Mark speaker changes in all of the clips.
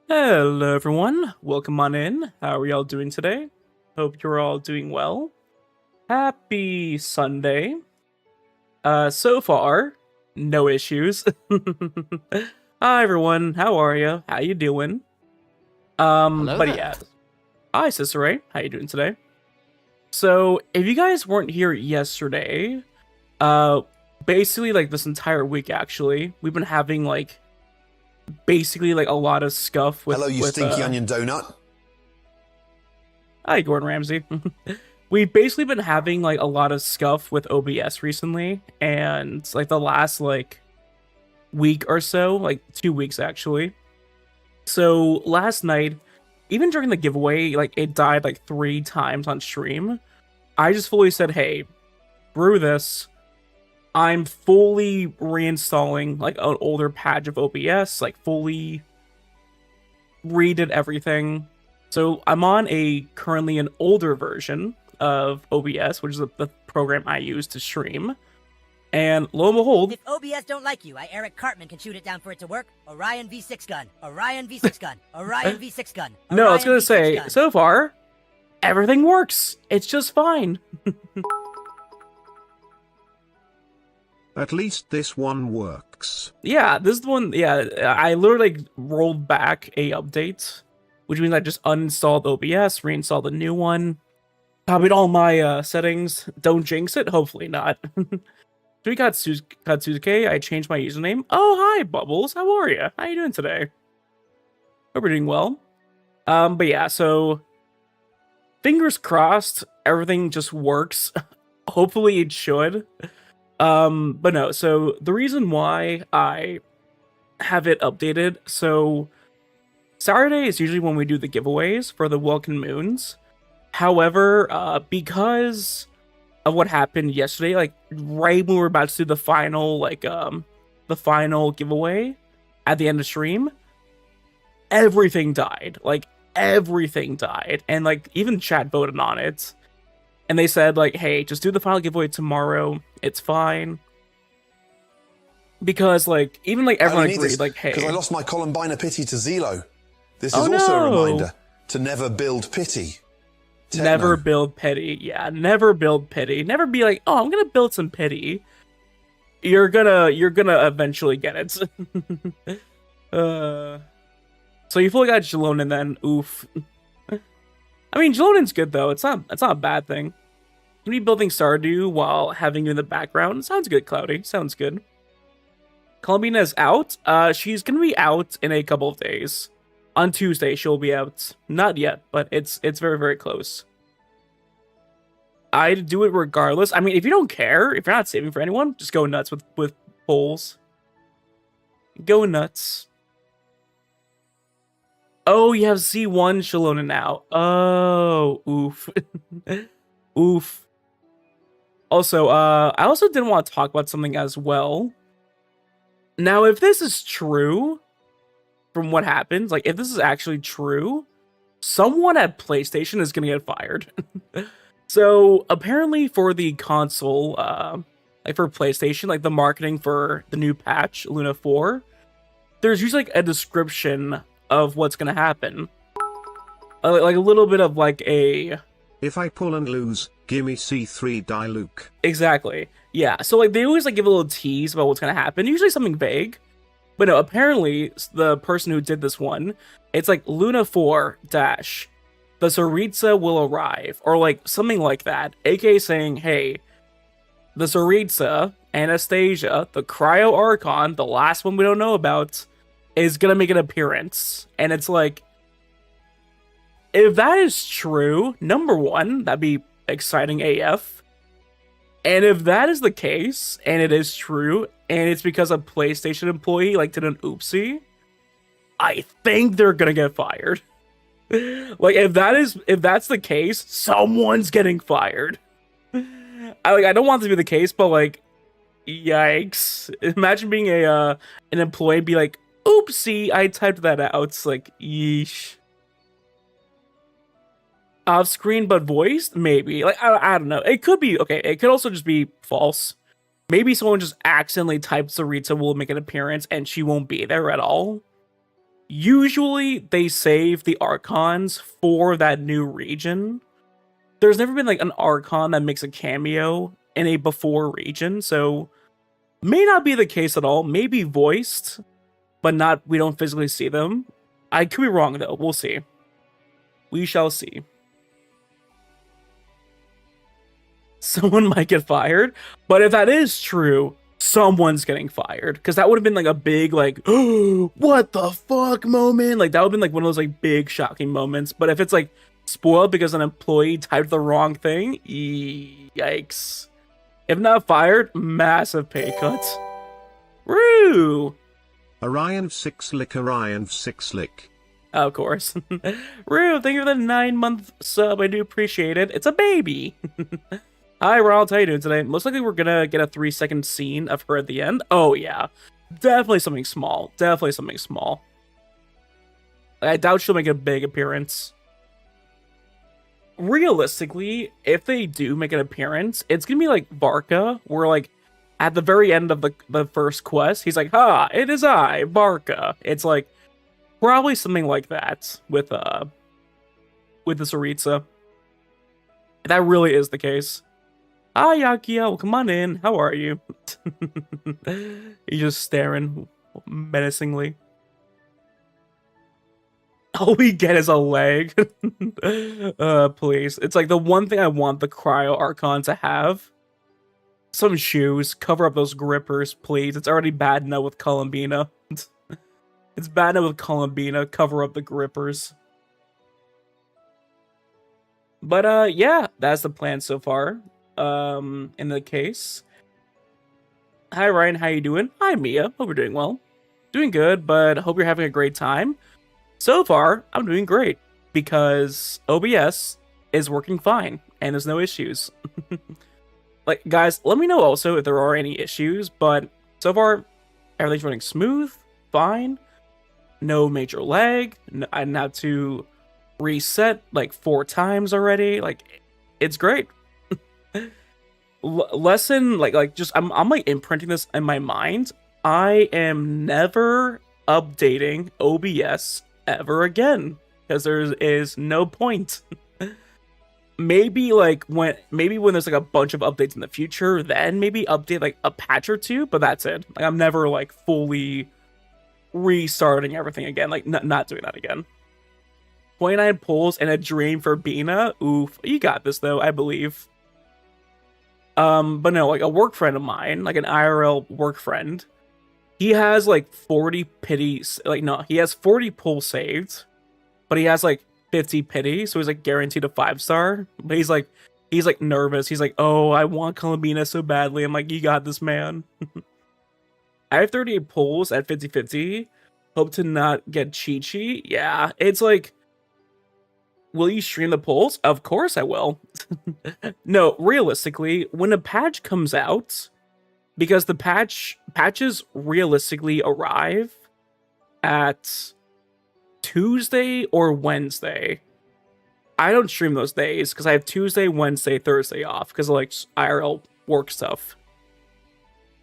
Speaker 1: Hello everyone, welcome on in. How are y'all doing today? Hope you're all doing well. Happy Sunday. So far, no issues. Hi everyone, how are you? How you doing?
Speaker 2: Hello
Speaker 1: But
Speaker 2: there.
Speaker 1: yeah. Hi Cicero, how you doing today? So, if you guys weren't here yesterday, uh, basically like this entire week actually, we've been having like basically like a lot of scuff with
Speaker 3: Hello, you stinky onion donut.
Speaker 1: Hi, Gordon Ramsay. We've basically been having like a lot of scuff with OBS recently, and like the last like week or so, like 2 weeks actually. So last night, even during the giveaway, like it died like 3 times on stream. I just fully said, "Hey, brew this." I'm fully reinstalling like an older patch of OBS, like fully redid everything. So I'm on currently an older version of OBS, which is the program I use to stream. And lo and behold,
Speaker 4: If OBS don't like you, Eric Cartman can shoot it down for it to work. Orion V6 gun. Orion V6 gun. Orion V6 gun.
Speaker 1: no, I was gonna
Speaker 4: Orion V6
Speaker 1: say,
Speaker 4: gun.
Speaker 1: so far, everything works. It's just fine.
Speaker 5: At least this one works.
Speaker 1: Yeah, this is the one. Yeah, I literally rolled back a update, which means I just uninstalled OBS, reinstalled the new one, copied all my settings. Don't jinx it. Hopefully not. We got Katsuzuke. I changed my username. Oh, hi, Bubbles. How are you? How you doing today? Hope you're doing well. But yeah, so fingers crossed, everything just works. Hopefully it should. But no, so the reason why I have it updated, so Saturday is usually when we do the giveaways for the Welkin Moons. However, because of what happened yesterday, like right when we were about to do the final, the final giveaway at the end of stream, everything died. Like everything died, and like even chat voted on it, and they said like, "Hey, just do the final giveaway tomorrow. It's fine." Because like even like everyone agreed, like, "Hey,"
Speaker 3: because I lost my Columbina pity to Zelo. This is
Speaker 1: Oh,
Speaker 3: also a
Speaker 1: no.
Speaker 3: reminder to never build pity.
Speaker 1: Never build pity. Yeah, never build pity. Never be like, "Oh, I'm gonna build some pity." You're gonna eventually get it. So you fully got Jalonin then. Oof. I mean, Jalonin's good though. It's not a bad thing. You be building Stardew while having you in the background. Sounds good, Cloudy. Sounds good. Columbina's out. She's gonna be out in a couple of days. On Tuesday, she'll be out. Not yet, but it's very, very close. I'd do it regardless. I mean, if you don't care, if you're not saving for anyone, just go nuts with polls. Go nuts. Oh, you have C1 Shalona now. Oh, oof. Oof. Also, I also didn't want to talk about something as well. Now, if this is true, from what happens, like if this is actually true, someone at PlayStation is gonna get fired. So apparently for the console, like for PlayStation, like the marketing for the new patch, Luna 4, there's usually like a description of what's gonna happen. Like a little bit of like a...
Speaker 5: If I pull and lose, gimme C3 die Luke.
Speaker 1: Exactly. Yeah, so like they always like give a little tease about what's gonna happen, usually something vague. But no, apparently the person who did this one, it's like Luna 4 dash, the Tsaritsa will arrive, or like something like that, aka saying, hey, the Tsaritsa, Anastasia, the Cryo Archon, the last one we don't know about, is gonna make an appearance. And it's like, if that is true, number one, that'd be exciting AF. And if that is the case, and it is true, and it's because a PlayStation employee like did an oopsie, I think they're gonna get fired. Like if that's the case, someone's getting fired. I don't want this to be the case, but like, yikes! Imagine being an employee and be like, oopsie, I typed that out. It's like, yeesh. Off screen but voiced, maybe. Like I don't know. It could be okay. It could also just be false. Maybe someone just accidentally types Sarita will make an appearance and she won't be there at all. Usually they save the Archons for that new region. There's never been like an Archon that makes a cameo in a before region, so may not be the case at all. Maybe voiced, but not, we don't physically see them. I could be wrong though. We'll see. We shall see. Someone might get fired, but if that is true, someone's getting fired, because that would have been like a big like, oh, what the fuck moment. Like that would have been like one of those like big shocking moments. But if it's like spoiled because an employee typed the wrong thing, yikes. If not fired, massive pay cut. Woo!
Speaker 5: Orion 6 lick, Orion 6 lick.
Speaker 1: Of course. Rue, thank you for the 9-month sub. I do appreciate it. It's a baby. Hi, Ronald. How you doing today? Most likely we're gonna get a 3-second scene of her at the end. Oh, yeah. Definitely something small. Definitely something small. I doubt she'll make a big appearance. Realistically, if they do make an appearance, it's gonna be like Barca, where like at the very end of the first quest, he's like, "Ha, it is I, Barca." It's like probably something like that with the Tsaritsa. That really is the case. Hi, Yakia. Come on in. How are you? He's just staring menacingly. All we get is a leg. Please. It's like the one thing I want the Cryo Archon to have. Some shoes. Cover up those grippers, please. It's already bad enough with Columbina. It's bad enough with Columbina. Cover up the grippers. But, yeah. That's the plan so far. In the case. Hi, Ryan. How you doing? Hi, Mia. Hope you're doing well. Doing good, but hope you're having a great time. So far, I'm doing great because OBS is working fine and there's no issues. Like, guys, let me know also if there are any issues, but so far, everything's running smooth, fine, no major lag. I didn't have to reset like 4 times already. Like, it's great. Lesson, just I'm like imprinting this in my mind. I am never updating OBS ever again, because there is no point. maybe when there's like a bunch of updates in the future, then maybe update like a patch or 2, but that's it. Like, I'm never like fully restarting everything again, like not doing that again. 29 pulls and a dream for Bina. Oof, you got this though, I believe. But no, like a work friend of mine, like an IRL work friend, he has like 40 pities. Like, no, he has 40 pulls saved, but he has like 50 pity, so he's like guaranteed a 5-star. But he's like nervous. He's like, oh, I want Columbina so badly. I'm like, you got this, man. I have 38 pulls at 50-50. Hope to not get Chi-Chi. Yeah, it's like, will you stream the polls? Of course I will. No, realistically, when a patch comes out, because the patches realistically arrive at Tuesday or Wednesday. I don't stream those days because I have Tuesday, Wednesday, Thursday off because of like IRL work stuff.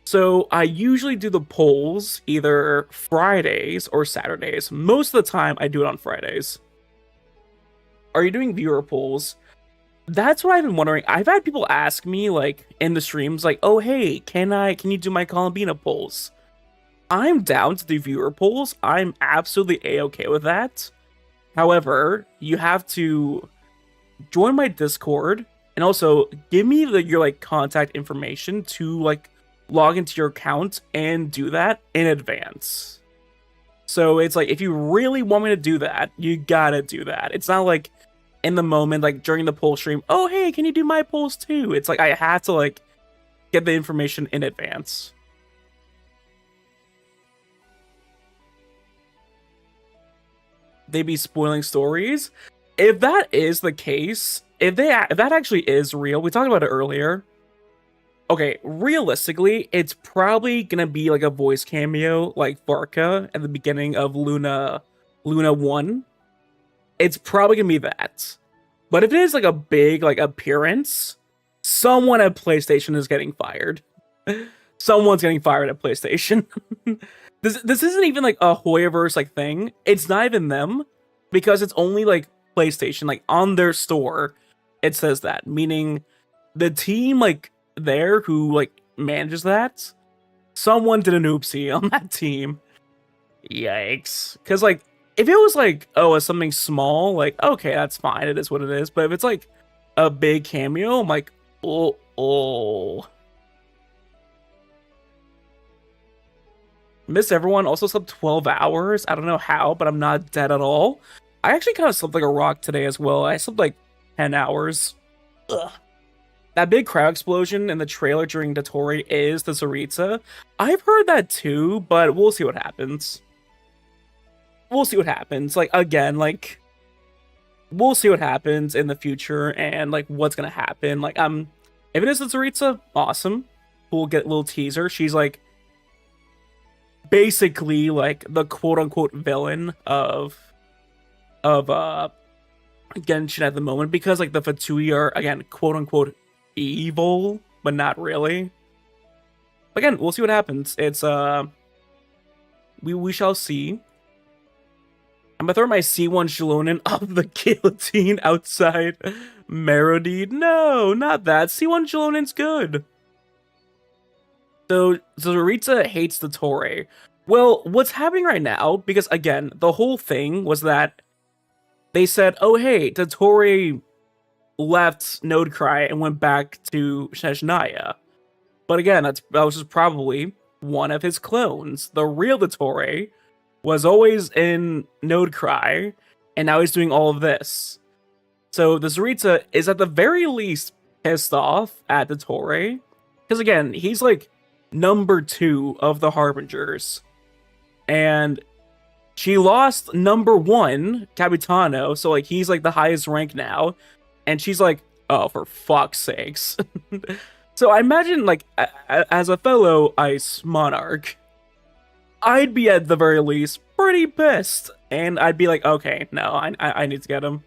Speaker 1: So I usually do the polls either Fridays or Saturdays. Most of the time I do it on Fridays. Are you doing viewer polls? That's what I've been wondering. I've had people ask me like in the streams like, oh hey, can you do my Columbina polls? I'm down to do viewer polls. I'm absolutely a-okay with that. However, you have to join my Discord and also give me your like contact information to like log into your account and do that in advance. So it's like, if you really want me to do that, you gotta do that. It's not like in the moment, like during the poll stream, oh hey, can you do my polls too? It's like I have to like get the information in advance. They be spoiling stories. If that is the case, if that actually is real, we talked about it earlier. Okay, realistically, it's probably gonna be like a voice cameo, like Barca at the beginning of Luna 1. It's probably gonna be that. But if it is like a big like appearance, someone at PlayStation is getting fired. Someone's getting fired at PlayStation. This isn't even like a Hoyoverse like thing. It's not even them because it's only like PlayStation. Like on their store, it says that, meaning the team like there who like manages that, someone did an oopsie on that team. Yikes. Because like if it was like, oh, it's something small, like okay, that's fine. It is what it is. But if it's like a big cameo, I'm like, oh. Miss Everyone also slept 12 hours. I don't know how, but I'm not dead at all. I actually kind of slept like a rock today as well. I slept like 10 hours. Ugh. That big crowd explosion in the trailer during Dottore is the Tsaritsa. I've heard that too, but we'll see what happens. We'll see what happens. Like, again, like, we'll see what happens in the future and like what's gonna happen. Like, if it is the Tsaritsa, awesome. We'll get a little teaser. She's like basically like the quote-unquote villain of Genshin at the moment, because like the Fatui are again quote-unquote evil, but not really. Again, we'll see what happens. It's we shall see. I'm gonna throw my C1 Shalonen off the guillotine outside Merody. No, not that. C1 Shalonen's good. So Tsaritsa hates the Torre. Well, what's happening right now, because again, the whole thing was that they said, oh hey, the Torre left Nodecry and went back to Snezhnaya. But again, that was just probably one of his clones. The real Dottore was always in Nodecry, and now he's doing all of this. So the Tsaritsa is at the very least pissed off at Dottore, because again, he's like number 2 of the Harbingers, and she lost number 1, Capitano, so like he's like the highest rank now, and she's like, oh, for fuck's sakes. So I imagine, like, as a fellow Ice Monarch, I'd be at the very least pretty pissed, and I'd be like, okay, no, I need to get him.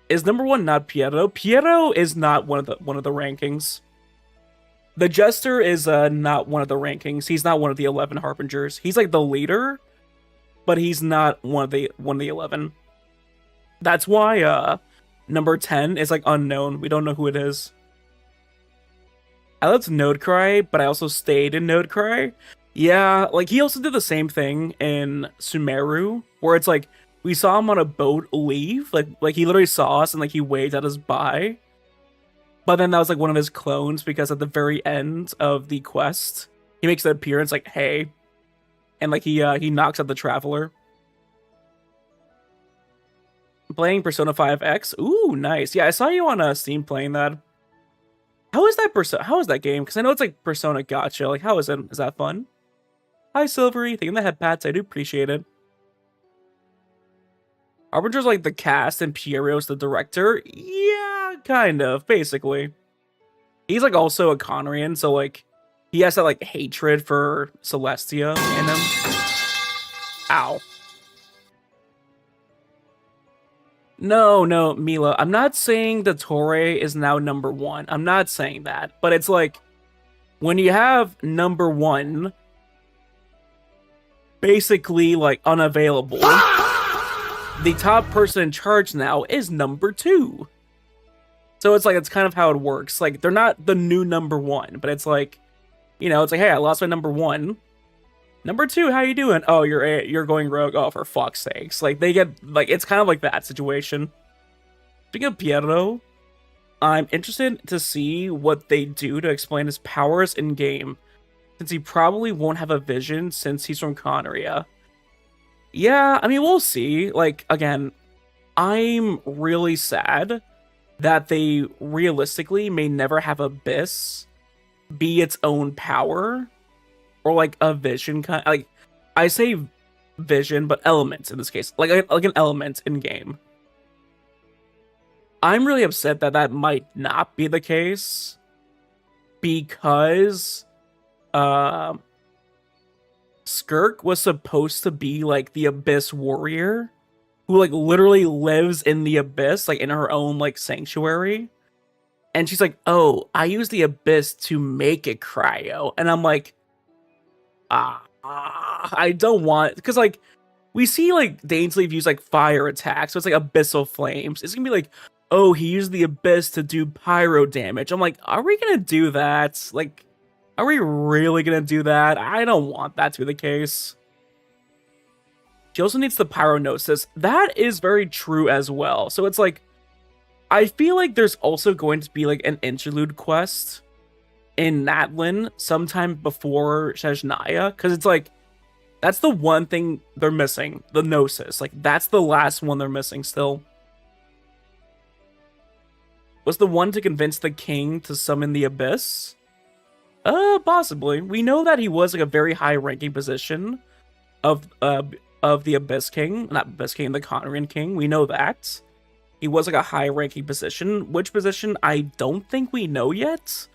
Speaker 1: Is number 1 not Piero? Piero is not one of the rankings. The Jester is not one of the rankings. He's not one of the 11 Harbingers. He's like the leader, but he's not one of the 11. That's why number 10 is like unknown. We don't know who it is. I left Nodecry, but I also stayed in Nodecry. Yeah, like he also did the same thing in Sumeru, where it's like we saw him on a boat leave, like he literally saw us and like he waved at us bye. But then that was like one of his clones, because at the very end of the quest, he makes an appearance like, hey, and like he knocks out the Traveler. Playing Persona 5X. Ooh, nice. Yeah, I saw you on Steam playing that. How is that How is that game? Because I know it's like Persona Gacha. Like, how is it? Is that fun? Hi, Silvery. Thank you for the head pats. I do appreciate it. Harbinger's like the cast and Piero's the director. Yeah, kind of. Basically, he's like also a Conrian, so like he has that like hatred for Celestia in him. Ow. No, Mila, I'm not saying the Torre is now number 1. I'm not saying that. But it's like, when you have number 1 basically like unavailable, the top person in charge now is number 2. So it's like, it's kind of how it works. Like, they're not the new number 1, but it's like, you know, it's like, hey, I lost my number 1. Number 2, how you doing? Oh, you're going rogue. Oh, for fuck's sakes. Like, they get, like, it's kind of like that situation. Speaking of Piero, I'm interested to see what they do to explain his powers in-game, since he probably won't have a vision since he's from Conria. Yeah, I mean, we'll see. Like, again, I'm really sad that they realistically may never have Abyss be its own power. Or like a vision kind, like I say vision, but elements in this case, like an element in game. I'm really upset that that might not be the case, because Skirk was supposed to be like the Abyss warrior, who like literally lives in the Abyss, like in her own like sanctuary. And she's like, oh, I use the Abyss to make it cryo, and I'm like, I don't want, because like we see like Dainsleif use like fire attacks, so it's like abyssal flames. It's gonna be like, oh, he used the abyss to do pyro damage. I'm like, are we gonna do that? Like, are we really gonna do that? I don't want that to be the case. She also needs the pyronosis. That is very true as well. So it's like, I feel like there's also going to be like an interlude quest in Natlin sometime before Shejnaya, because it's like, that's the one thing they're missing, the Gnosis. Like, that's the last one they're missing still. Was the one to convince the king to summon the Abyss? Possibly. We know that he was like a very high-ranking position of the Abyss King, not Abyss King, the Conrian King. We know that. He was like a high-ranking position. Which position? I don't think we know yet.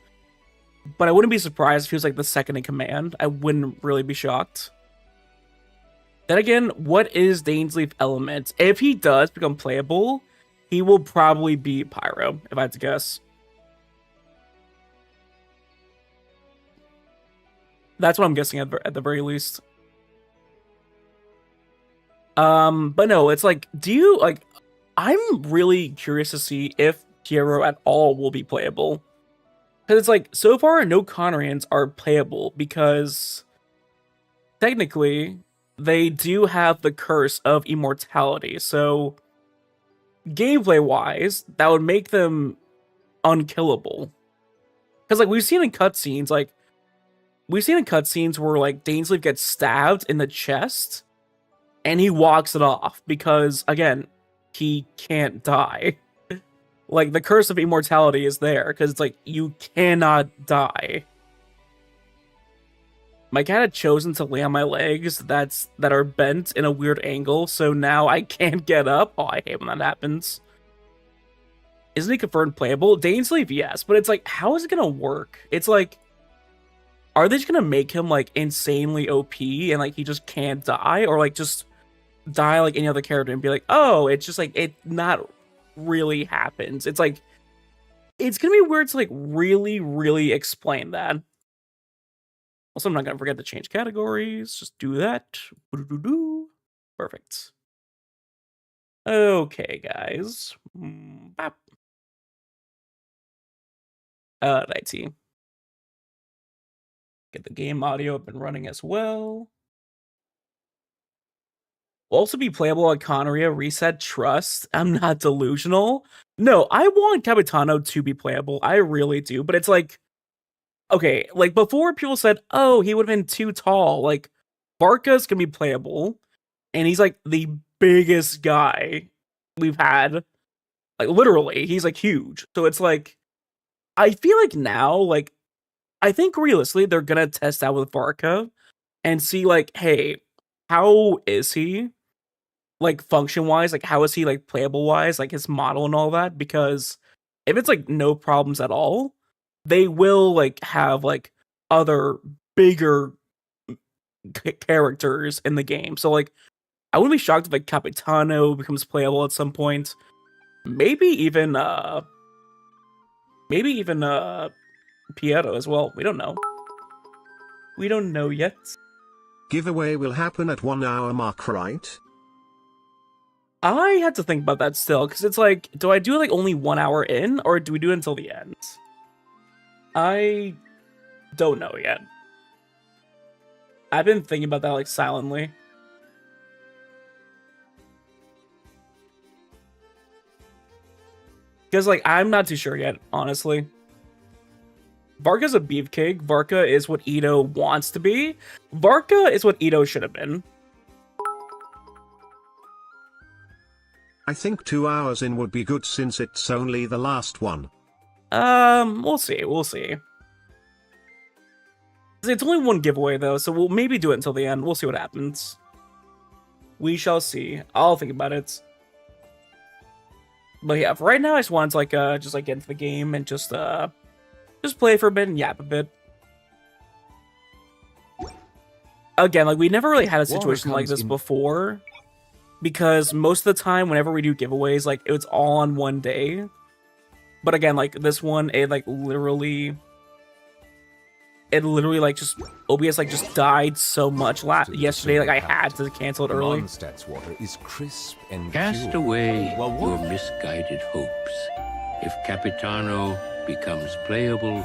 Speaker 1: But I wouldn't be surprised if he was like the second in command. I wouldn't really be shocked. Then again, what is Dainsleif element? If he does become playable, he will probably be Pyro, if I had to guess. That's what I'm guessing at the very least. But no, it's like, do you, like, I'm really curious to see if Piero at all will be playable. Because it's like, so far, no Conrians are playable because technically they do have the curse of immortality. So gameplay-wise, that would make them unkillable. Because like we've seen in cutscenes where like Dainsleif gets stabbed in the chest and he walks it off because again, he can't die. Like the curse of immortality is there because it's like you cannot die. My cat had chosen to lay on my legs that are bent in a weird angle, so now I can't get up. Oh, I hate when that happens. Isn't he confirmed playable? Dainsleif, yes, but it's like, how is it gonna work? It's like, are they just gonna make him like insanely OP and like he just can't die, or like just die like any other character and be like, oh, it's just like it not really happens. It's like, it's gonna be weird to like really explain that. Also, I'm not gonna forget to change categories. Just do that. Perfect. Okay, guys. Bop. IT. Get the game audio up and running as well. Will also be playable on Conria Reset Trust. I'm not delusional. No, I want Capitano to be playable. I really do. But it's like, okay, like before people said, oh, he would have been too tall. Like, Barca's gonna be playable. And he's like the biggest guy we've had. Like, literally, he's like huge. So it's like, I feel like now, like, I think realistically, they're gonna test out with Barca and see, like, hey, how is he? Like, function-wise, like, how is he, like, playable-wise? Like, his model and all that? Because if it's, like, no problems at all, they will, like, have, like, other bigger characters in the game. So, like, I wouldn't be shocked if, like, Capitano becomes playable at some point. Maybe even Piero as well. We don't know. We don't know yet.
Speaker 5: Giveaway will happen at 1 hour mark, right?
Speaker 1: I had to think about that still, because it's like, do I do like only 1 hour in, or do we do it until the end? I don't know yet. I've been thinking about that like silently. Because like, I'm not too sure yet, honestly. Varka's a beefcake. Varka is what Ito wants to be. Varka is what Ito should have been.
Speaker 5: I think 2 hours in would be good since it's only the last one.
Speaker 1: We'll see. We'll see. It's only one giveaway though, so we'll maybe do it until the end. We'll see what happens. We shall see. I'll think about it. But yeah, for right now, I just wanted to like get into the game and just play for a bit and yap a bit. Again, like we never really had a situation like this before. Because most of the time, whenever we do giveaways, like, it's all on one day. But again, like, this one, it, like, literally... it literally like just OBS like just died so much yesterday. Like I had to cancel it early.
Speaker 2: Mondstadt's water is crisp and
Speaker 6: Cast
Speaker 2: pure.
Speaker 6: away
Speaker 2: Well,
Speaker 6: your
Speaker 2: what?
Speaker 6: misguided hopes. If Capitano becomes playable,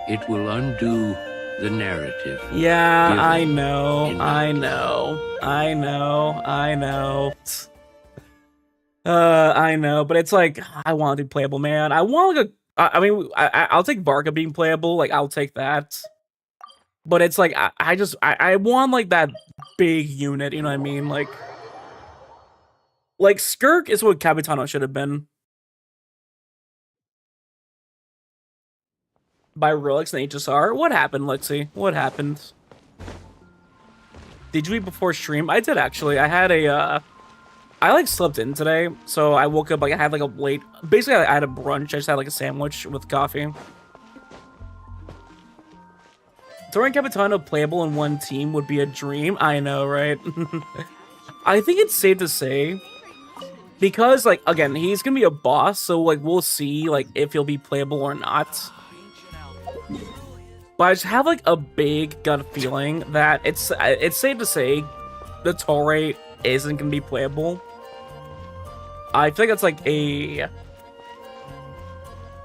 Speaker 6: it will undo the narrative.
Speaker 1: Yeah,
Speaker 6: Given
Speaker 1: I know,
Speaker 6: in
Speaker 1: I
Speaker 6: that
Speaker 1: know, I know, I know. I know, but it's like I want to be playable, man. I want like I mean, I'll take Varka being playable. Like I'll take that. But it's like I want like that big unit. You know what I mean? Like Skirk is what Capitano should have been. By Rolex and HSR. What happened, Lexi? What happened? Did you eat before stream? I did actually. I had a I like slept in today, so I woke up like I had like a late. Basically, I had a brunch. I just had like a sandwich with coffee. Throwing Capitano playable in one team would be a dream. I know, right? I think it's safe to say because like again, he's gonna be a boss, so like we'll see like if he'll be playable or not. But I just have like a big gut feeling that it's safe to say the Torre isn't gonna be playable. I feel like that's like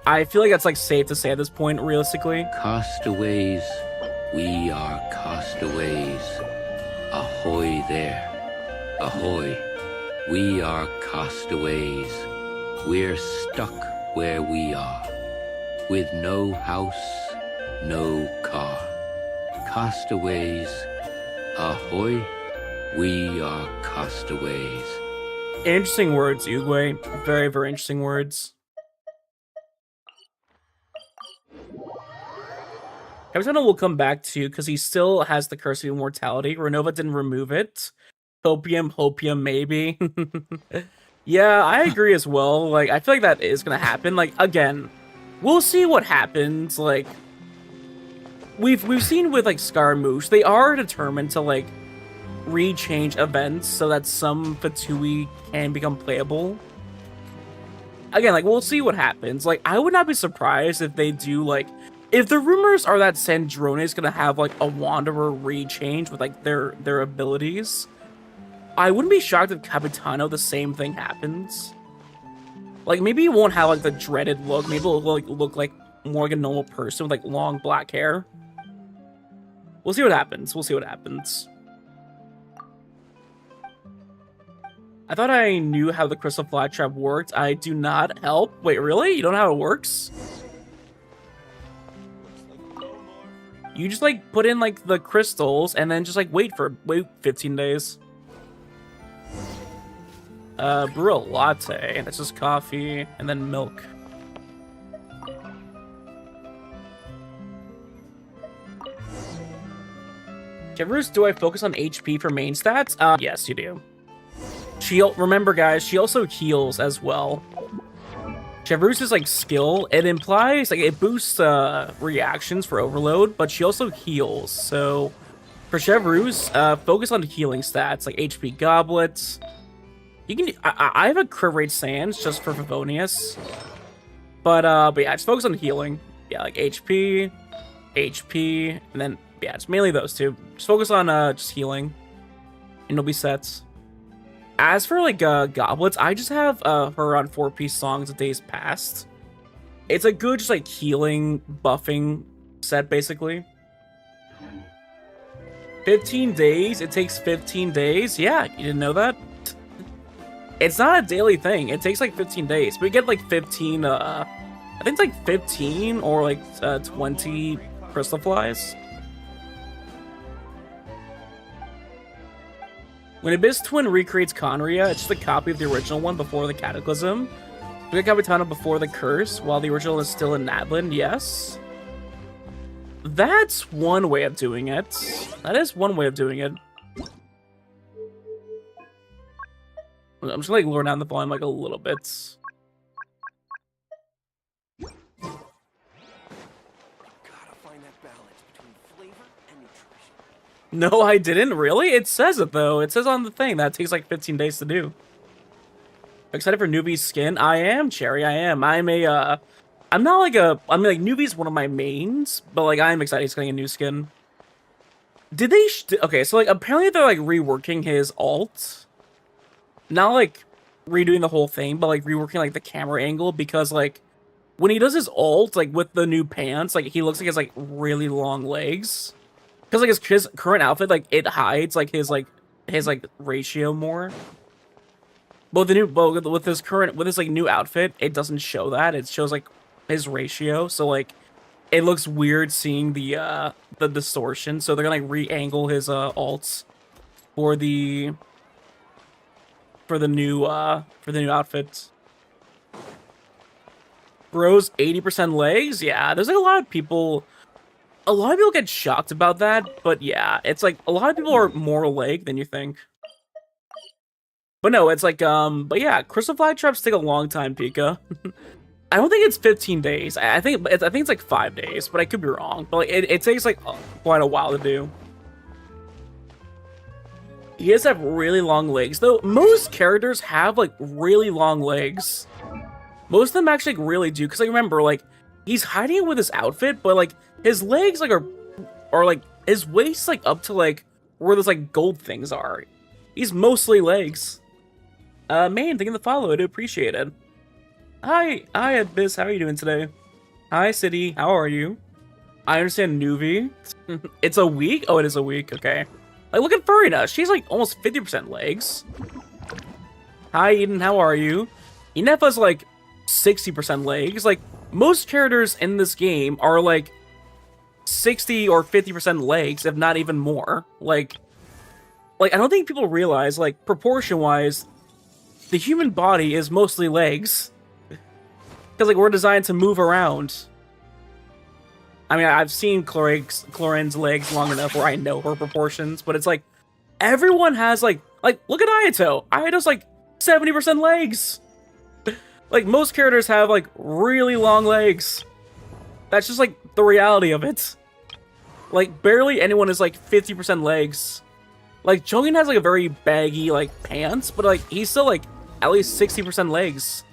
Speaker 1: I feel like that's like safe to say at this point, realistically.
Speaker 6: Castaways, we are castaways. Ahoy there. Ahoy. We are castaways. We're stuck where we are. With no house, no car. Castaways, ahoy. We are castaways.
Speaker 1: Interesting words, Uguay. Very, very interesting words. Capitano will come back to because he still has the Curse of Immortality. Renova didn't remove it. Hopium, maybe. Yeah, I agree as well. Like, I feel like that is gonna happen. Like, again, we'll see what happens. Like, we've seen with like Scaramouche, they are determined to like rechange events so that some Fatui can become playable. Again, like we'll see what happens. Like I would not be surprised if they do like if the rumors are that Sandrone is gonna have like a Wanderer rechange with like their abilities. I wouldn't be shocked if Capitano the same thing happens. Like maybe he won't have like the dreaded look. Maybe it'll look like more like a normal person with like long black hair. We'll see what happens. We'll see what happens. I thought I knew how the crystal flag trap worked. I do not. Help. Wait, really? You don't know how it works? You just like put in like the crystals and then just like wait 15 days. Brew a latte. That's just coffee and then milk. Bruce, do I focus on HP for main stats? Yes, you do. Remember guys, she also heals as well. Chevrous's like skill, it implies like it boosts reactions for overload, but she also heals. So for Chevrous, focus on healing stats like HP goblets. You can I have a crit rate sands just for Favonius. But yeah, just focus on healing. Yeah, like HP, and then yeah, it's mainly those two. Just focus on just healing, and you'll be set. As for like goblets, I just have her on 4-piece songs of days past. It's a good just like healing buffing set basically. 15 days. It takes 15 days. Yeah, you didn't know that? It's not a daily thing. It takes like 15 days. We get like 15. I think it's like 15 or like 20 crystal flies. When Abyss Twin recreates Conria, it's just a copy of the original one before the Cataclysm. We got Capitano before the Curse, while the original is still in Nadland, yes. That's one way of doing it. That is one way of doing it. I'm just gonna like lower down the volume like a little bit. No, I didn't. Really? It says it, though. It says on the thing that it takes like 15 days to do. Excited for Newbie's skin? I am, Cherry. I am. I'm a I'm not like a, I mean, like, Nuvi's one of my mains, but, like, I'm excited he's getting a new skin. Did they, okay, so, like, apparently they're, like, reworking his alt. Not, like, redoing the whole thing, but, like, reworking, like, the camera angle, because, like, when he does his ult, like, with the new pants, like, he looks like he has, like, really long legs. Because, like, his current outfit, like, it hides, like, his ratio more. But with his like, new outfit, it doesn't show that. It shows, like, his ratio. So, like, it looks weird seeing the distortion. So they're gonna, like, re-angle his, alts for the new outfit. Bro's 80% legs? Yeah, there's, like, a lot of people get shocked about that, but yeah, it's like a lot of people are more leg than you think. But no, it's like but yeah, crystal flag traps take a long time, Pika. I don't think it's 15 days. I think it's like 5 days, but I could be wrong. But like, it takes like quite a while to do. He does have really long legs, though. Most characters have like really long legs. Most of them actually like, really do, because I remember like he's hiding it with his outfit, but like his legs like are like his waist like up to like where those like gold things are. He's mostly legs. Man, thank you for the follow. I do appreciate it. Hi, Abyss. How are you doing today? Hi, City. How are you? I understand Nuvi. It's a week? Oh, it is a week. Okay. Like, look at Furina. She's like almost 50% legs. Hi, Eden. How are you? Inefa's like 60% legs. Like, most characters in this game are like 60 or 50% legs, if not even more. Like I don't think people realize, like, proportion-wise, the human body is mostly legs. Because, like, we're designed to move around. I mean, I've seen Chlorine's legs long enough where I know her proportions, but it's like, everyone has, like, look at Ayato. Ayato's, like, 70% legs. Like, most characters have, like, really long legs. That's just, like, the reality of it. Like, barely anyone is, like, 50% legs. Like, Chongin has, like, a very baggy, like, pants, but, like, he's still, like, at least 60% legs.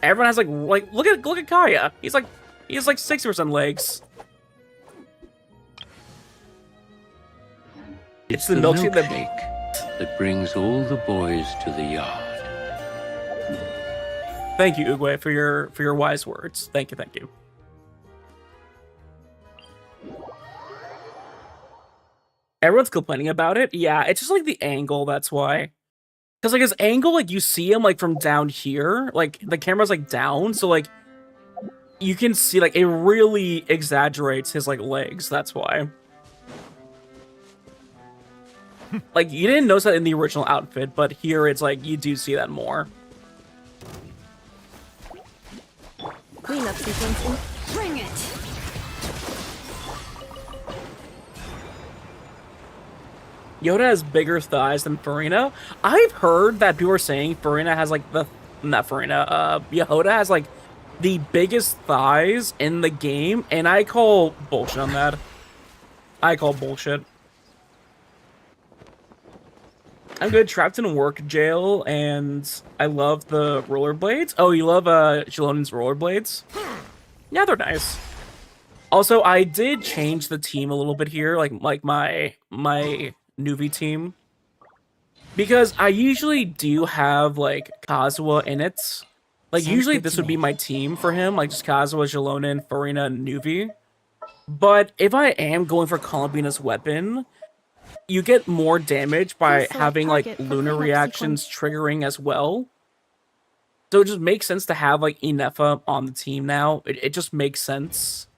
Speaker 1: Everyone has, like, look at Kaya. He has, like, 60% legs.
Speaker 6: It's the milkshake that brings all the boys to the yard.
Speaker 1: Thank you, Uguay, for your wise words. Thank you. Everyone's complaining about it. Yeah, it's just like the angle, that's why. Because like his angle, like you see him like from down here, like the camera's like down, so like you can see like it really exaggerates his like legs, that's why. Like you didn't notice that in the original outfit, but here it's like you do see that more.
Speaker 7: Cleanup sequence. Bring it!
Speaker 1: Yoda has bigger thighs than Furina. I've heard that people are saying Furina has like Yehoda has like the biggest thighs in the game, and I call bullshit on that. I call bullshit. I'm good. Trapped in a work jail, and I love the rollerblades. Oh, you love Shalonen's rollerblades? Yeah, they're nice. Also, I did change the team a little bit here, like my Nuvi team, because I usually do have like Kazuha in it. Like usually this would be my team for him, like just Kazuha, Jalonen, Furina, and Nuvi. But if I am going for Columbina's weapon, you get more damage by having like lunar reactions triggering as well. So it just makes sense to have like Inefa on the team now. It just makes sense.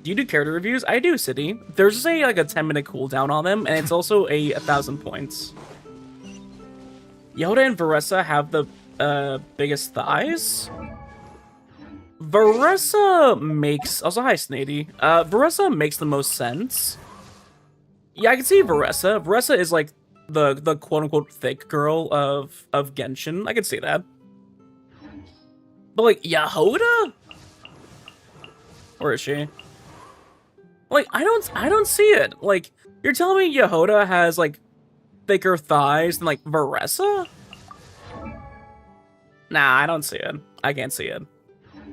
Speaker 1: Do you do character reviews? I do, City. There's just a 10-minute cooldown on them, and it's also 1,000 points. Yoda and Varessa have the biggest thighs. Varessa makes... Also, hi, Snady. Varessa makes the most sense. Yeah, I can see Varessa. Varessa is, like, the quote-unquote thick girl of Genshin. I can see that. But, like, Yehoda? Where is she? Like, I don't see it. Like, you're telling me Yehoda has, like, thicker thighs than like Varessa? Nah, I don't see it. I can't see it.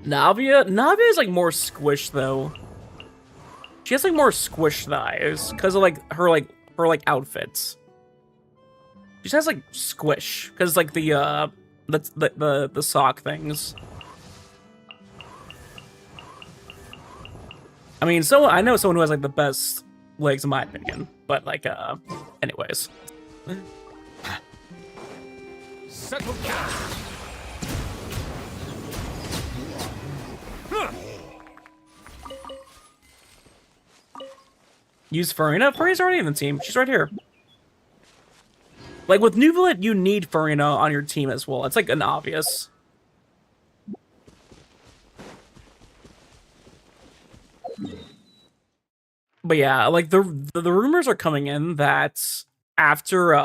Speaker 1: Navia is like more squished though. She has like more squished thighs because of like her outfits. She just has like squish because like the sock things. I mean, I know someone who has like the best legs in my opinion, but like anyways.
Speaker 2: Settle down.
Speaker 1: Use Farina? Farina's already in the team. She's right here. Like, with Nuvalet, you need Farina on your team as well. It's, like, an obvious. But yeah, like, the rumors are coming in that after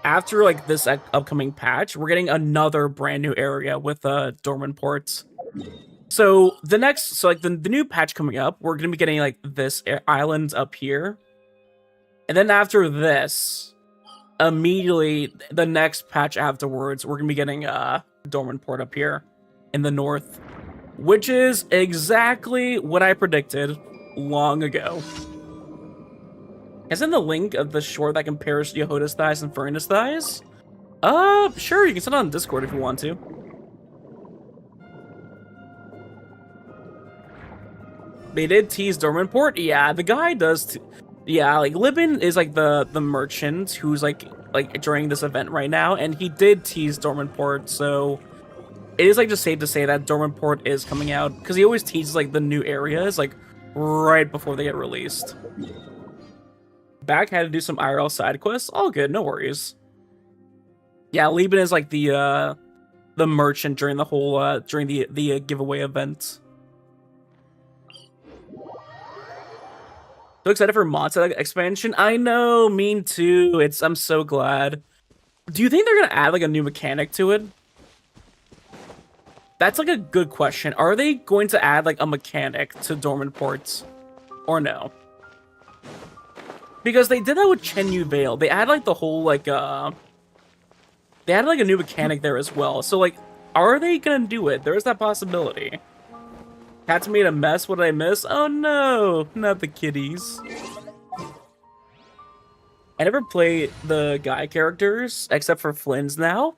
Speaker 1: like, this upcoming patch, we're getting another brand new area with, dormant ports. So the new patch coming up, we're gonna be getting like this island up here, and then after this, immediately the next patch afterwards, we're gonna be getting dormant port up here in the north, which is exactly what I predicted long ago. Isn't the link of the short that compares Yehoda's thighs and Farina's thighs? Sure, you can send it on Discord if you want to. They did tease dormant port. Yeah, the guy does. Yeah, like Libin is like the merchant who's like during this event right now, and he did tease dormant port. So it is like just safe to say that dormant port is coming out because he always teases like the new areas like right before they get released. Back had to do some IRL side quests. All good, no worries. Yeah, Libin is like the merchant during the whole during the giveaway event. So excited for Monster expansion. I know, me too. I'm so glad. Do you think they're gonna add like a new mechanic to it? That's like a good question. Are they going to add like a mechanic to dormant ports, or no? Because they did that with Chenyu Vale. They add like the whole like they added like a new mechanic there as well. So like, are they gonna do it? There is that possibility. Cats made a mess. What did I miss? Oh no, not the kitties. I never play the guy characters except for Flynn's now.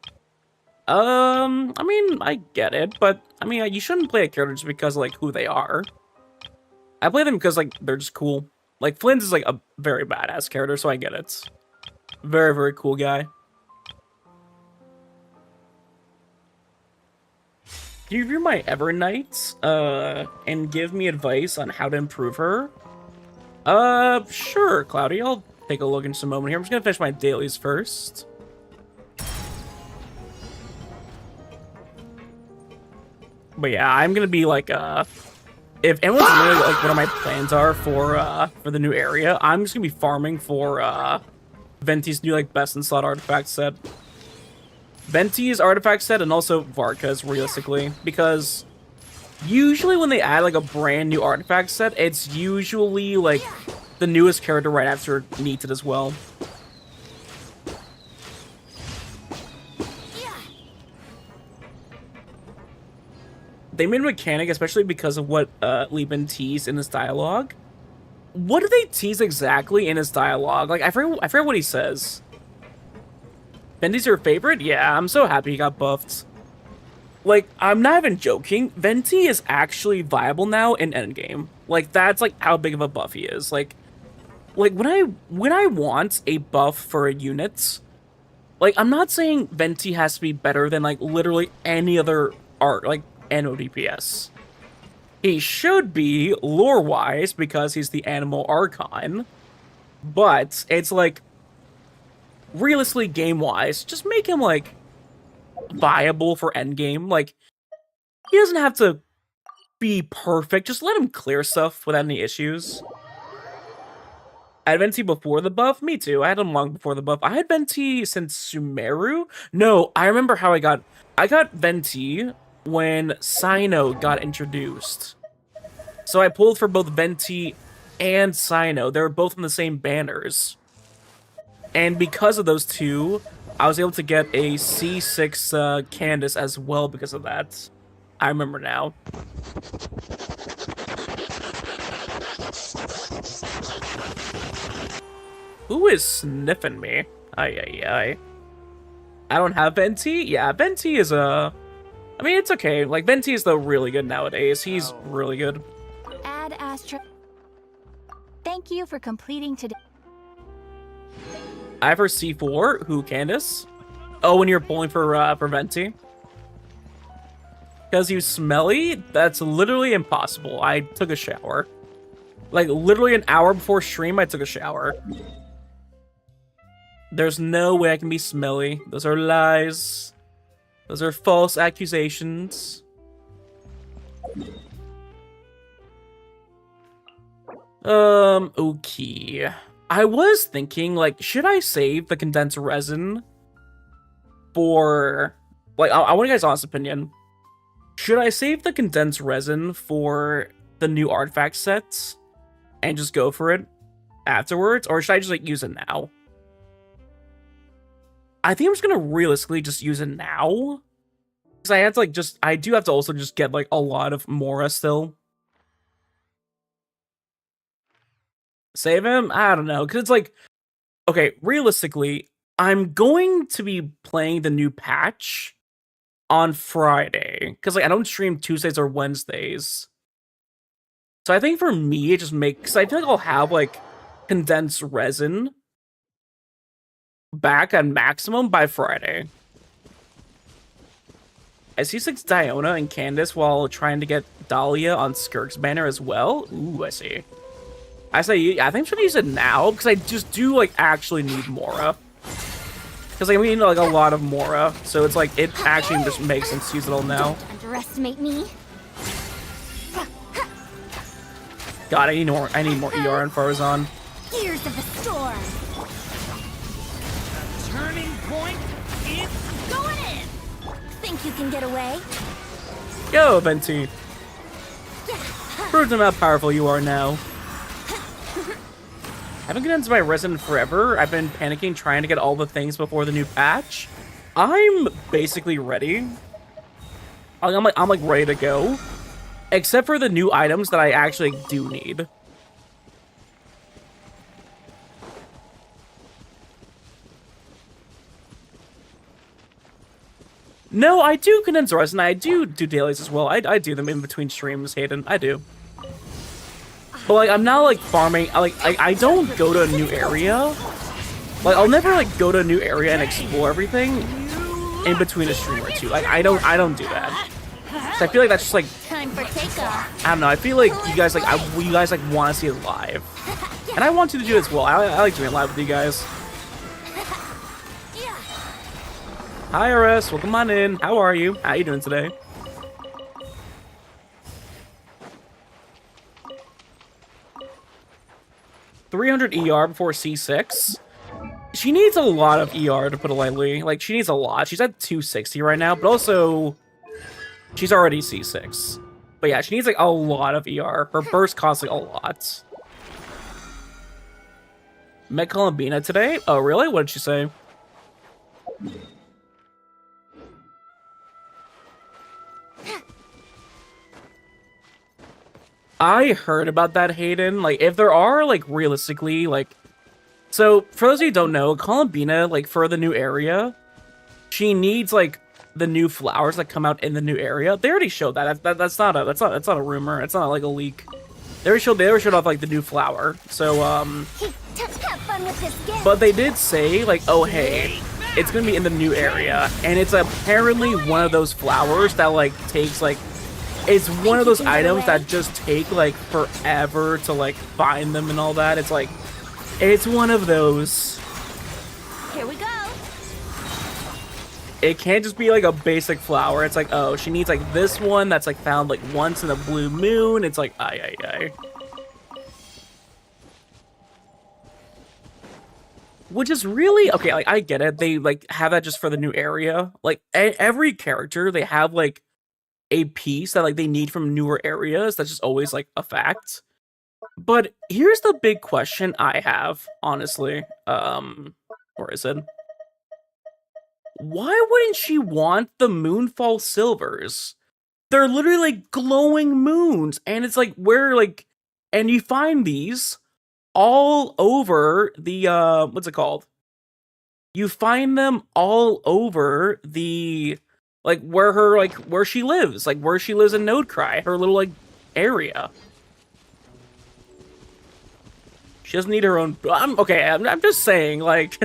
Speaker 1: I mean, I get it, but I mean, you shouldn't play a character just because of, like, who they are. I play them because like they're just cool. Like Flynn's is like a very badass character, so I get it. Very, very cool guy. Can you review my Evernight, and give me advice on how to improve her? Sure, Cloudy. I'll take a look in just a moment here. I'm just gonna finish my dailies first. But yeah, I'm gonna be like, if anyone's really like what my plans are for the new area, I'm just gonna be farming for, Venti's new, like, best in slot artifact set. Venti's artifact set and also Varka's, realistically, because usually when they add like a brand new artifact set, it's usually like the newest character right after it needs it as well. They made a mechanic, especially because of what Lieben teased in his dialogue. What did they tease exactly in his dialogue? Like, I forget what he says. Venti's your favorite? Yeah, I'm so happy he got buffed. Like, I'm not even joking. Venti is actually viable now in endgame. Like, that's like how big of a buff he is. Like when I want a buff for a unit, like, I'm not saying Venti has to be better than like literally any other art, like NO DPS. He should be lore-wise because he's the Animal Archon, but it's like, realistically, game-wise, just make him, like, viable for endgame. Like, he doesn't have to be perfect. Just let him clear stuff without any issues. I had Venti before the buff? Me too. I had him long before the buff. I had Venti since Sumeru? No, I remember how I got Venti when Sino got introduced. So I pulled for both Venti and Sino. They were both in the same banners. And because of those two, I was able to get a C6 Candace as well because of that. I remember now. Who is sniffing me? Ay. I don't have Venti? Yeah, Venti is I mean, it's okay. Like, Venti is, though, really good nowadays. He's really good.
Speaker 7: Add Astra. Thank you for completing today.
Speaker 1: I have her C4. Who, Candace? Oh, when you're pulling for Venti? Because you smelly? That's literally impossible. I took a shower. Like, literally an hour before stream, I took a shower. There's no way I can be smelly. Those are lies. Those are false accusations. Okay. I was thinking, like, should I save the condensed resin for... Like, I want you guys' honest opinion. Should I save the condensed resin for the new artifact sets and just go for it afterwards? Or should I just, like, use it now? I think I'm just gonna realistically just use it now. Because I have to, like, I do have to also just get, like, a lot of Mora still. Save him? I don't know. Because it's like, okay, realistically, I'm going to be playing the new patch on Friday. Because, like, I don't stream Tuesdays or Wednesdays. So I think for me, it just makes... Because I feel like I'll have, like, condensed resin back at maximum by Friday. I see 6 Diona and Candace while trying to get Dahlia on Skirk's banner as well. Ooh, I see. I think I should use it now because I just do like actually need Mora. Because like, we need like a lot of Mora, so it's like it actually just makes sense to use it all now.
Speaker 7: Don't underestimate me.
Speaker 1: God, I need more ER on Farazan.
Speaker 7: Gears of the storm.
Speaker 2: Turning point is
Speaker 7: Going in. Think you can get away?
Speaker 1: Go, Venti. Prove them how powerful you are now. I haven't gotten into my resin forever. I've been panicking trying to get all the things before the new patch. I'm basically ready. I'm like ready to go. Except for the new items that I actually do need. No, I do condense resin. I do dailies as well. I do them in between streams, Hayden. I do. But like, I'm not like farming. I don't go to a new area. Like, I'll never like go to a new area and explore everything in between a stream or two. Like, I don't do that. So I feel like that's just like,
Speaker 7: Time for takeoff.
Speaker 1: I don't know. I feel like you guys like want to see it live, and I want you to do it as well. I like doing it live with you guys. Hi, RS. Welcome on in. How are you? How you doing today? $300 ER before C6. She needs a lot of ER, to put it lightly. Like, she needs a lot. She's at 260 right now, but also she's already C6. But yeah, she needs like a lot of ER. Her burst costs like a lot. Met Columbina today? Oh, really? What did she say? I heard about that, Hayden. Like, if there are, like, realistically, like... So, for those of you who don't know, Columbina, like, for the new area, she needs, like, the new flowers that come out in the new area. They already showed that. That's not a rumor. It's not, like, a leak. They already showed off, like, the new flower. So,
Speaker 7: Hey, have fun with this gift.
Speaker 1: But they did say, like, oh, hey, it's gonna be in the new area. And it's apparently one of those flowers that, like, takes, like... It's one of those items that just take, like, forever to, like, find them and all that. It's, like, it's one of those.
Speaker 7: Here we go.
Speaker 1: It can't just be, like, a basic flower. It's like, oh, she needs, like, this one that's, like, found, like, once in a blue moon. It's like, ay. Which is really, okay, like, I get it. They, like, have that just for the new area. Like, every character, they have, like, a piece that like they need from newer areas. That's just always like a fact. But here's the big question I have, honestly. Or is it? Why wouldn't she want the Moonfall Silvers? They're literally like glowing moons, and it's like where like, and you find these all over the what's it called? You find them all over the like where she lives, like where she lives in Nodecry, her little like area. She doesn't need her own. I'm just saying, like,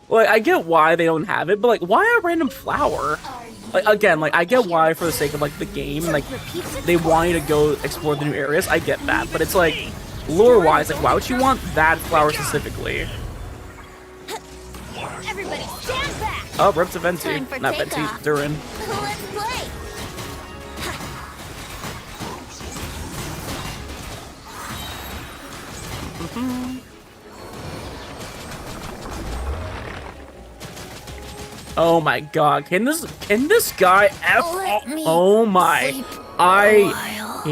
Speaker 1: like I get why they don't have it, but like, why a random flower? Like again, like I get why for the sake of like the game, like they want you to go explore the new areas. I get that, but it's like lore-wise, like why would you want that flower specifically?
Speaker 7: Everybody stand back!
Speaker 1: Oh, Rep to Venti,
Speaker 7: Time for
Speaker 1: not Venti,
Speaker 7: takeoff.
Speaker 1: Durin.
Speaker 7: Let's play!
Speaker 1: Oh my god, can this guy F?
Speaker 7: Let me
Speaker 1: Oh my,
Speaker 7: sleep
Speaker 1: I
Speaker 7: while.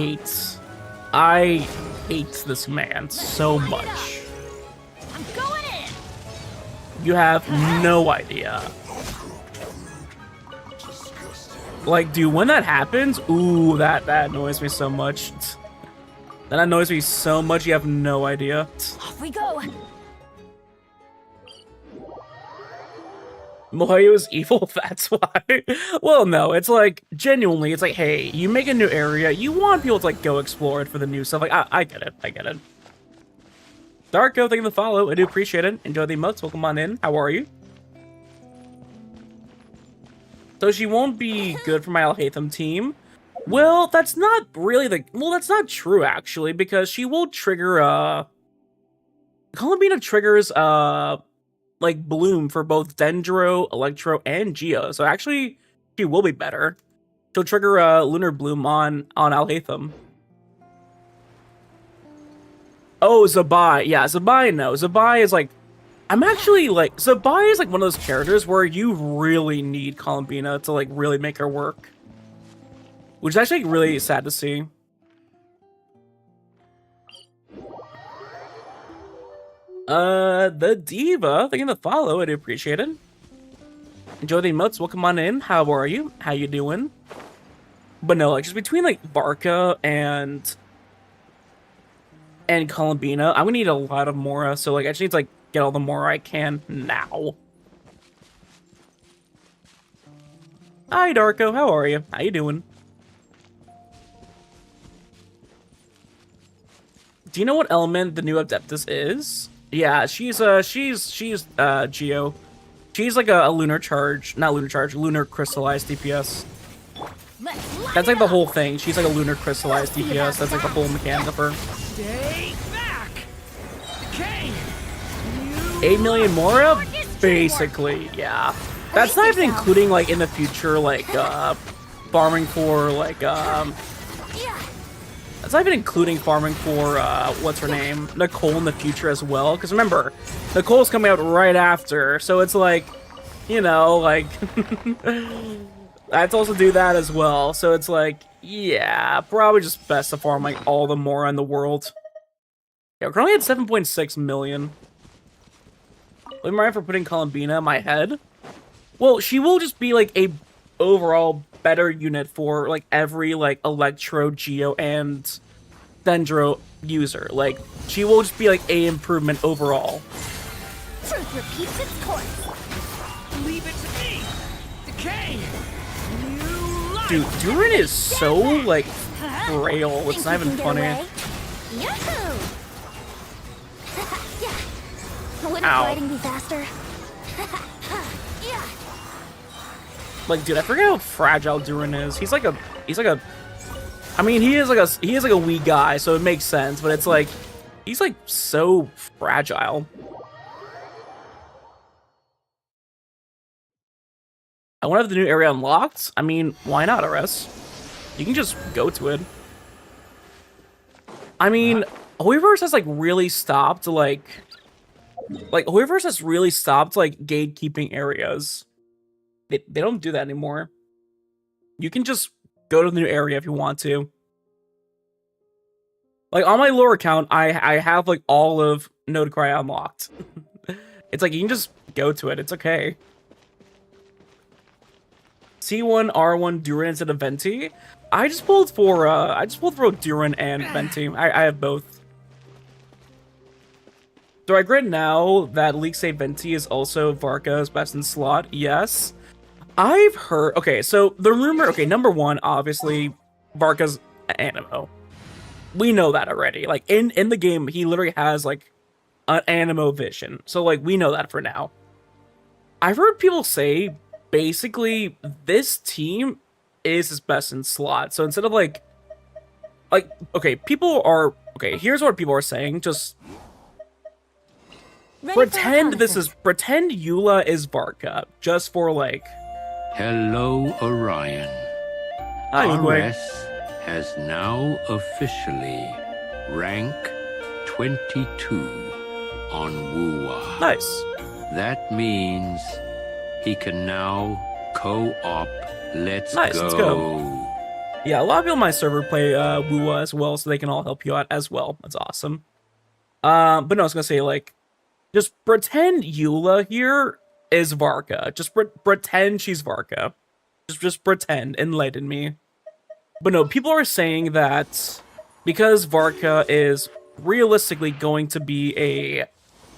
Speaker 1: hate this man so much.
Speaker 7: I'm going in!
Speaker 1: You have no idea. Like, dude, when that happens, ooh, that annoys me so much. That annoys me so much, you have no idea.
Speaker 7: Off we go!
Speaker 1: Moyo is evil, that's why. Well, no, it's like, genuinely, it's like, hey, you make a new area, you want people to, like, go explore it for the new stuff. Like, I get it, I get it. Darko, thank you for the follow, I do appreciate it. Enjoy the emotes, welcome on in, how are you? So she won't be good for my Alhaitham team. Well, that's not really that's not true, actually, because she will trigger, Columbina triggers, like, Bloom for both Dendro, Electro, and Geo. So actually, she will be better. She'll trigger, Lunar Bloom on Alhaitham. Oh, Zabai. Yeah, Zabai, no. Zabai is, like, I'm actually, like, Zabai is, like, one of those characters where you really need Columbina to, like, really make her work. Which is actually really sad to see. The Diva, thank you for the follow, I do appreciate it. Enjoy the emotes, welcome on in, how are you? How you doing? But no, like, just between, like, Barca and Columbina, I'm gonna need a lot of Mora, so, like, I just need to, like, get all the Mora I can now. Hi, Darko, how are you? How you doing? Do you know what element the new Adeptus is? Yeah, she's Geo. She's like a lunar charge, not lunar charge, lunar crystallized DPS. That's like the whole thing. She's like a lunar crystallized DPS. That's like the whole mechanic of her.
Speaker 2: Stay back! Decay!
Speaker 1: 8 million Mora? Basically, yeah. That's not even including like in the future, like farming for like that's not even including farming for, what's her name? Nicole in the future as well. Because remember, Nicole's coming out right after. So it's like, you know, like, I have to also do that as well. So it's like, yeah, probably just best to farm, like, all the Mora in the world. Yeah, we're currently at 7.6 million. Am I right for putting Columbina in my head? Well, she will just be, like, a overall better unit for like every like Electro, Geo, and Dendro user. Like she will just be like a improvement overall.
Speaker 7: Truth repeats its course.
Speaker 2: Leave it to me! Decay! New life!
Speaker 1: Dude, Durin is so like frail. It's not even funny.
Speaker 7: Yahoo! Yeah. Wouldn't
Speaker 1: Ow.
Speaker 7: gliding be faster? Yeah.
Speaker 1: Like, dude, I forget how fragile Durin is. He's like a I mean, he is like a wee guy, so it makes sense, but it's like he's like so fragile. I want to have the new area unlocked. I mean, why not, RS? You can just go to it. I mean, Hoyoverse has like really stopped Hoyoverse has really stopped like gatekeeping areas. They don't do that anymore. You can just go to the new area if you want to. Like on my lore account, I have like all of Nodecry unlocked. It's like, you can just go to it. It's okay. C1, R1, Duran instead of Venti. I just pulled for Duran and Venti. I have both. Do I regret now that League say Venti is also Varka's best in slot? Yes. I've heard... Okay, so the rumor... Okay, number one, obviously, Varka's Animo. We know that already. Like, in the game, he literally has, like, an Animo vision. So, like, we know that for now. I've heard people say, basically, this team is his best in slot. So instead of, like, okay, people are... Okay, here's what people are saying. Just... Pretend Eula is Varka, just for, like...
Speaker 6: Hello, Orion.
Speaker 1: Hi, Uguay.
Speaker 6: RS has now officially rank 22 on Wuwa.
Speaker 1: Nice.
Speaker 6: That means he can now co-op. Let's go.
Speaker 1: Yeah, a lot of people on my server play Wuwa as well, so they can all help you out as well. That's awesome. But no, I was gonna say, like, just pretend Eula here is Varka. Just pretend she's Varka. Just pretend. Enlighten me. But no, people are saying that because Varka is realistically going to be a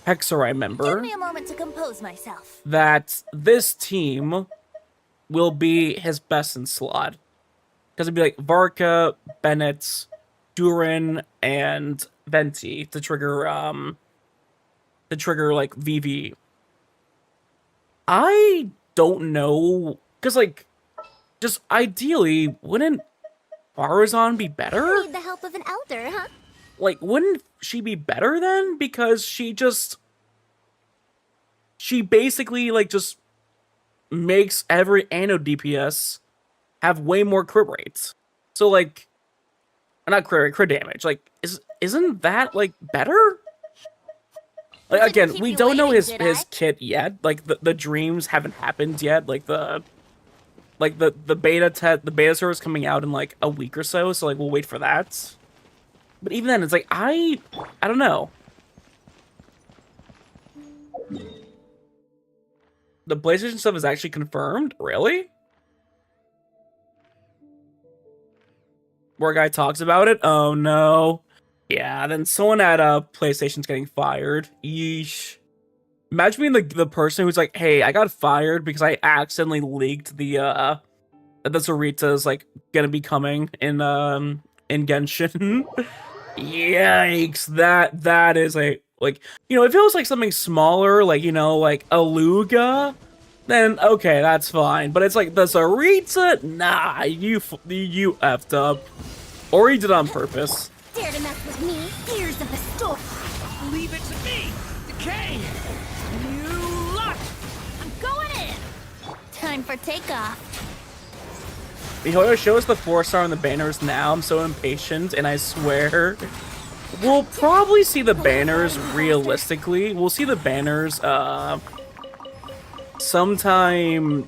Speaker 1: Hexarai member,
Speaker 7: Give me a moment to compose myself.
Speaker 1: that this team will be his best in slot. Because it'd be like Varka, Bennett, Duran, and Venti to trigger like VV. I don't know, because like, just ideally, wouldn't Farazan be better?
Speaker 7: Need the help of an elder, huh?
Speaker 1: Like, wouldn't she be better then? Because she basically, like, just makes every Anno DPS have way more crit rates. So, like, not crit rate, crit damage. Like, isn't that, like, better? Like, again, we don't know his kit yet. Like, the dreams haven't happened yet. Like, the beta server is coming out in, like, a week or so. So, like, we'll wait for that. But even then, it's like, I don't know. The PlayStation stuff is actually confirmed? Really? Where a guy talks about it? Oh, no. Yeah, then someone at PlayStation's getting fired. Yeesh. Imagine being the person who's like, hey, I got fired because I accidentally leaked the Sarita's, like, gonna be coming in Genshin. Yikes, that is a, like, you know, if it was like something smaller, like, you know, like Aluga, then okay, that's fine. But it's like the Sarita, nah, you effed up, or you did it on purpose.
Speaker 7: Dare to mess with me? Tears of the storm.
Speaker 2: Leave it to me! Decay! You lot!
Speaker 7: I'm going in. Time for takeoff.
Speaker 1: Mihoyo, show us the 4-star on the banners now. I'm so impatient, and I swear we'll probably see the banners realistically. We'll see the banners sometime.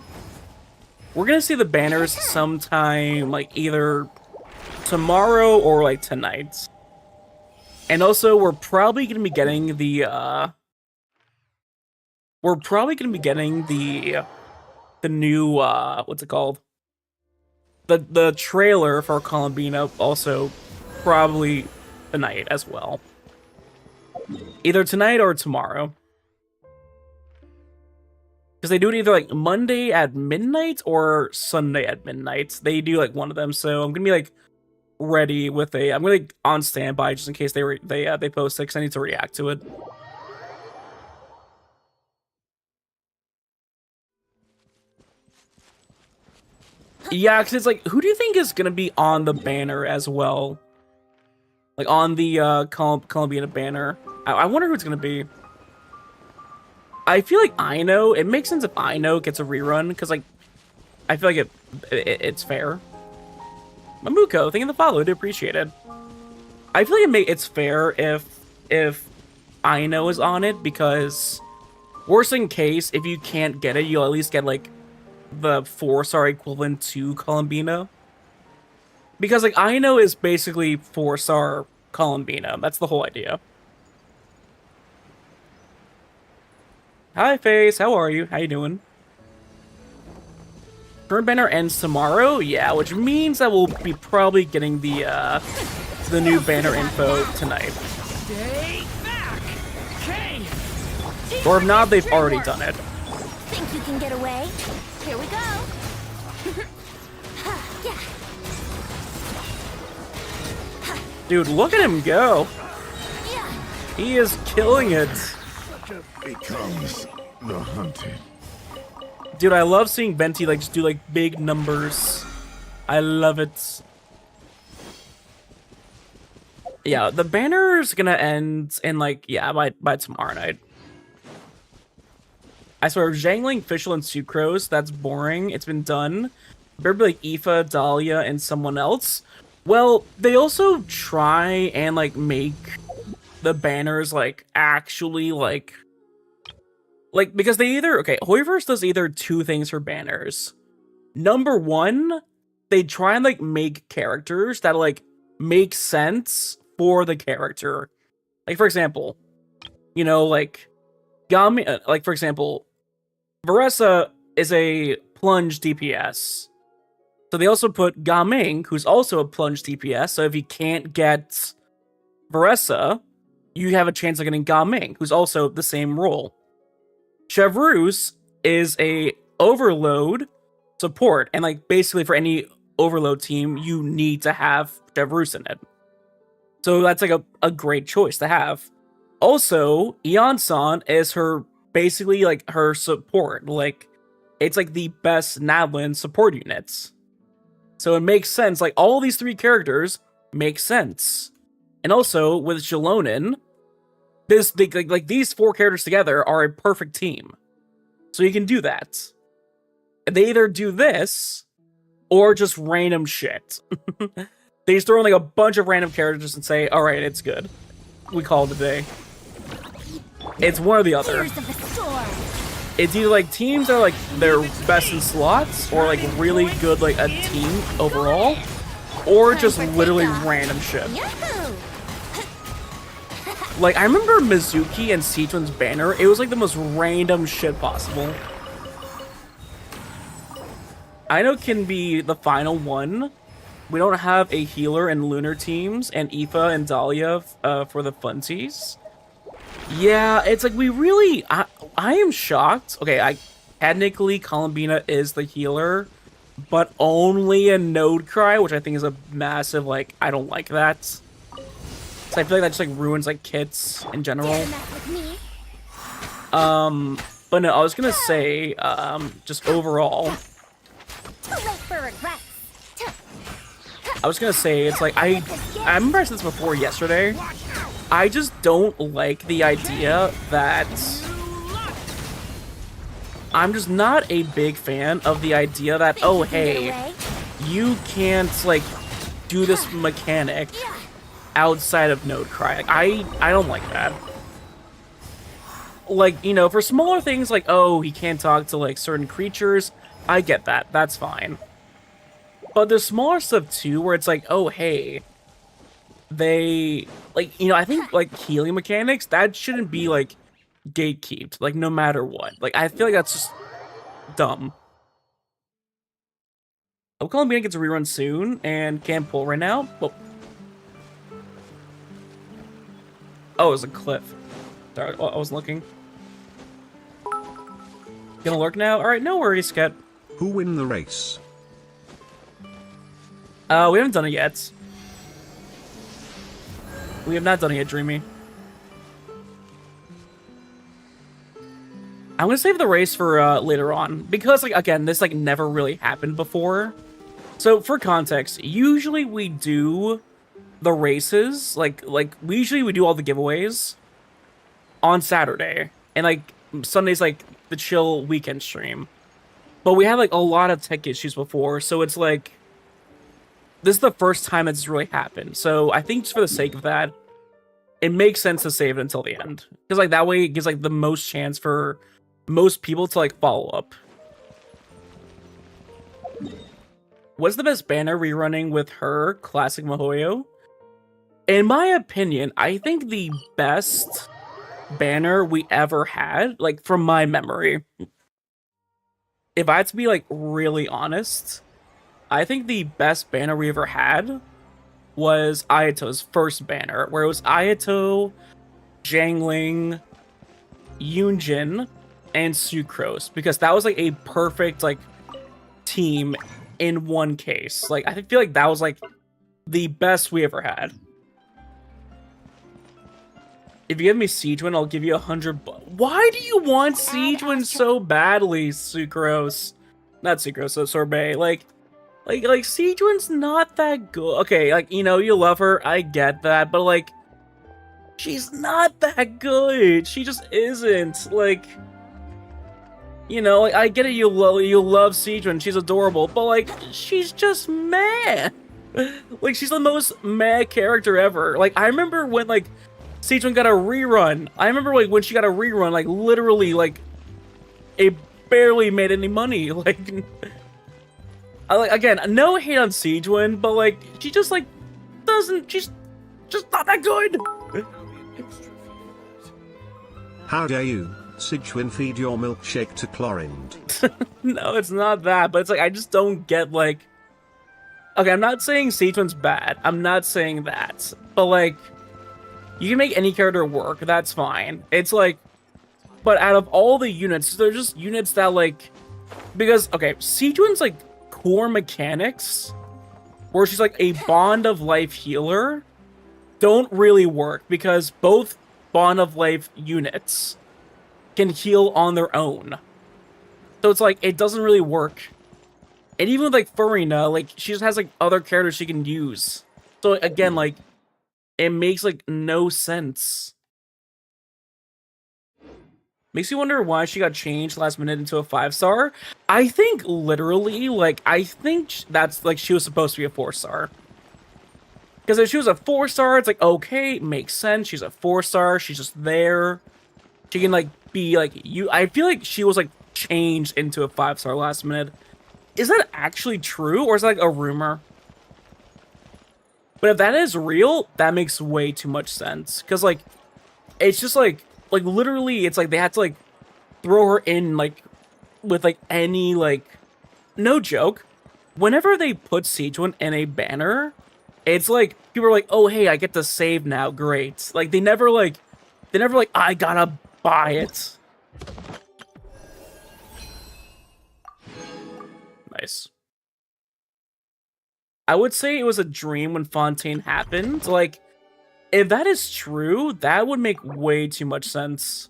Speaker 1: We're gonna see the banners sometime, like, either tomorrow or like tonight. And also, we're probably gonna be getting the new what's it called? The trailer for Columbina also probably tonight as well. Either tonight or tomorrow. Because they do it either like Monday at midnight or Sunday at midnight. They do like one of them, so I'm gonna be like ready with I'm gonna be on standby just in case they post it, because I need to react to it. Yeah, because it's like, who do you think is gonna be on the banner as well? Like on the Columbiana banner. I wonder who it's gonna be. I feel like Ino. It makes sense if Ino gets a rerun, because like I feel like it's fair. Mamuko, thank you for the follow. I do appreciate it. I feel like it's fair if Ino is on it, because worst in case, if you can't get it, you'll at least get like the 4-star equivalent to Columbina. Because like Ino is basically Hi, Face. How are you? How you doing? Current banner ends tomorrow. Yeah, which means that we'll be probably getting the new banner info tonight.
Speaker 2: Stay back! Okay!
Speaker 1: Or if not, they've already done it.
Speaker 7: Think you can get away? Here we go.
Speaker 1: Dude, look at him go.
Speaker 7: Yeah.
Speaker 1: He is killing it.
Speaker 8: Becomes the hunted.
Speaker 1: Dude, I love seeing Venti like just do like big numbers. I love it. Yeah, the banner's gonna end in like, yeah, by tomorrow night. I swear, Zhangling, Fischl, and Sucrose, that's boring. It's been done. Better be like Aoife, Dahlia, and someone else. Well, they also try and like make the banners like actually like because they either, okay, Hoiverse does either two things for banners. Number one, they try and like make characters that like make sense for the character. Like, for example, you know, like Gami, like for example, Varessa is a plunge DPS. So they also put Gaming, who's also a plunge DPS. So if you can't get Varessa, you have a chance of getting Gaming, who's also the same role. Chevreuse is a overload support, and like basically for any overload team, you need to have Chevreuse in it. So that's like a great choice to have. Also, Eon-san is her basically like her support. Like it's like the best Nadlin support units. So it makes sense. Like all these three characters make sense. And also with Jalonin, like these four characters together are a perfect team. So you can do that. They either do this or just random shit. They just throw in like a bunch of random characters and say, all right, it's good. We call it a day. It's one or the other.
Speaker 7: Tears of the storm.
Speaker 1: It's either like teams that are like their best in slots or like really good like a team overall, or just literally random shit.
Speaker 7: Yahoo!
Speaker 1: Like I remember Mizuki and C-Twin's banner, it was like the most random shit possible. I know can be the final one. We don't have a healer and lunar teams and Aoife and Dahlia for the funsies. Yeah, it's like we really... I am shocked. Okay, technically Columbina is the healer, but only in Node Cry, which I think is a massive, like, I don't like that. So I feel like that just, like, ruins, like, kits in general. But no, I was gonna say, just overall...
Speaker 7: Too late for regrets.
Speaker 1: I was gonna say, it's like, I remember I said this before yesterday. I just don't like the idea that... I'm just not a big fan of the idea that, oh, hey, you can't, like, do this mechanic outside of Node Cry. Like, I don't like that. Like, you know, for smaller things like, oh, he can't talk to, like, certain creatures, I get that. That's fine. But there's smaller stuff, too, where it's like, oh, hey, they, like, you know, I think, like, healing mechanics, that shouldn't be, like, gatekept, like, no matter what. Like, I feel like that's just dumb. I'm calling Columbia gets a rerun soon, and can't pull right now, but... Oh, it was a cliff. Sorry, I wasn't looking. Gonna lurk now? Alright, no worries, Sket.
Speaker 5: Who win the race?
Speaker 1: We haven't done it yet. We have not done it yet, Dreamy. I'm gonna save the race for later on because, like, again, this like never really happened before. So for context, usually we do the races like we do all the giveaways on Saturday, and like Sunday's like the chill weekend stream. But we had like a lot of tech issues before, so it's like this is the first time it's really happened. So I think just for the sake of that, it makes sense to save it until the end, because like that way it gives like the most chance for most people to like follow up. What's the best banner rerunning with her? Classic Mihoyo. In my opinion, I think the best banner we ever had, like from my memory. If I had to be like really honest, I think the best banner we ever had was Ayato's first banner, where it was Ayato, Jiangling, Yunjin, and Sucrose, because that was like a perfect like team in one case. Like I feel like that was like the best we ever had. If you give me Siegewind, I'll give you 100. Why do you want Siegewind so badly, Sucrose? Not Sucrose, so Sorbet. Like Siegewind's not that good. Okay, like, you know, you love her, I get that, but like, she's not that good. She just isn't. Like, you know, like, I get it, you love Siegewind, she's adorable, but like, she's just meh. Like, she's the most meh character ever. Like, I remember when like Siegewind got a rerun. I remember like when she got a rerun, like literally like it barely made any money. Like, again, no hate on Siegewind, but like she just like doesn't. She's just not that good.
Speaker 5: How dare you, Siegewind, feed your milkshake to Chlorind?
Speaker 1: No, it's not that, but it's like I just don't get like. Okay, I'm not saying Siegewind's bad. I'm not saying that, but like. You can make any character work, that's fine. It's like, but out of all the units, they're just units that like, because, okay, Siegewind's like core mechanics, where she's like a Bond of Life healer, don't really work, because both Bond of Life units can heal on their own. So it's like, it doesn't really work. And even with like Furina, like, she just has like other characters she can use. So again, like, it makes like no sense. Makes you wonder why she got changed last minute into a 5-star. I think literally, like, I think that's like she was supposed to be a 4-star. Because if she was a 4-star, it's like, okay, makes sense. She's a 4-star. She's just there. She can like be like you. I feel like she was like changed into a 5-star last minute. Is that actually true, or is that like a rumor? But if that is real, that makes way too much sense. Because, like, it's just, like, literally, it's like they had to, like, throw her in, like, with, like, any, like, no joke. Whenever they put Siegewind in a banner, it's like, people are like, oh, hey, I get to save now, great. Like, they never, like, I gotta buy it. Nice. I would say it was a dream when Fontaine happened. Like, if that is true, that would make way too much sense.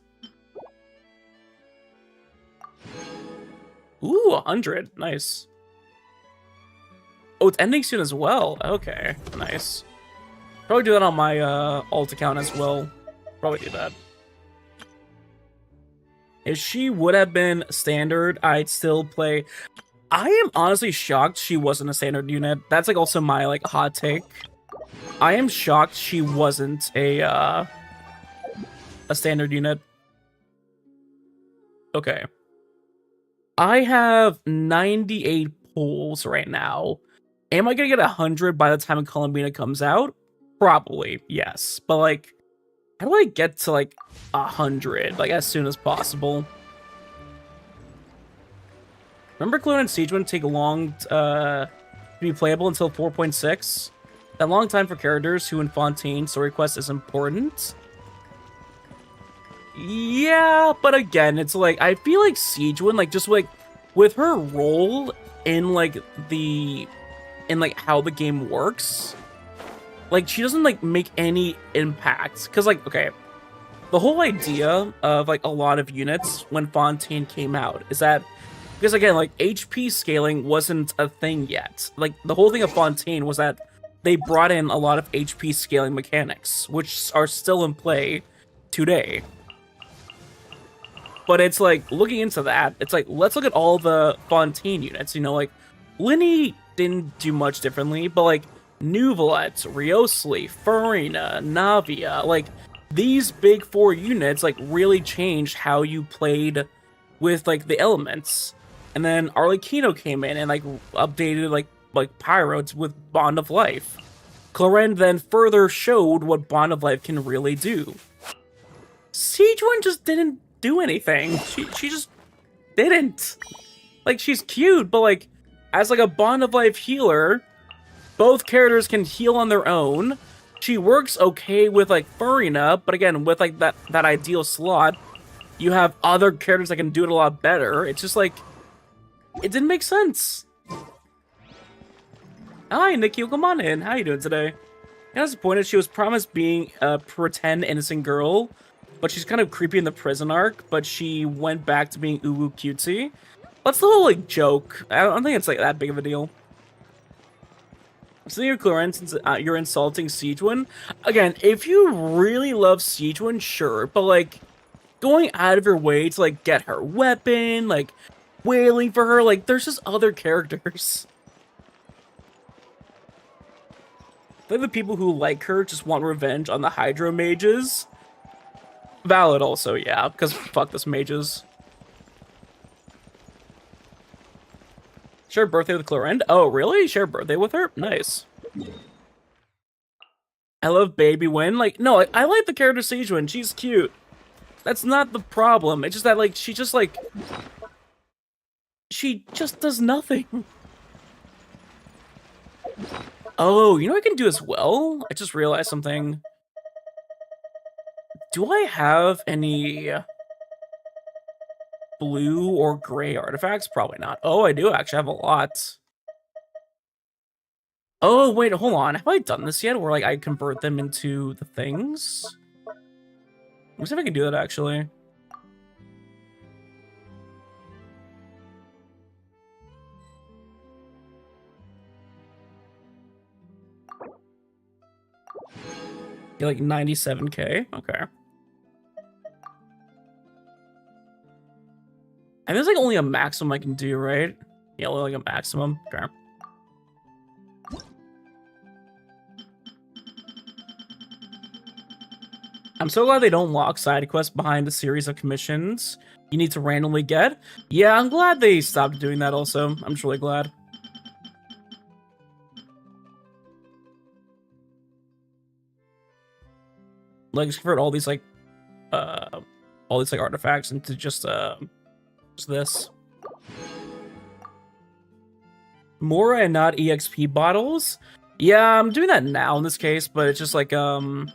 Speaker 1: Ooh, 100. Nice. Oh, it's ending soon as well. Okay, nice. Probably do that on my alt account as well. Probably do that. If she would have been standard, I'd still play... I am honestly shocked she wasn't a standard unit. That's like also my like hot take. I am shocked she wasn't a standard unit. Okay. I have 98 pulls right now. Am I gonna get 100 by the time Columbina comes out? Probably, yes. But like, how do I get to like 100 like as soon as possible? Remember Clone and Siegewind take long to be playable until 4.6? That long time for characters who in Fontaine story quest is important. Yeah, but again, it's like, I feel like Siegewind, like, just like, with her role in like how the game works, like, she doesn't like make any impact. Cause like, okay, the whole idea of like a lot of units when Fontaine came out is that, because again, like, HP scaling wasn't a thing yet. Like, the whole thing of Fontaine was that they brought in a lot of HP scaling mechanics, which are still in play today. But it's like, looking into that, it's like, let's look at all the Fontaine units. You know, like, Linny didn't do much differently, but like, Nuvolette, Riosli, Furina, Navia, like, these big 4 units, like, really changed how you played with, like, the elements. And then Arlecchino came in and, like, updated, like Pyro with Bond of Life. Chlorend then further showed what Bond of Life can really do. Sijuan just didn't do anything. She just didn't. Like, she's cute, but like, as like a Bond of Life healer, both characters can heal on their own. She works okay with like Furina, but again, with like that ideal slot, you have other characters that can do it a lot better. It's just like, it didn't make sense. Hi, Nikki, come on in. How you doing today? I was disappointed. She was promised being a pretend innocent girl, but she's kind of creepy in the prison arc, but she went back to being uwu cutesy. That's the whole, like, joke. I don't think it's, like, that big of a deal. So you're Clarence, since you're insulting Sijuan. Again, if you really love Sijuan, sure, but, like, going out of your way to, like, get her weapon, like, wailing for her, like, there's just other characters. I think the people who like her just want revenge on the Hydro mages. Valid also, yeah, because fuck this mages. Share birthday with Clorinde? Oh, really? Share birthday with her? Nice. I love Baby Win. Like, no, I like the character Sijuan. She's cute. That's not the problem. It's just that, like, she just does nothing. Oh, you know what I can do as well? I just realized something. Do I have any blue or gray artifacts? Probably not. Oh, I do actually have a lot. Oh, wait, hold on. Have I done this yet? Where, like, I convert them into the things? Let me see if I can do that, actually. You're like 97k? Okay. And there's like only a maximum I can do, right? Yeah, only like a maximum. Okay. I'm so glad they don't lock side quests behind a series of commissions you need to randomly get. Yeah, I'm glad they stopped doing that also. I'm just really glad. Like, just convert all these artifacts into just this. Mora and not EXP bottles? Yeah, I'm doing that now in this case, but it's just like, okay.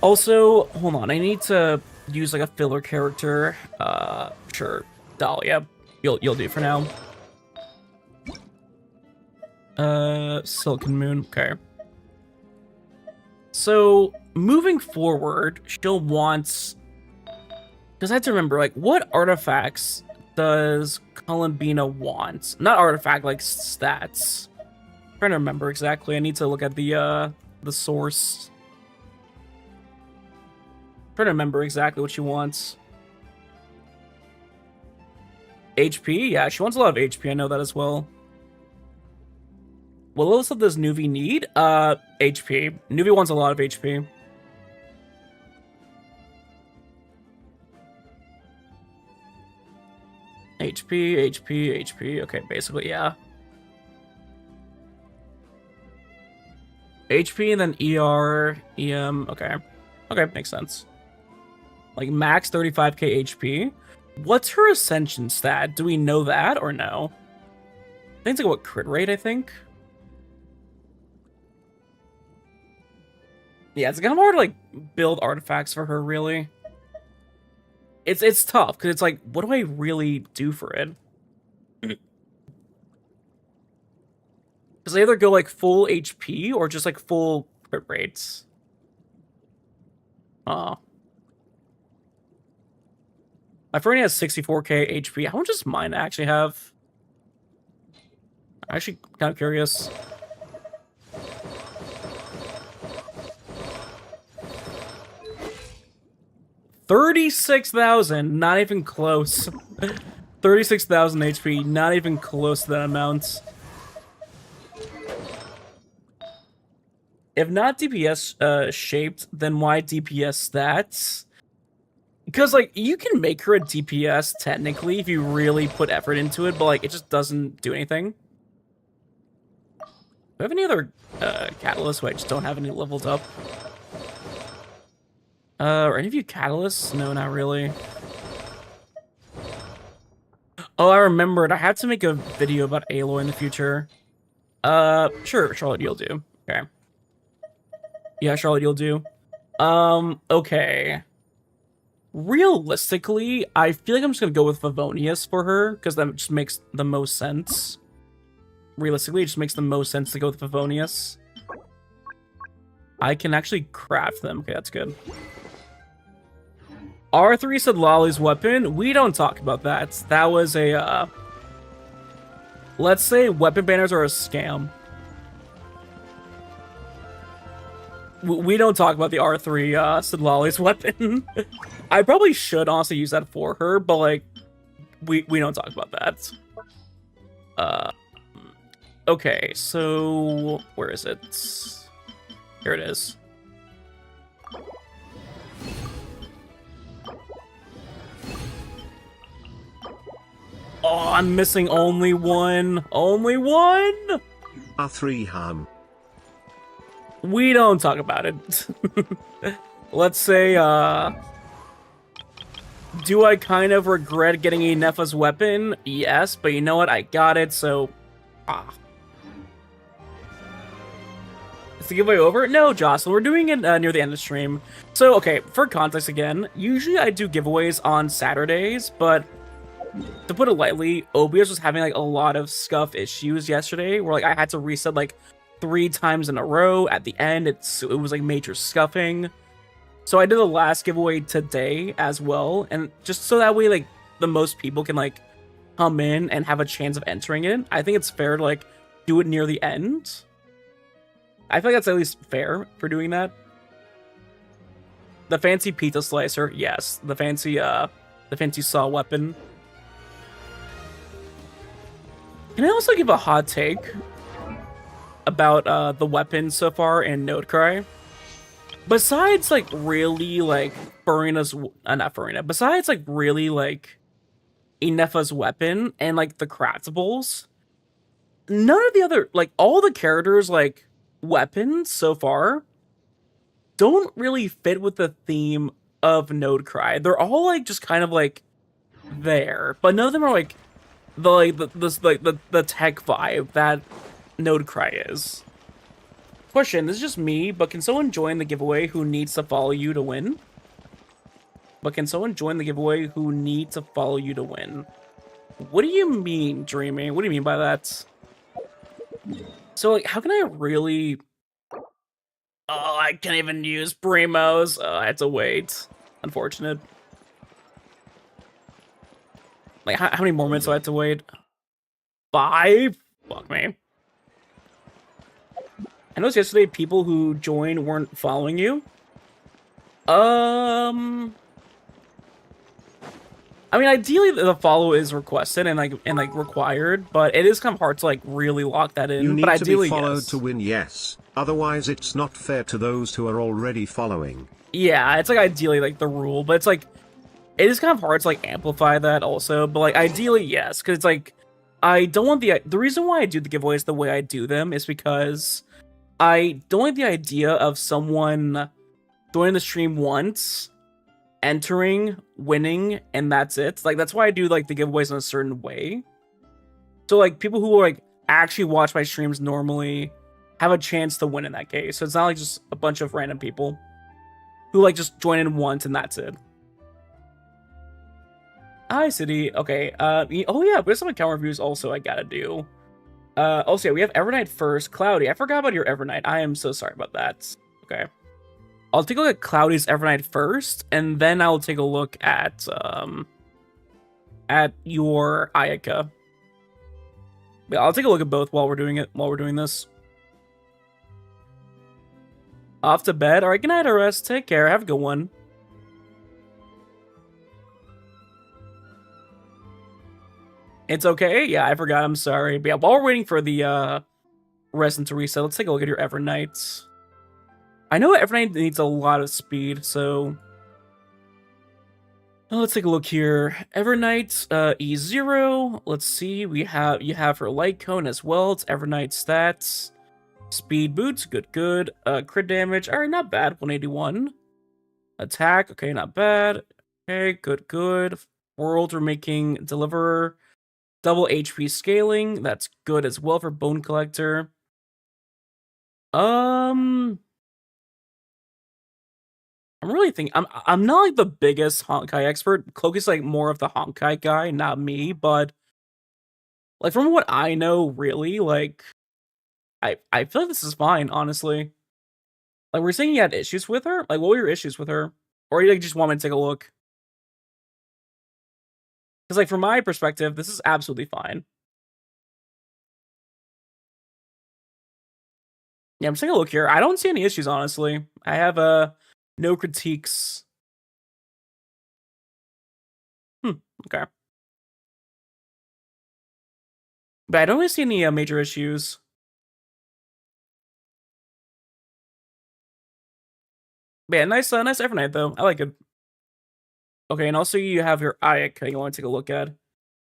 Speaker 1: Also, hold on, I need to use like a filler character. Sure, Dahlia, you'll do for now. Silken Moon, okay. So, moving forward, she'll want... Because I have to remember, like, what artifacts does Columbina want? Not artifact, like, stats. I'm trying to remember exactly. I need to look at the source. I'm trying to remember exactly what she wants. HP? Yeah, she wants a lot of HP, I know that as well. What else does Nuvi need? HP. Nuvi wants a lot of HP. HP. Okay, basically, yeah. HP and then ER, EM. Okay. Okay, makes sense. Like, max 35k HP. What's her Ascension stat? Do we know that or no? I think it's like, what, crit rate, I think? Yeah, it's kind of hard to, like, build artifacts for her, really. It's tough, because it's like, what do I really do for it? Because I either go, like, full HP, or just, like, full crit rates. Oh. My friend has 64k HP. How much does mine actually have? I'm actually kind of curious. $36,000, not even close. 36,000 HP, not even close to that amount. If not DPS shaped, then why DPS stats? Because, like, you can make her a DPS technically if you really put effort into it, but, like, it just doesn't do anything. we have any other catalysts who I just don't have any leveled up? Are any of you catalysts? No, not really. Oh, I remembered. I have to make a video about Aloy in the future. Sure, Charlotte, you'll do. Okay. Yeah, Charlotte, you'll do. Okay. Realistically, I feel like I'm just gonna go with Favonius for her, because that just makes the most sense. Realistically, it just makes the most sense to go with Favonius. I can actually craft them. Okay, that's good. R3 said Lolly's weapon. We don't talk about that. That was a, let's say weapon banners are a scam. We don't talk about the R3 said Lolly's weapon. I probably should honestly use that for her, but like, we don't talk about that. Okay, so where is it? Here it is. Oh, I'm missing only one. Only one?
Speaker 5: R3 ham.
Speaker 1: We don't talk about it. Let's say, do I kind of regret getting a Nefa's weapon? Yes, but you know what? I got it, so... Is the giveaway over? No, Jocelyn, we're doing it near the end of the stream. So, okay, for context again, usually I do giveaways on Saturdays, but to put it lightly, OBS was having like a lot of scuff issues yesterday, where like I had to reset like 3 times in a row. At the end, it was like major scuffing. So I did the last giveaway today as well, and just so that way like the most people can like come in and have a chance of entering it. I think it's fair to like do it near the end. I feel like that's at least fair for doing that. The fancy pizza slicer, yes. The fancy saw weapon. Can I also give a hot take about the weapons so far in Nodecry? Besides like really like Furina's, not Furina, besides like really like Inefa's weapon and like the craftables, none of the other, like all the characters like weapons so far don't really fit with the theme of Nodecry. They're all like just kind of like there, but none of them are like the tech vibe that Nodecry is. Question, this is just me, but can someone join the giveaway who needs to follow you to win? What do you mean, Dreaming? What do you mean by that? So, like, how can I really... Oh, I can't even use Primos. Oh, I had to wait. Unfortunate. Like, how many more minutes do I have to wait? 5? Fuck me. I noticed yesterday people who joined weren't following you. I mean, ideally the follow is requested and like required, but it is kind of hard to like really lock that in.
Speaker 5: You need
Speaker 1: but ideally,
Speaker 5: to be followed
Speaker 1: yes.
Speaker 5: to win, yes. Otherwise, it's not fair to those who are already following.
Speaker 1: Yeah, it's like ideally like the rule, but it's like it is kind of hard to like amplify that also. But like ideally, yes, because it's like I don't want the reason why I do the giveaways the way I do them is because I don't like the idea of someone joining the stream once, entering, winning, and that's it. Like, that's why I do like the giveaways in a certain way. So like people who like actually watch my streams normally have a chance to win in that case. So it's not like just a bunch of random people who like just join in once and that's it. Hi, City. Okay. Oh yeah, there's some account reviews also I gotta do. Also, yeah, we have Evernight first. Cloudy, I forgot about your Evernight. I am so sorry about that. Okay. I'll take a look at Cloudy's Evernight first, and then I'll take a look at your Ayaka. Yeah, I'll take a look at both while we're doing this. Off to bed. Alright, good night, RS. Take care. Have a good one. It's okay? Yeah, I forgot. I'm sorry. But yeah, while we're waiting for the resin to reset, let's take a look at your Evernight. I know Evernight needs a lot of speed, so... let's take a look here. Evernight, E0. Let's see. You have her Light Cone as well. It's Evernight stats. Speed boots, good. Crit damage, alright, not bad. 181. Attack, okay, not bad. Okay, good. World, we're making Deliverer. Double HP scaling, that's good as well for Bone Collector. I'm really thinking. I'm not like the biggest Honkai expert. Cloak is like more of the Honkai guy, not me. But like from what I know, really, like I feel like this is fine, honestly. Like we're saying you had issues with her. Like what were your issues with her, or you like just want me to take a look? Because like from my perspective, this is absolutely fine. Yeah, I'm just taking a look here. I don't see any issues, honestly. I have no critiques. Okay. But I don't really see any major issues. But yeah, nice Evernight though. I like it. Okay, and also you have your Ayaka you want to take a look at.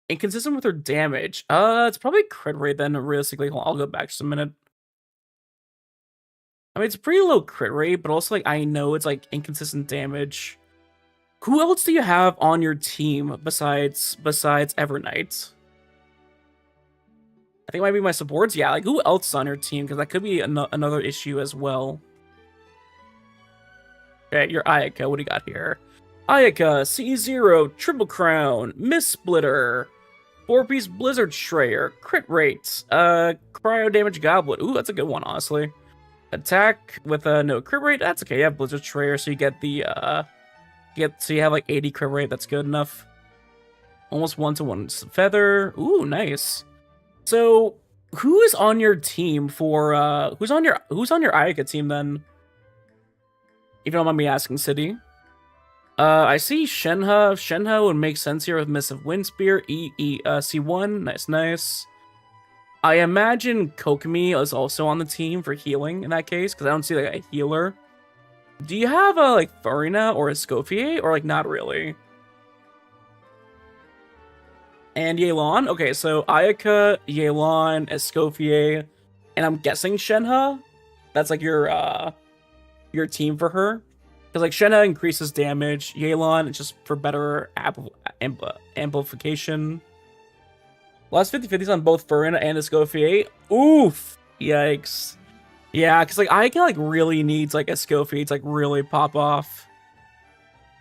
Speaker 1: Inconsistent with her damage. It's probably crit rate then, realistically. I'll go back just a minute. I mean, it's a pretty low crit rate, but also, like, I know it's, like, inconsistent damage. Who else do you have on your team besides Evernight? I think it might be my supports. Yeah, like, who else is on your team? Because that could be another issue as well. Okay, your Ayaka. What do you got here? Ayaka, C0, Triple Crown, Mist Splitter, 4-piece Blizzard Shreyer, crit rates, cryo damage goblet. Ooh, that's a good one, honestly. Attack with no crit rate. That's okay. You have Blizzard Shreyer, so you get the so you have like 80 crit rate. That's good enough. Almost 1-to-1 feather. Ooh, nice. So who is on your team for who's on your Ayaka team then? If you don't mind me asking, City. I see Shenhe. Shenhe would make sense here with Missive Wind Spear. C1. Nice. I imagine Kokomi is also on the team for healing in that case, because I don't see like a healer. Do you have a like Furina or a Escoffier, or like not really? And Yelan. Okay, so Ayaka, Yelan, Escoffier, and I'm guessing Shenhe. That's like your team for her. Because like Shenhe increases damage, Yelan it's just for better amplification. Last 50/50s on both Furina and Escoffier. Oof! Yikes. Yeah, because like I can like really needs like Escoffier to like really pop off.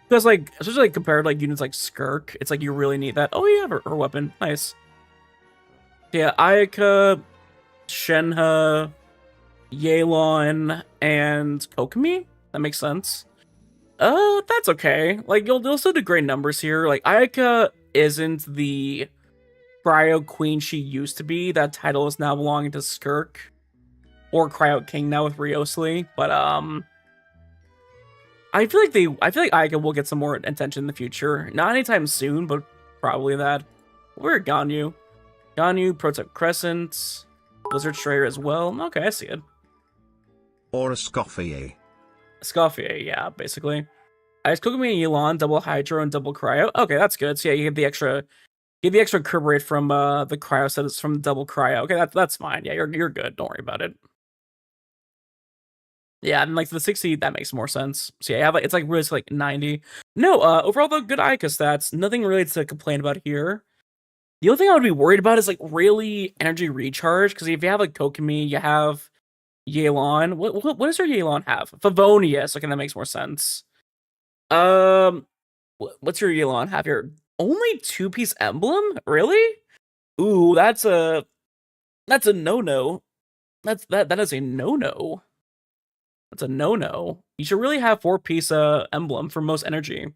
Speaker 1: Because like especially like compared to like units like Skirk, it's like you really need that. Oh yeah, her weapon. Nice. Yeah, Ayaka, Shenhe, Yelan, and Kokomi. That makes sense. That's okay. Like you'll still do great numbers here. Like Ayaka isn't the Cryo Queen she used to be. That title is now belonging to Skirk. Or Cryo King now with Riosli. But I feel like Ayaka will get some more attention in the future. Not anytime soon, but probably that. Where Ganyu? Ganyu, Protect Crescent, Blizzard Shreyer as well. Okay, I see it.
Speaker 5: Or Escoffier.
Speaker 1: Escoffier, yeah, basically. Ice Kokomi and Yelan, double Hydro and double Cryo. Okay, that's good. So yeah, you get the extra crit rate from the Cryo set is from the double Cryo. Okay, that's fine. Yeah, you're good. Don't worry about it. Yeah, and like for the 60, that makes more sense. So yeah, it's like really like 90. No, overall though, good Ayaka stats. Nothing really to complain about here. The only thing I would be worried about is like really energy recharge, because if you have like Kokomi, you have Yelan. What does your Yelan have? Favonius. Okay, that makes more sense. What's your Yelan have here? Only 2-piece emblem? Really? Ooh, that's a no-no. That is a no-no. That's a no-no. You should really have 4-piece emblem for most energy.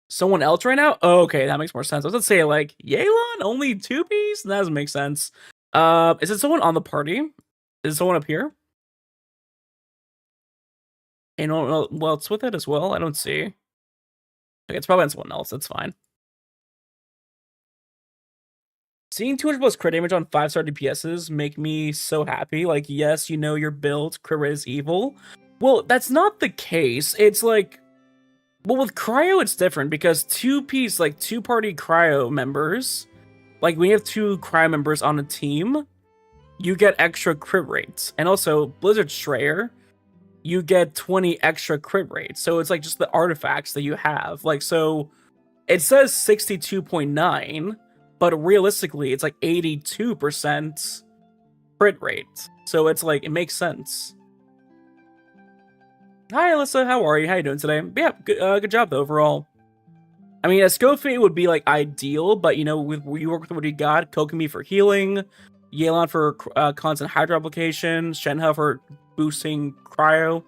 Speaker 1: Someone else right now? Oh, okay, that makes more sense. I was gonna say like Yelan only 2-piece? That doesn't make sense. Is it someone on the party? Is it someone up here? And well, it's with it as well. I don't see. Okay, it's probably on someone else. That's fine. Seeing 200 plus crit damage on 5-star DPSs make me so happy. Like, yes, you know your build, crit rate is evil. Well, that's not the case. It's like, well, with Cryo, it's different because 2-piece, like 2-party Cryo members, like we have 2 Cryo members on a team. you get extra crit rates. And also, Blizzard Strayer, you get 20 extra crit rates. So it's like just the artifacts that you have. Like, so it says 62.9, but realistically, it's like 82% crit rate. So it's like, it makes sense. Hi, Alyssa. How are you? How you doing today? Yeah, good job, though, overall. I mean, a Scofiate would be, like, ideal, but, you know, you work with what you got. Kokomi for healing, Yelan for constant hydro application, Shenhe for boosting cryo.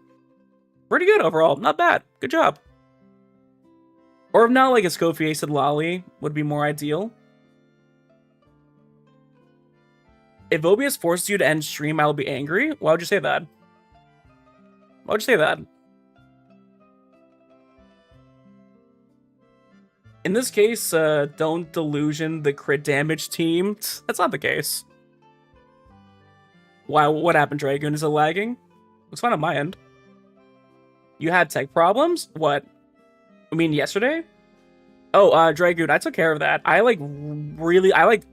Speaker 1: Pretty good overall. Not bad. Good job. Or if not, like, a Scofiate Lolly would be more ideal. If OBS forces you to end stream, I will be angry. Why would you say that? Why would you say that? In this case, don't delusion the crit damage team. That's not the case. Why? What happened, Dragoon? Is it lagging? Looks fine on my end. You had tech problems? What? I mean, yesterday? Oh, Dragoon, I took care of that. I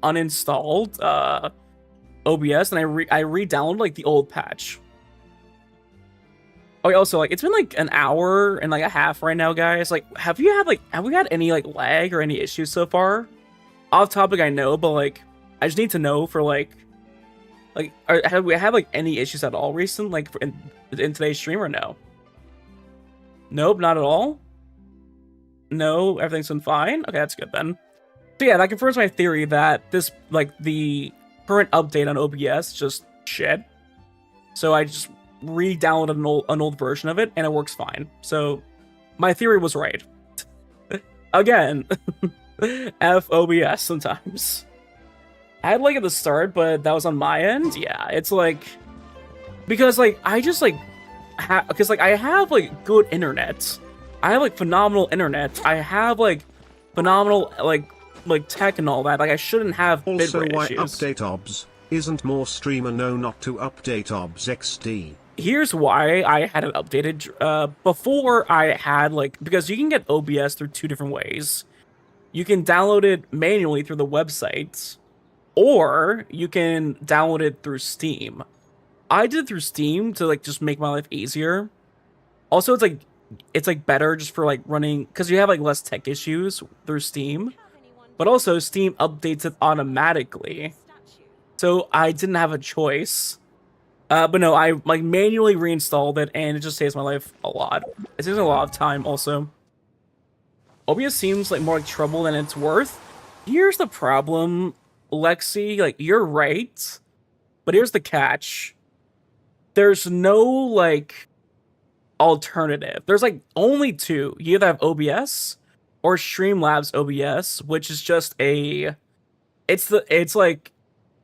Speaker 1: uninstalled OBS and I re-downloaded like the old patch. Oh, also, like, it's been like an hour and like a half right now, guys. Like, have we had any like lag or any issues so far? Off topic, I know, but like, I just need to know for like, have we had like any issues at all recent, like in today's stream or no? Nope, not at all. No, everything's been fine. Okay, that's good then. So yeah, that confirms my theory that this, like, the current update on OBS just shit. So I just re-downloaded an old version of it, and it works fine. So my theory was right. Again, F OBS sometimes. I had like at the start, but that was on my end. Yeah, it's like, because like I just like, because like I have like good internet. I have like phenomenal internet. I have like phenomenal like tech and all that. Like I shouldn't have
Speaker 5: also
Speaker 1: bitrate
Speaker 5: why
Speaker 1: issues.
Speaker 5: update OBS isn't more streamer know not to update OBS XD.
Speaker 1: Here's why I had it updated. Before I had like, because you can get OBS through two different ways. You can download it manually through the website, or you can download it through Steam. I did it through Steam to like just make my life easier. Also, it's like better just for like running, because you have like less tech issues through Steam. But also Steam updates it automatically. So I didn't have a choice. But no, I like manually reinstalled it, and it just saves my life a lot. It saves a lot of time also. OBS seems like more like trouble than it's worth. Here's the problem, Lexi. Like, you're right, but here's the catch. There's no like alternative. There's like only two. You either have OBS or Streamlabs OBS, which is just a.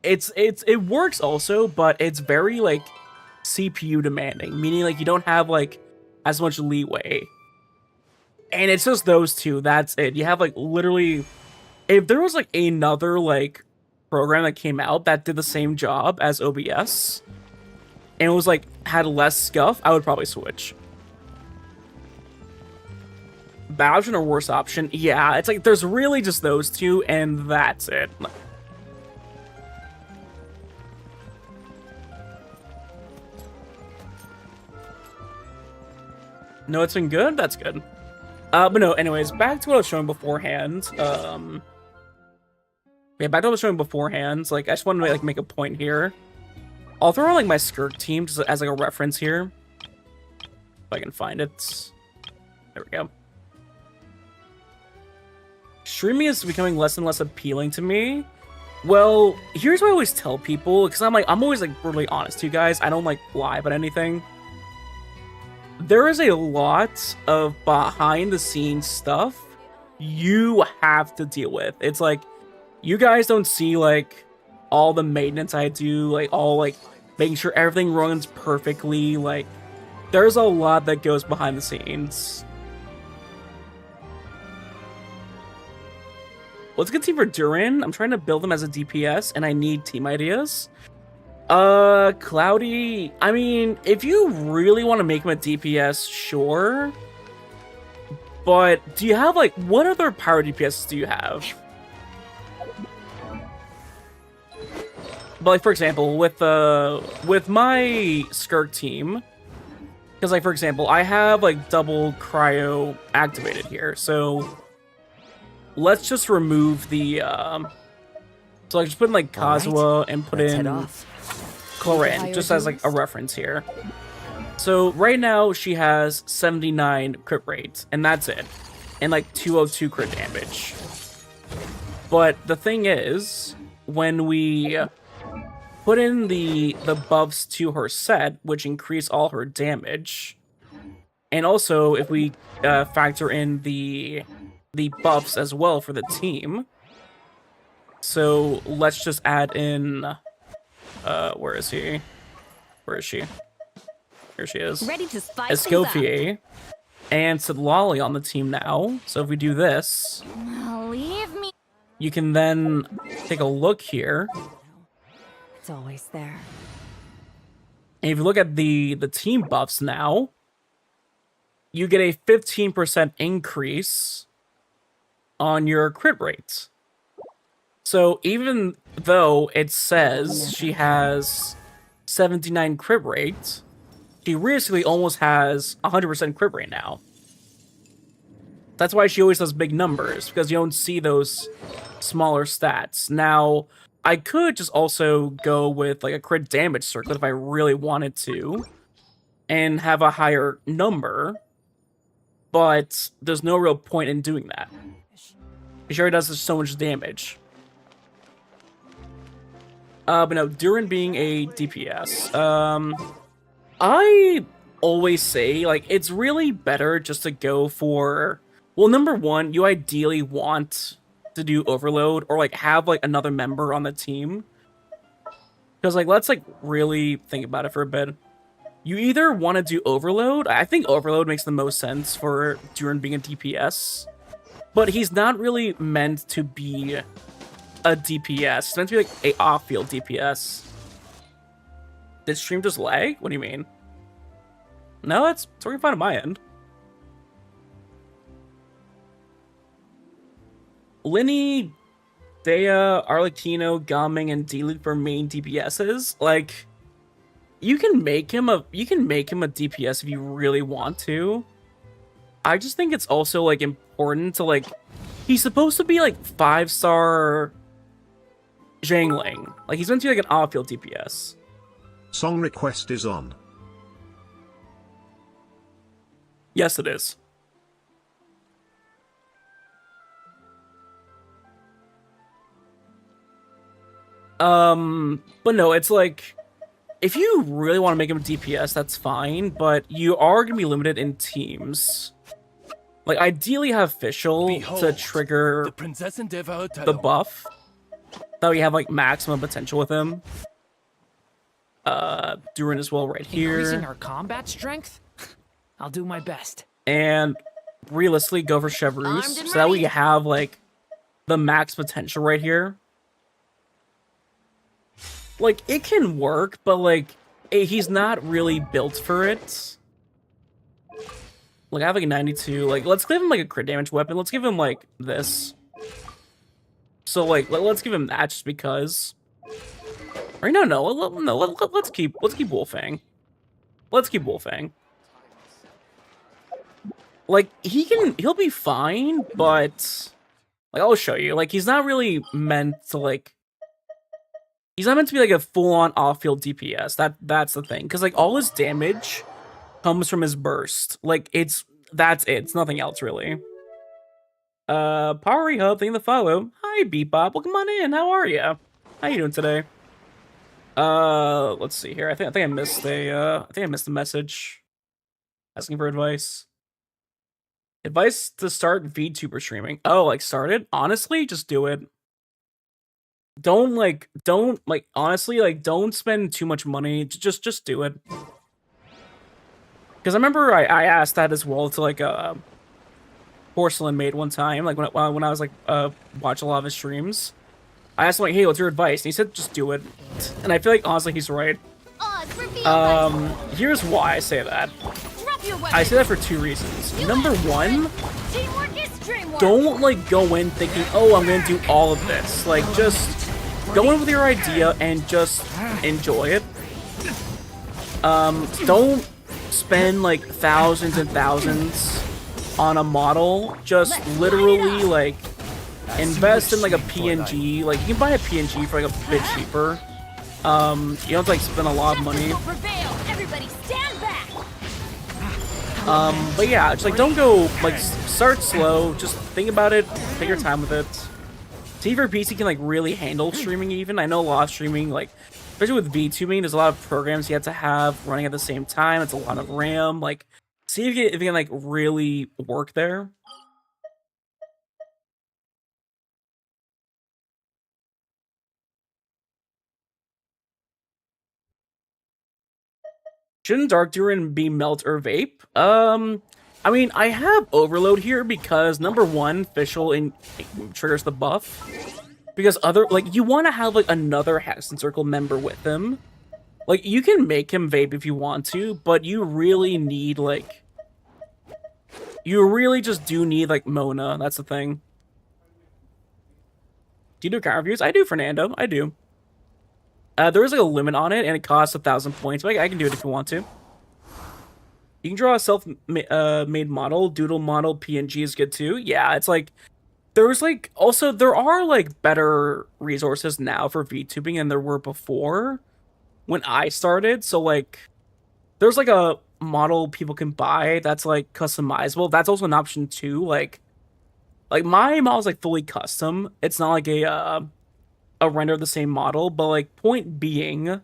Speaker 1: It works also, but it's very like CPU demanding, meaning like you don't have like as much leeway. And it's just those two, that's it. You have like literally, if there was like another like program that came out that did the same job as OBS and it was like had less scuff, I would probably switch. Bad option or worse option? Yeah, it's like there's really just those two and that's it. No, it's been good? That's good. But no, anyways, back to what I was showing beforehand. Yeah, back to what I was showing beforehand. Like, I just wanted to like make a point here. I'll throw on like my skirt team just as like a reference here. If I can find it. There we go. Streaming is becoming less and less appealing to me. Well, here's what I always tell people, because I'm always like brutally honest to you guys. I don't like lie about anything. There is a lot of behind the scenes stuff you have to deal with. It's like, you guys don't see like all the maintenance I do, like all like making sure everything runs perfectly. Like, there's a lot that goes behind the scenes. What's a good team for Durin? I'm trying to build him as a DPS and I need team ideas. Cloudy, I mean, if you really want to make him a DPS, sure. But do you have, like, what other power DPS do you have? But like for example, with my Skirk team, because like for example, I have like double cryo activated here, so let's just remove the so like just put in like Kazuha and put in Cloran, just as like a reference here. So right now she has 79 crit rate, and that's it, and like 202 crit damage. But the thing is, when we put in the buffs to her set, which increase all her damage, and also if we factor in the buffs as well for the team. So let's just add in where is he? Where is she? Here she is.
Speaker 9: Ready to spice things up.
Speaker 1: Escoffier and Sidlali on the team now. So if we do this,
Speaker 7: Leave me.
Speaker 1: you can then take a look here.
Speaker 9: It's always there.
Speaker 1: And if you look at the team buffs now, you get a 15% increase on your crit rate. So even though it says she has 79 crit rate, she realistically almost has 100% crit rate now. That's why she always does big numbers, because you don't see those smaller stats. Now, I could just also go with like a crit damage circlet if I really wanted to, and have a higher number, but there's no real point in doing that. She already does so much damage. But no, Durin being a DPS, I always say, like, it's really better just to go for, well, number one, you ideally want to do Overload, or, like, have, like, another member on the team. Because, like, let's, like, really think about it for a bit. You either want to do Overload, I think Overload makes the most sense for Durin being a DPS, but he's not really meant to be a DPS. It's meant to be like a off-field DPS. Did stream just lag? What do you mean? No, it's working fine on my end. Linny, Dea, Arlecchino, Gaming, and D-Luke for main DPSs. Like, you can make him a DPS if you really want to. I just think it's also like important to like, he's supposed to be like 5-star Zhangling. Like, he's meant to be like an off-field DPS.
Speaker 5: Song request is on.
Speaker 1: Yes, it is. But no, it's like, if you really want to make him a DPS, that's fine, but you are going to be limited in teams. Like, ideally have Fischl to trigger
Speaker 2: the Princess Endeavor
Speaker 1: the buff. That we have, like, maximum potential with him. Durin as well right here.
Speaker 2: Increasing our combat strength? I'll do my best.
Speaker 1: And realistically, go for Chevreuse, so that we have, like, the max potential right here. Like, it can work, but, like, he's not really built for it. Like, I have, like, a 92. Like, let's give him, like, a crit damage weapon. Let's give him, like, this. So, like, let's give him that just because. Or no, let's keep Wolfang. Let's keep Wolfang. Like, he'll be fine, but like, I'll show you. Like, he's not really meant to, like, he's not meant to be like a full-on off-field DPS. That's the thing. Because, like, all his damage comes from his burst. Like, that's it. It's nothing else, really. Powery Hub, thank you for the follow. Hi, Bebop. Welcome on in. How are you? How you doing today? Let's see here. I think I missed a message asking for advice. Advice to start VTuber streaming. Oh, like start it? Honestly, just do it. Don't honestly, like, don't spend too much money. Just do it. Because I remember I asked that as well to like Porcelain Made one time, like when I was like watch a lot of his streams. I asked him, like, hey, what's your advice? And he said, just do it. And I feel like honestly he's right. Here's why I say that. I say that for two reasons. Number one, don't like go in thinking, oh, I'm gonna do all of this. Like, just go in with your idea and just enjoy it. Don't spend like thousands and thousands on a model. Just literally like invest in like a PNG. Like you can buy a PNG for like a bit cheaper. You don't have to like spend a lot of money.
Speaker 9: Everybody stand back.
Speaker 1: But yeah, just like don't go like start slow. Just think about it. Take your time with it. See if your PC can like really handle streaming. Even I know a lot of streaming, like especially with VTubing, there's a lot of programs you have to have running at the same time. It's a lot of RAM. Like see if you can like really work there. Shouldn't Dark Durin be melt or vape? I mean, I have overload here because number one, Fischl triggers the buff. Because you want to have like another Hexen Circle member with him. Like you can make him vape if you want to, but you really need like, you really just do need like Mona. That's the thing. Do you do account reviews? I do, Fernando. I do. There is like a limit on it, and it costs 1,000 points. But I can do it if you want to. You can draw a self-made model. Doodle model PNG is good too. Yeah, it's like there's like also there are like better resources now for VTubing than there were before when I started. So like there's like a model people can buy that's like customizable. That's also an option too. Like my model's like fully custom. It's not like a render of the same model, but like point being,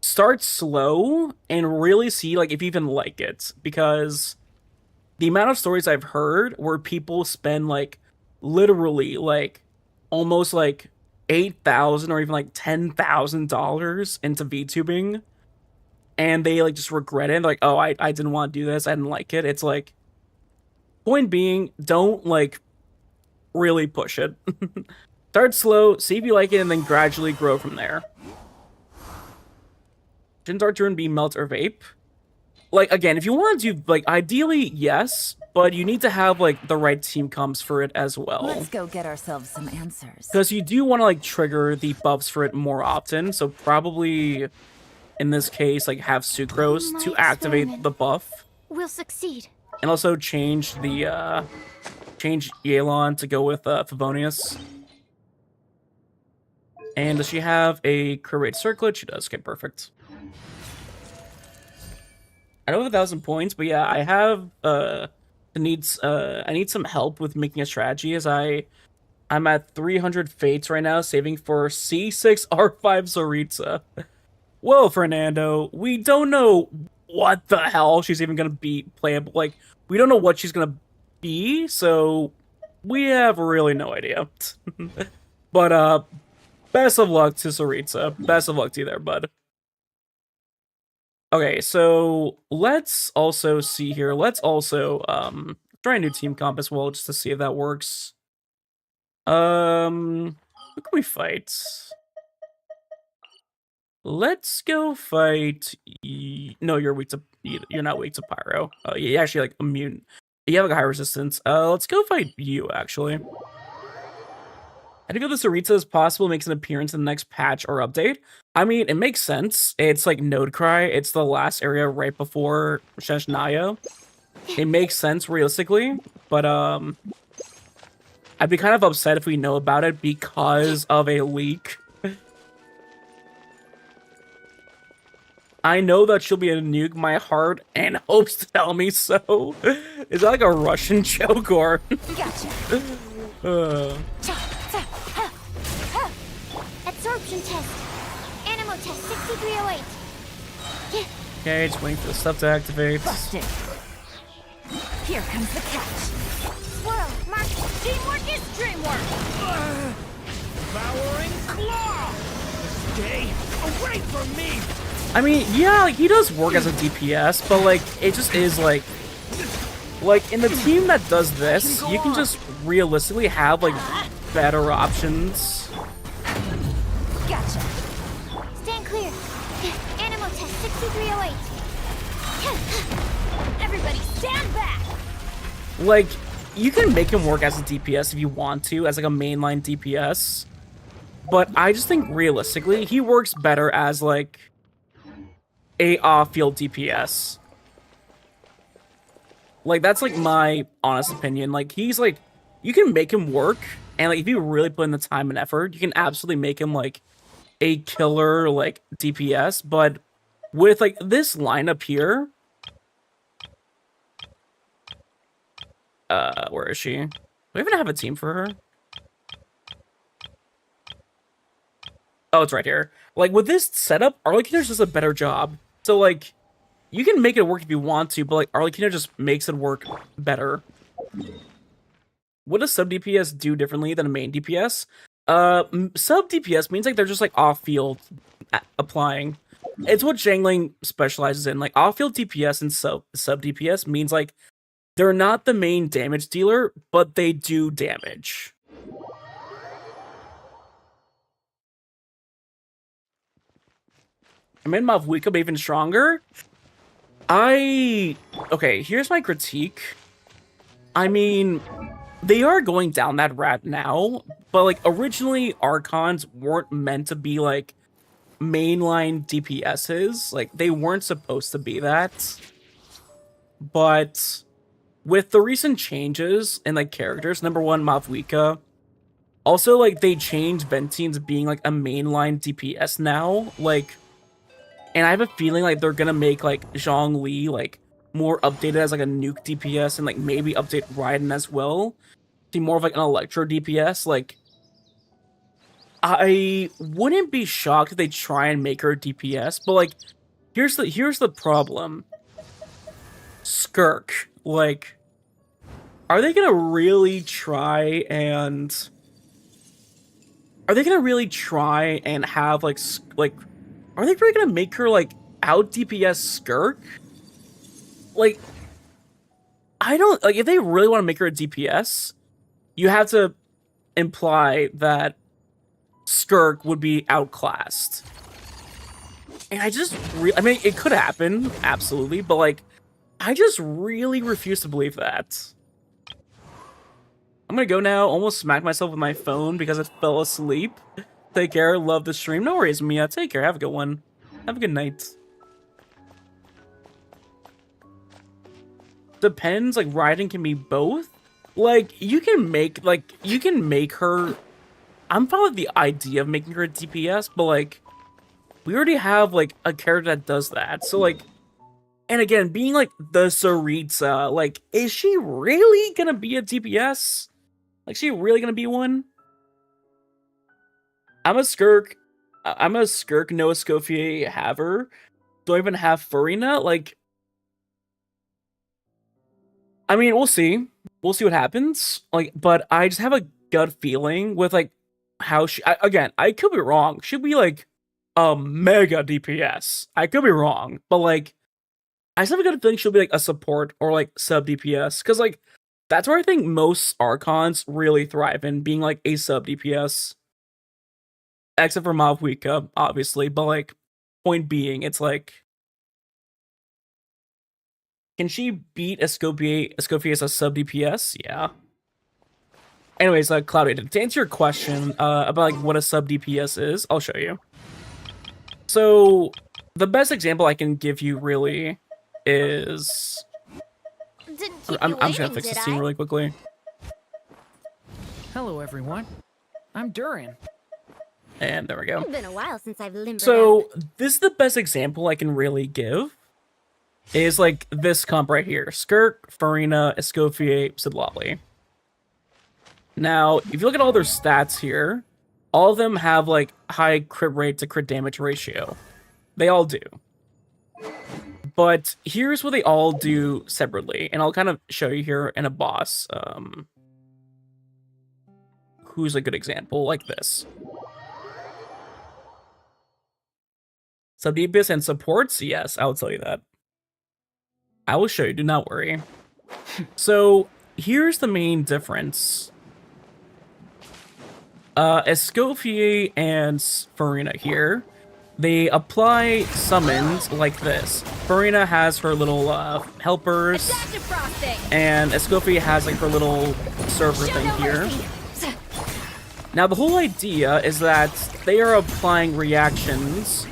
Speaker 1: start slow and really see like if you even like it, because the amount of stories I've heard where people spend like literally like almost like $8,000 or even like $10,000 into VTubing, and they like just regret it. They're like, oh, I didn't want to do this. I didn't like it. It's like, point being, don't like really push it. Start slow, see if you like it, and then gradually grow from there. Shouldn't Dark Durin be melt or vape? Like, again, if you want to do, like, ideally, yes, but you need to have, like, the right team comps for it as well.
Speaker 9: Let's go get ourselves some answers.
Speaker 1: Because you do want to, like, trigger the buffs for it more often, so probably, in this case, like, have Sucrose to activate the buff.
Speaker 7: We'll succeed.
Speaker 1: And also change the, change Yelan to go with, Favonius. And does she have a Curate Circlet? She does. Okay, perfect. I don't have 1,000 points, but yeah, I have I need some help with making a strategy, as I'm at 300 fates right now, saving for C6 R5 Zoritza. Well, Fernando, we don't know what the hell she's even gonna be playable. Like, we don't know what she's gonna be, so we have really no idea. But best of luck to Zoritza. Best of luck to you there, bud. Okay, so let's also see here. Let's also try a new team comp as well, just to see if that works. Who can we fight? Let's go fight. No, you're weak to. You're not weak to pyro. You actually like immune. You have like a high resistance. Let's go fight you actually. I think if the Zoritza is possible, makes an appearance in the next patch or update. I mean, it makes sense. It's like Node Cry. It's the last area right before Sheshnaya. It makes sense realistically, but I'd be kind of upset if we know about it because of a leak. I know that she'll be a nuke. My heart and hopes tell me so. Is that like a Russian joke or?
Speaker 9: Gotcha.
Speaker 7: Absorption test. Animal test 6308.
Speaker 1: Okay, just waiting for the stuff to activate.
Speaker 9: Busted. Here comes the catch.
Speaker 7: Swirl, mark.
Speaker 2: Teamwork is dreamwork! Devouring claw! Stay away from me!
Speaker 1: I mean, yeah, like, he does work as a DPS, but like it just is like in the team that does this, you can just realistically have like better options.
Speaker 9: Gotcha.
Speaker 7: Stand clear. Animal test 6308.
Speaker 9: Everybody stand back.
Speaker 1: Like, you can make him work as a DPS if you want to, as like a mainline DPS. But I just think realistically, he works better as like a off-field DPS. Like that's like my honest opinion. Like he's like, you can make him work, and like if you really put in the time and effort, you can absolutely make him like a killer like DPS. But with like this lineup here, where is she? Do we even have a team for her? Oh, it's right here. Like with this setup, Arlecchino does a better job. So like, you can make it work if you want to, but like Arlecchino just makes it work better. What does sub DPS do differently than a main DPS? Sub DPS means like they're just like off-field applying. It's what Zhangling specializes in. Like off-field DPS and sub DPS means like they're not the main damage dealer, but they do damage. I made Mavwika even stronger. Okay, here's my critique. I mean, they are going down that rat now, but like originally Archons weren't meant to be like mainline DPSs. Like they weren't supposed to be that. But with the recent changes in like characters, number one, Mavwika. Also, like they changed Ventine to being like a mainline DPS now. Like, and I have a feeling like they're gonna make like Zhongli like more updated as like a nuke DPS and like maybe update Raiden as well. See more of like an Electro DPS. Like, I wouldn't be shocked if they try and make her a DPS, but like, here's the problem. Skirk, like, are they gonna really try and have like are they really gonna make her like out DPS Skirk? Like, I don't like if they really want to make her a DPS, you have to imply that Skirk would be outclassed. And I mean, it could happen, absolutely, but like, I just really refuse to believe that. I'm gonna go now, almost smack myself with my phone because I fell asleep. Take care, love the stream. No worries, Mia. Take care, have a good one. Have a good night. Depends, like, Raiden can be both. Like, you can make her... I'm fine with the idea of making her a DPS, but, like, we already have, like, a character that does that. So, like, and again, being, like, the Saritsa, like, is she really gonna be a DPS? Like, is she really gonna be one? I'm a Skirk, no Escoffier haver. Don't even have Farina, like... I mean, we'll see. We'll see what happens. Like, but I just have a gut feeling with, like, how she... again, I could be wrong. She'll be, like, a mega DPS. I could be wrong. But, like, I just have a good feeling she'll be, like, a support or, like, sub DPS. Because, like, that's where I think most Archons really thrive in, being, like, a sub DPS. Except for Mavwika, obviously. But, like, point being, it's, like... Can she beat Escoffier as a sub DPS? Yeah. Anyways, Claudia, to answer your question about like what a sub DPS is, I'll show you. So the best example I can give you really is I'm just gonna fix this scene really quickly.
Speaker 2: Hello, everyone. I'm Durin.
Speaker 1: And there we go.
Speaker 9: It's been a while since I've limbered
Speaker 1: So this is the best example I can really give. Is like this comp right here. Skirk, Farina, Escoffier, Sidlali. Now, if you look at all their stats here, all of them have like high crit rate to crit damage ratio. They all do. But here's what they all do separately, and I'll kind of show you here in a boss. Who's a good example like this? Sub DPS and supports? Yes, I'll tell you that. I will show you, do not worry. So, here's the main difference. Escoffier and Farina here, they apply summons like this. Farina has her little helpers, and Escoffier has like her little server thing here. Now, the whole idea is that they are applying reactions,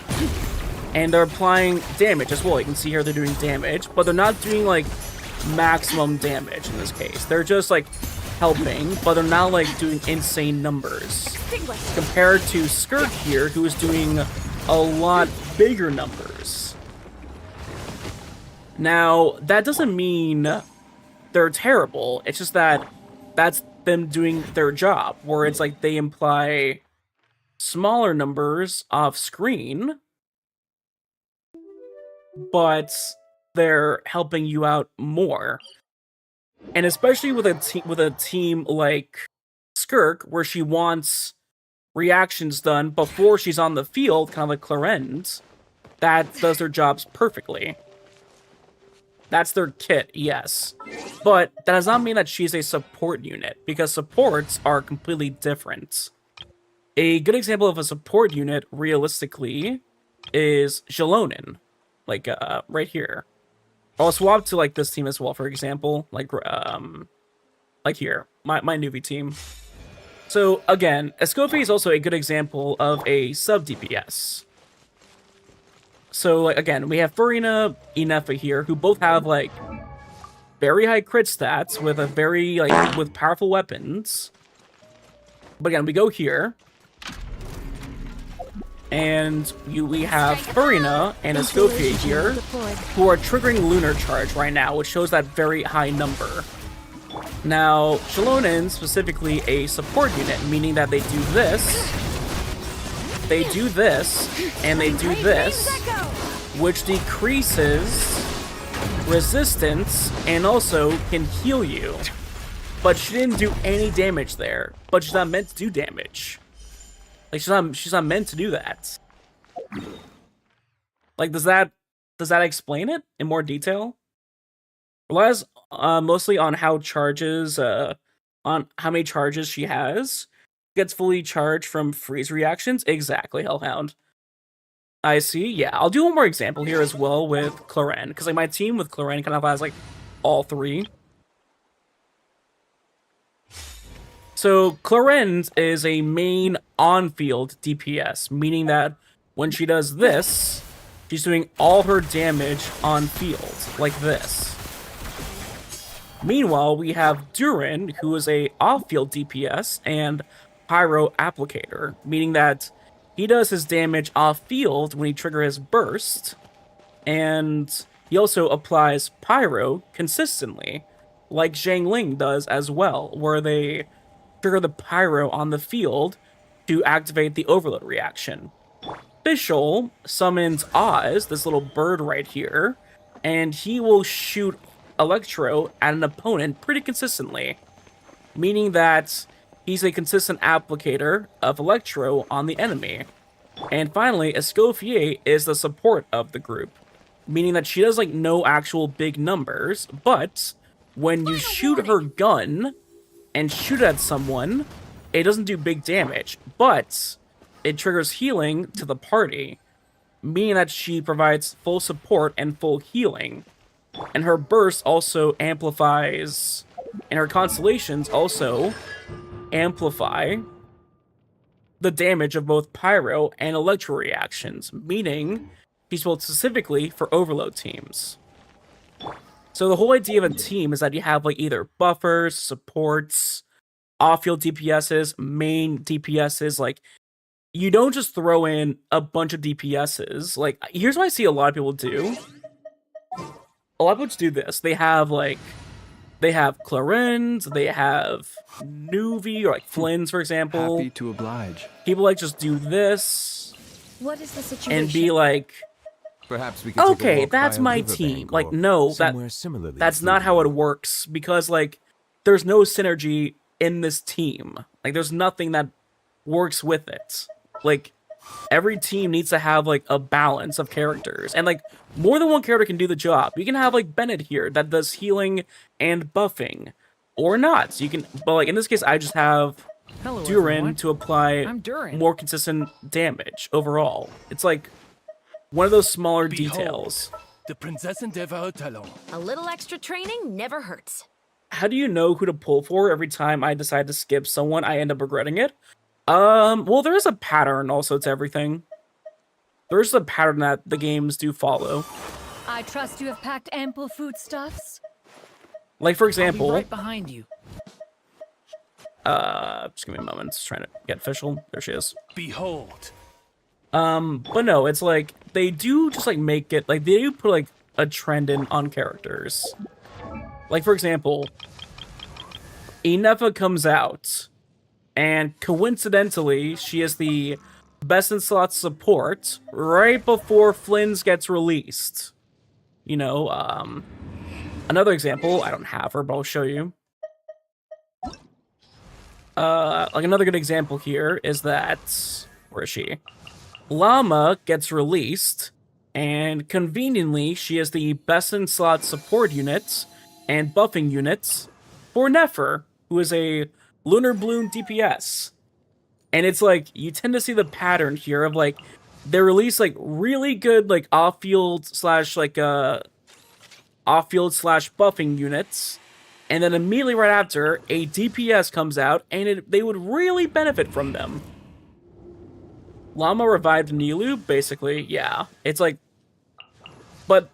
Speaker 1: and they're applying damage as well. You can see here they're doing damage, but they're not doing, like, maximum damage in this case. They're just, like, helping, but they're not, like, doing insane numbers. Compared to Skirk here, who is doing a lot bigger numbers. Now, that doesn't mean they're terrible. It's just that that's them doing their job, where it's like they imply smaller numbers off screen, but they're helping you out more. And especially with a team like Skirk, where she wants reactions done before she's on the field, kind of like Clarence, that does their jobs perfectly. That's their kit, yes. But that does not mean that she's a support unit, because supports are completely different. A good example of a support unit, realistically, is Jalonin. Like, right here. I'll swap to, like, this team as well, for example. Like here. My newbie team. So, again, Escoffier is also a good example of a sub-DPS. So, like, again, we have Furina, Inefa here, who both have, like, very high crit stats with a very, like, with powerful weapons. But again, we go here. And we have Furina and Escoffier here, who are triggering Lunar Charge right now, which shows that very high number. Now, Jalonin, specifically a support unit, meaning that they do this, and they do this, which decreases resistance and also can heal you. But she didn't do any damage there, but she's not meant to do damage. Like, she's not meant to do that. Like, does that explain it in more detail? Relies mostly on how charges, on how many charges she has. Gets fully charged from freeze reactions. Exactly, Hellhound. I see. Yeah, I'll do one more example here as well with Claren, because like my team with Claren kind of has like all three. So Claren is a main on-field DPS, meaning that when she does this, she's doing all her damage on field, like this. Meanwhile, we have Durin, who is a off-field DPS and Pyro Applicator, meaning that he does his damage off-field when he triggers his burst, and he also applies Pyro consistently, like Zhang Ling does as well, where they trigger the Pyro on the field to activate the Overload reaction. Fischl summons Oz, this little bird right here, and he will shoot Electro at an opponent pretty consistently, meaning that he's a consistent applicator of Electro on the enemy. And finally, Escoffier is the support of the group, meaning that she does like no actual big numbers, but when you shoot her gun and shoot at someone, it doesn't do big damage, but it triggers healing to the party, meaning that she provides full support and full healing. And her burst also amplifies, and her constellations also amplify the damage of both Pyro and Electro reactions, meaning she's built specifically for Overload teams. So the whole idea of a team is that you have like either buffers, supports, off-field DPSs, main DPSs. Like, you don't just throw in a bunch of DPSs. Like, here's what I see a lot of people do. A lot of people do this. They have Clarens, they have Nuvi, or like Flynn's, for example.
Speaker 10: Happy to oblige.
Speaker 1: People like just do this.
Speaker 9: What is the situation?
Speaker 1: And be like,
Speaker 10: perhaps we could take a walk
Speaker 1: that's
Speaker 10: by a
Speaker 1: my
Speaker 10: riverbank
Speaker 1: team.
Speaker 10: or
Speaker 1: Like, no,
Speaker 10: somewhere similarly
Speaker 1: that's not how it works, because like there's no synergy in this team. Like, there's nothing that works with it. Like, every team needs to have like a balance of characters, and like more than one character can do the job. You can have like Bennett here that does healing and buffing, or not. So you can, but like in this case, I just have Durin to apply more consistent damage overall. It's like one of those smaller details.
Speaker 2: The Princess Endeavor Talon.
Speaker 9: A little extra training never hurts.
Speaker 1: How do you know who to pull for every time I decide to skip someone? I end up regretting it. Well, there is a pattern also to everything. There's a pattern that the games do follow.
Speaker 9: I trust you have packed ample foodstuffs.
Speaker 1: Like, for
Speaker 2: I'll be
Speaker 1: example,
Speaker 2: right behind you.
Speaker 1: just give me a moment. Just trying to get official. There she is.
Speaker 2: Behold.
Speaker 1: But no, it's like, they do just, like, make it, like, they do put, like, a trend in on characters. Like, for example, Inefa comes out, and coincidentally, she is the best in slot support right before Flynn's gets released. You know, another example, I don't have her, but I'll show you. Like, another good example here is that, where is she? Llama gets released, and conveniently, she is the best in slot support unit and buffing units for Nefer, who is a Lunar Bloom DPS. And it's like, you tend to see the pattern here of like, they release like really good like off-field slash buffing units, and then immediately right after, a DPS comes out, and they would really benefit from them. Llama revived Nilu, basically, yeah. It's like, but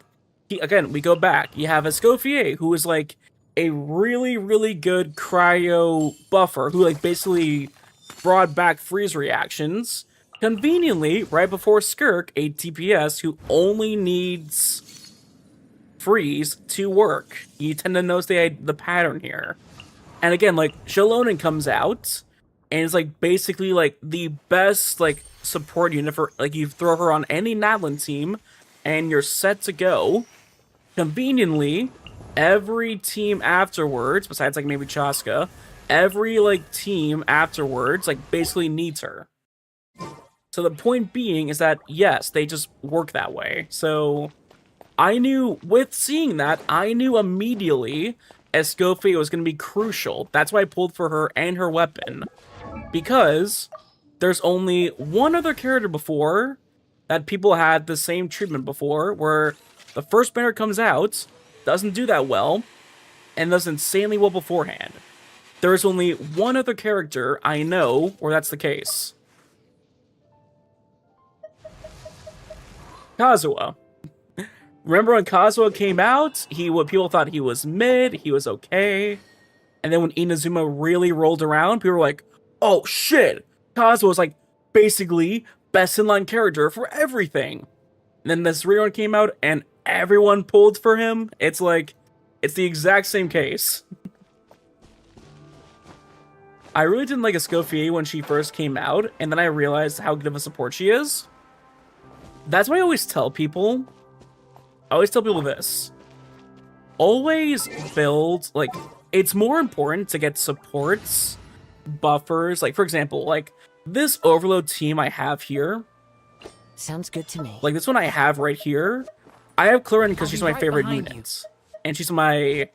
Speaker 1: again, we go back. You have Escoffier, who is like a really, really good cryo buffer, who like basically brought back freeze reactions. Conveniently, right before Skirk, a DPS who only needs freeze to work. You tend to notice the pattern here. And again, like, Shalonen comes out, and it's like basically like the best like support unit for, like, you throw her on any Natlan team and you're set to go. Conveniently, every team afterwards, besides like maybe Chaska, every like team afterwards like basically needs her. So the point being is that yes, they just work that way. So I knew, with seeing that, I knew immediately Escoffier was going to be crucial. That's why I pulled for her and her weapon. Because there's only one other character before that people had the same treatment before, where the first banner comes out, doesn't do that well, and does insanely well beforehand. There is only one other character I know where that's the case. Kazuha. Remember when Kazuha came out? People thought he was mid, he was okay. And then when Inazuma really rolled around, people were like, oh shit, Kazuha was like basically best in line character for everything. And then this rerun came out and everyone pulled for him. It's like, it's the exact same case. I really didn't like Escoffier when she first came out, and then I realized how good of a support she is. That's why I always tell people this. Always build, like, it's more important to get supports, buffers, like, for example, like, this Overload team I have here.
Speaker 9: Sounds good to me.
Speaker 1: Like, this one I have right here. I have Clarin because she's my favorite unit. And she's my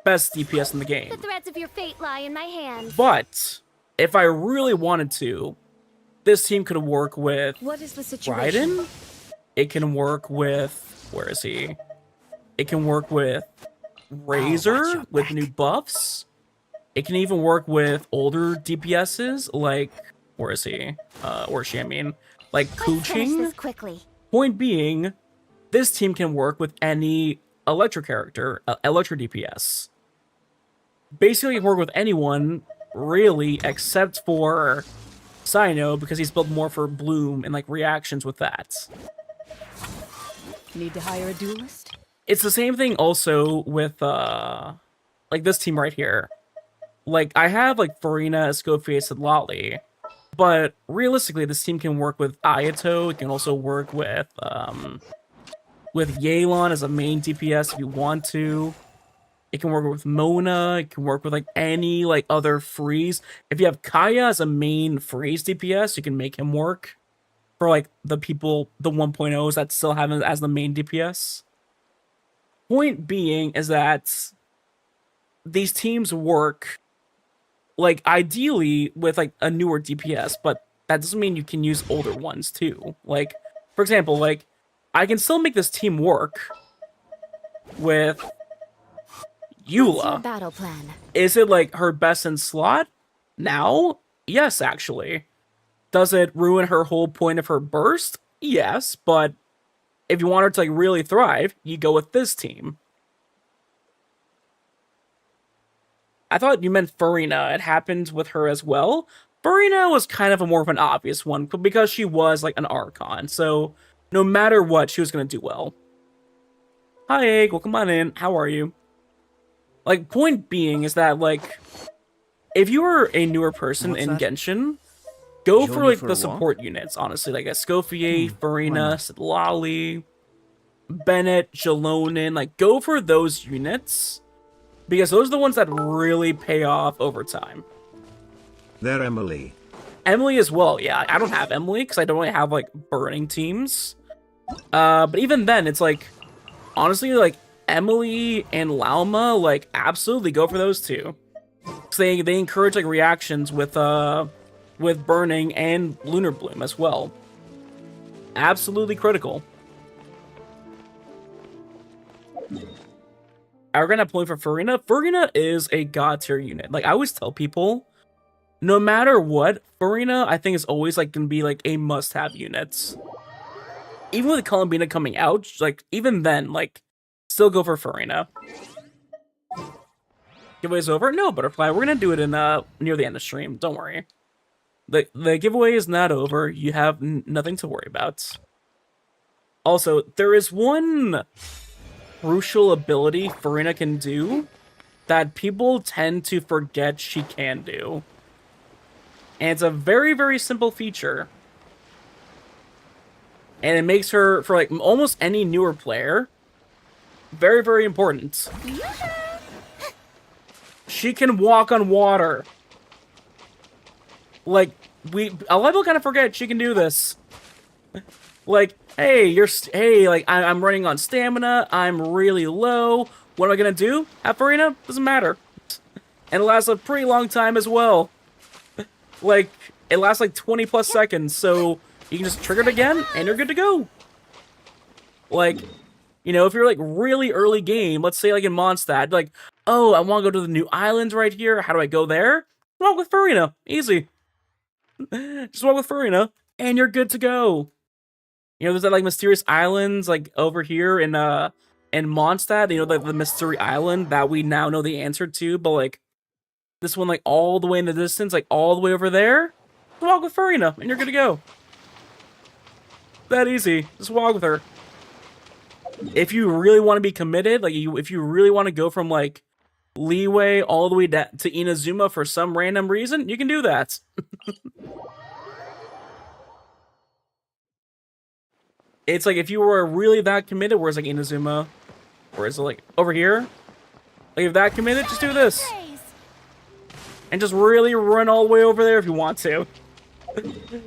Speaker 1: best DPS in the game.
Speaker 7: The threads of your fate lie in my hands.
Speaker 1: But, if I really wanted to, this team could work with
Speaker 9: What is the situation?
Speaker 1: Raiden. It can work with, where is he? It can work with Razor with new buffs. It can even work with older DPSs like, where is he? Where is she? I mean, like
Speaker 7: Let's finish
Speaker 1: Kuching.
Speaker 7: this quickly.
Speaker 1: Point being, this team can work with any Electro character, Electro DPS. Basically, it can work with anyone, really, except for Sino, because he's built more for Bloom and like reactions with that.
Speaker 9: Need to hire a duelist?
Speaker 1: It's the same thing also with like this team right here. Like, I have like Farina, Escoffier, and Lolly, but realistically this team can work with Ayato. It can also work with Yelan as a main DPS if you want to. It can work with Mona. It can work with like any like other freeze. If you have Kaya as a main freeze DPS, you can make him work for like the people, the 1.0s that still have him as the main DPS. Point being is that these teams work like ideally with like a newer DPS, but that doesn't mean you can use older ones too. Like, for example, like I can still make this team work with
Speaker 7: What's your
Speaker 1: Eula.
Speaker 7: battle plan?
Speaker 1: Is it like her best in slot now? Yes, actually. Does it ruin her whole point of her burst? Yes, but if you want her to like really thrive, you go with this team. I thought you meant Farina. It happened with her as well. Farina was kind of a more of an obvious one because she was like an Archon, so no matter what, she was gonna do well. Hi, Egg. Welcome on in. How are you? Like, point being is that, like, if you are a newer person in Genshin, go for, like, the support units, honestly. Like, Escoffier, Farina, Sidlali, Bennett, Jalonin. Like, go for those units, because those are the ones that really pay off over time.
Speaker 5: They're Emily.
Speaker 1: Emily as well, yeah. I don't have Emily, because I don't really have, like, burning teams. But even then, it's, like, honestly, like, Emily and Lauma, like, absolutely go for those two. So they encourage, like, reactions with Burning and Lunar Bloom as well. Absolutely critical. We're gonna point for Farina. Farina is a god tier unit. Like, I always tell people, no matter what, Farina, I think, is always, like, gonna be, like, a must-have unit. Even with Columbina coming out, like, even then, like, still go for Farina. Giveaway's over? No, Butterfly. We're gonna do it in near the end of stream. Don't worry. The giveaway is not over. You have nothing to worry about. Also, there is one crucial ability Farina can do that people tend to forget she can do. And it's a very, very simple feature. And it makes her, for like almost any newer player, very, very important. She can walk on water. Like, a lot of people kind of forget she can do this. Like, hey, like, I'm running on stamina, I'm really low, what am I gonna do? Have Farina? Doesn't matter. And it lasts a pretty long time as well. Like, it lasts like 20 plus seconds, so you can just trigger it again, and you're good to go. Like, you know, if you're like really early game, let's say like in Mondstadt, like, oh, I want to go to the new islands right here, how do I go there? Walk with Farina, easy. Just walk with Farina, and you're good to go. You know, there's that like mysterious islands like over here in Mondstadt, you know, the mystery island that we now know the answer to, but like this one like all the way in the distance, like all the way over there, walk with Farina, and you're good to go. That easy. Just walk with her. If you really want to be committed, like if you really want to go from like Leeway all the way to Inazuma for some random reason, you can do that. It's like if you were really that committed, whereas like Inazuma, whereas like over here, like if that committed, just do this. And just really run all the way over there if you want to.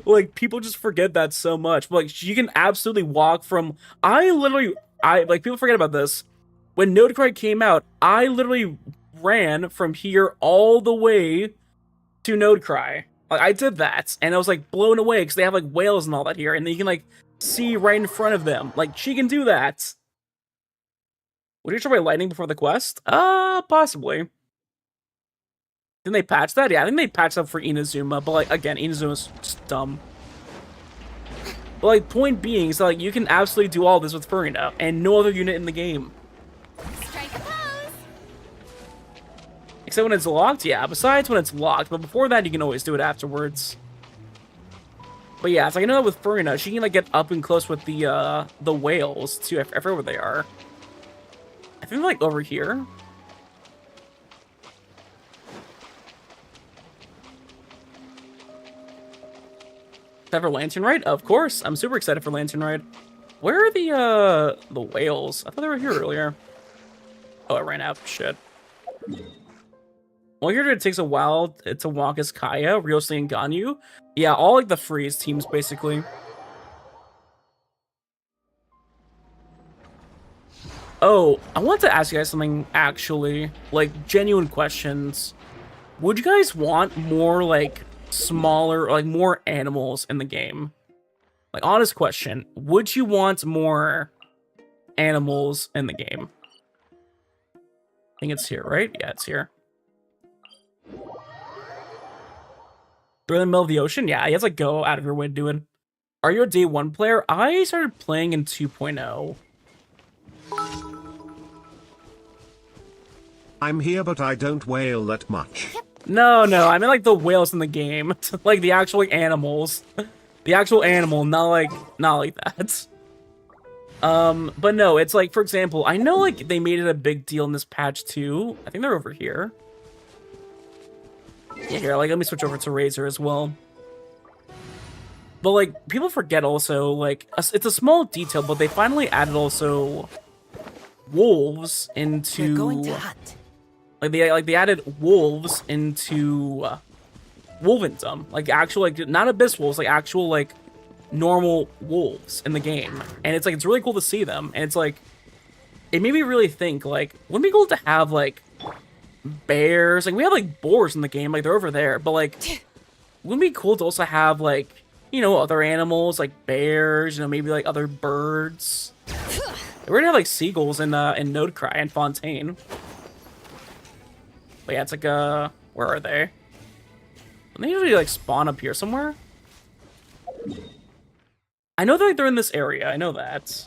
Speaker 1: Like, people just forget that so much. But, like, you can absolutely walk from... like, people forget about this. When Nodecry came out, I literally ran from here all the way to Nodecry. Like, I did that, and I was, like, blown away, because they have, like, whales and all that here, and then you can, like, see right in front of them. Like, she can do that. Would you try by lightning before the quest? Possibly. Didn't they patch that? Yeah, I think they patched up for Inazuma, but, like, again, Inazuma's just dumb. But, like, point being is that, like, you can absolutely do all this with Farina, and no other unit in the game.
Speaker 7: Strike a pose.
Speaker 1: Except when it's locked? Yeah, besides when it's locked, but before that, you can always do it afterwards. But yeah, it's like, I know that with Farina, she can, like, get up and close with the whales, too. I forget where they are. I think they're, like, over here. Except for Lantern Ride? Of course. I'm super excited for Lantern Ride. Where are the whales? I thought they were here earlier. Oh, I ran out. Shit. Well, here it takes a while to walk as Kaya, Ryosuke, and Ganyu. Yeah, all like the freeze teams, basically. Oh, I want to ask you guys something, actually. Like, genuine questions. Would you guys want more, like, smaller, like, more animals in the game? Like, honest question. Would you want more animals in the game? I think it's here, right? Yeah, it's here. They're in the middle of the ocean? Yeah, you have to like go out of your way to do it. Are you a day 1 player? I started playing in 2.0.
Speaker 5: I'm here, but I don't wail that much.
Speaker 1: No, I mean like the whales in the game. Like the actual like, animals. The actual animal, not like that. But no, it's like, for example, I know like they made it a big deal in this patch too. I think they're over here. Yeah, here, like let me switch over to Razor as well. But like people forget also, like it's a small detail, but they finally added also wolves into
Speaker 4: Going to hunt.
Speaker 1: like they added wolves into Wolvendom, like actual like not abyss wolves, like actual like normal wolves in the game, and it's like it's really cool to see them, and it's like it made me really think like wouldn't it be cool to have like bears, like we have like boars in the game, like they're over there, but like wouldn't it be cool to also have like, you know, other animals like bears, you know, maybe like other birds. We're gonna have like seagulls in Nodecry and Fontaine. But yeah, it's like where are they? They usually like spawn up here somewhere. I know that like, they're in this area. I know that.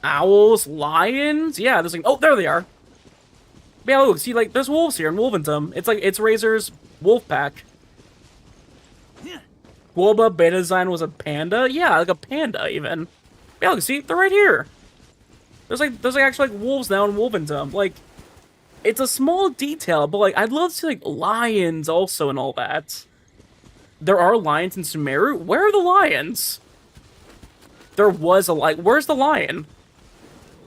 Speaker 1: Owls, lions. Yeah, there's like, oh, there they are. Yeah, look, see, like there's wolves here in Wolvendom. It's like it's Razor's wolf pack. Guoba beta design was a panda. Yeah, like a panda even. Yeah, look, see, they're right here. There's like actually like wolves now in Wolvendom. Like, it's a small detail, but like I'd love to see like lions also and all that. There are lions in Sumeru. Where are the lions? There was a lion. Where's the lion?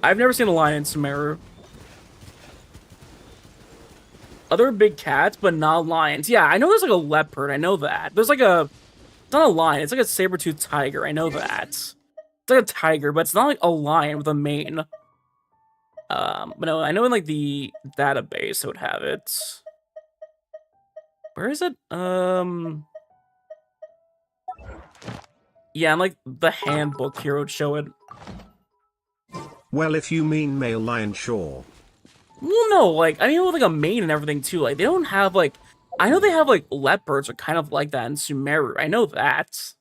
Speaker 1: I've never seen a lion in Sumeru. Other big cats, but not lions. Yeah, I know there's like a leopard. I know that. There's like a... It's not a lion. It's like a saber-toothed tiger. I know that. It's like a tiger, but it's not like a lion with a mane. But no, I know in like the database it would have it. Where is it? Yeah, and like the handbook here would show it.
Speaker 5: Well, if you mean male lion, sure.
Speaker 1: Well, no, like, I mean, with like a mane and everything too. Like, they don't have like, I know they have like leopards are kind of like that in Sumeru. I know that.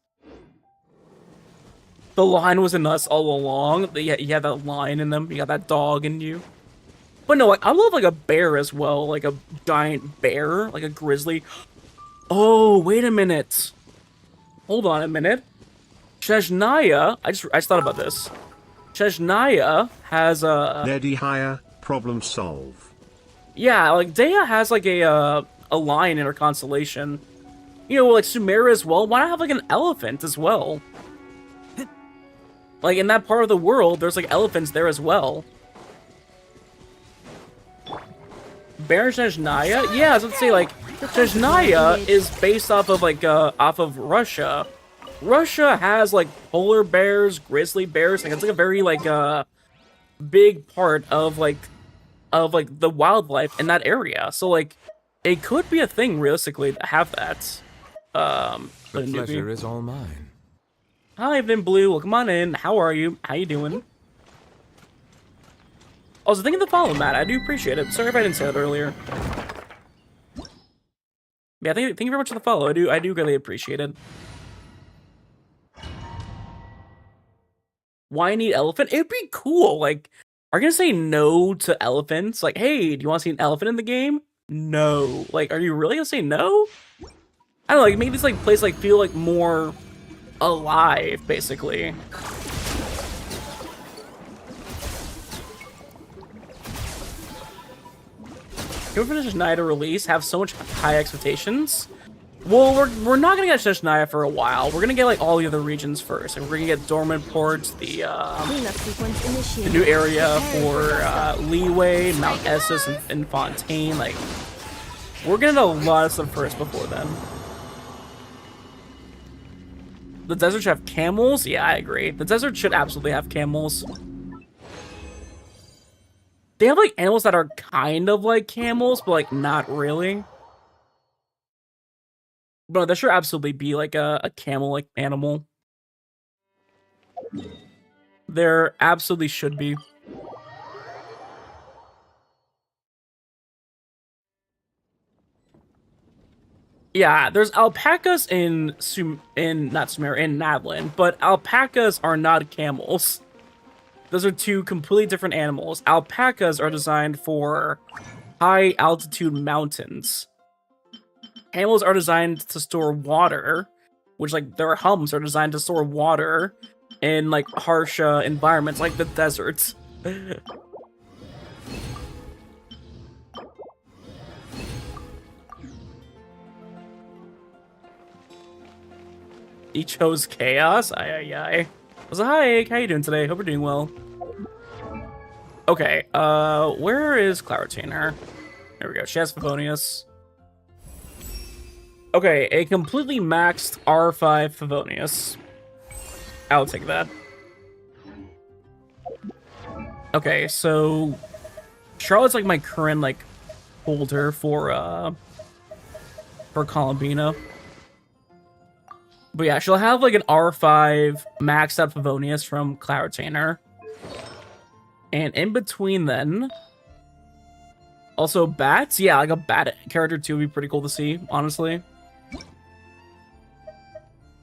Speaker 1: The lion was in us all along. You had that lion in them. You got that dog in you. But no, like, I love like a bear as well. Like a giant bear, like a grizzly. Oh, wait a minute. Hold on a minute. Chesnaya, I just thought about this. Chesnaya has a...
Speaker 5: Neddy higher, problem solve.
Speaker 1: Yeah, like Dea has like a lion in her constellation. You know, like Sumeru as well. Why not have like an elephant as well? Like in that part of the world, there's like elephants there as well. Baron Chesnaya? Yeah, I was about to say like Chesnaya is based off of like off of Russia. Russia has like polar bears, grizzly bears. Like it's like a very like big part of like the wildlife in that area. So like it could be a thing realistically to have that.
Speaker 10: The pleasure is all mine.
Speaker 1: Hi, Vin Blue. Welcome on in. How are you? How you doing? Also, thank you for the follow, Matt. I do appreciate it. Sorry if I didn't say that earlier. Yeah, thank you very much for the follow. I do really appreciate it. Why need elephant? It'd be cool. Like, are you gonna say no to elephants? Like, hey, do you want to see an elephant in the game? No. Like, are you really gonna say no? I don't know. Like, make this like place like feel like more alive, basically. Can we finish Chesnaya to release? Have so much high expectations? Well, we're not gonna get Chesnaya for a while. We're gonna get like all the other regions first. Like, we're gonna get Dormant Ports, the new area for Leeway, Mount Essus, and Fontaine. Like, we're gonna get a lot of stuff first before then. The desert should have camels? Yeah, I agree. The desert should absolutely have camels. They have like animals that are kind of like camels, but like not really. But there should absolutely be like a camel-like animal. There absolutely should be. Yeah, there's alpacas in not Sumeria, in Nadlin, but alpacas are not camels. Those are two completely different animals. Alpacas are designed for high altitude mountains. Camels are designed to store water, which like their humps are designed to store water in like harsh environments like the deserts. He chose chaos? Ay. So hi, how you doing today? Hope you're doing well. Okay, where is Claritainer? There we go, she has Favonius. Okay, a completely maxed R5 Favonius. I'll take that. Okay, so Charlotte's like my current like holder for Columbina. But yeah, she'll have like an R5 maxed out Favonius from Claritainer. And in between then, also bats. Yeah, like a bat character too would be pretty cool to see, honestly.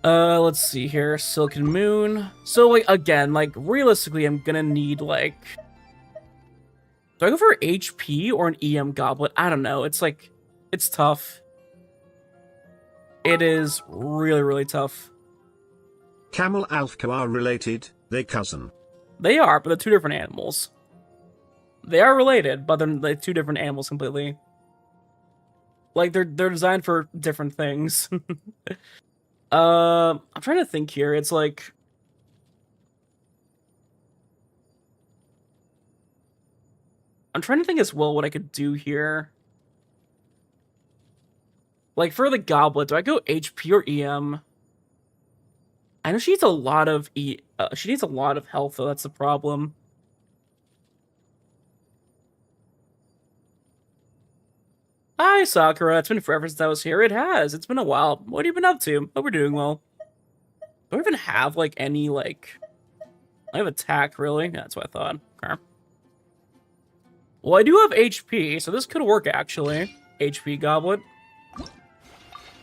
Speaker 1: Let's see here. Silken Moon. So like again, like realistically, I'm gonna need like, do I go for HP or an EM goblet? I don't know. It's like, it's tough. It is really, really tough.
Speaker 5: Camel Alfco are related, they cousin.
Speaker 1: They are, but they're two different animals. They are related, but they're like two different animals completely. Like they're designed for different things. I'm trying to think here. It's like, I'm trying to think as well what I could do here. Like for the goblet, do I go HP or EM? I know she needs a lot of she needs a lot of health though. That's the problem. Hi, Sakura. It's been forever since I was here. It has. It's been a while. What have you been up to? Hope we're doing well. Do I even have, like, any, like... I have attack, really? Yeah, that's what I thought. Okay. Well, I do have HP, so this could work, actually. HP Goblet.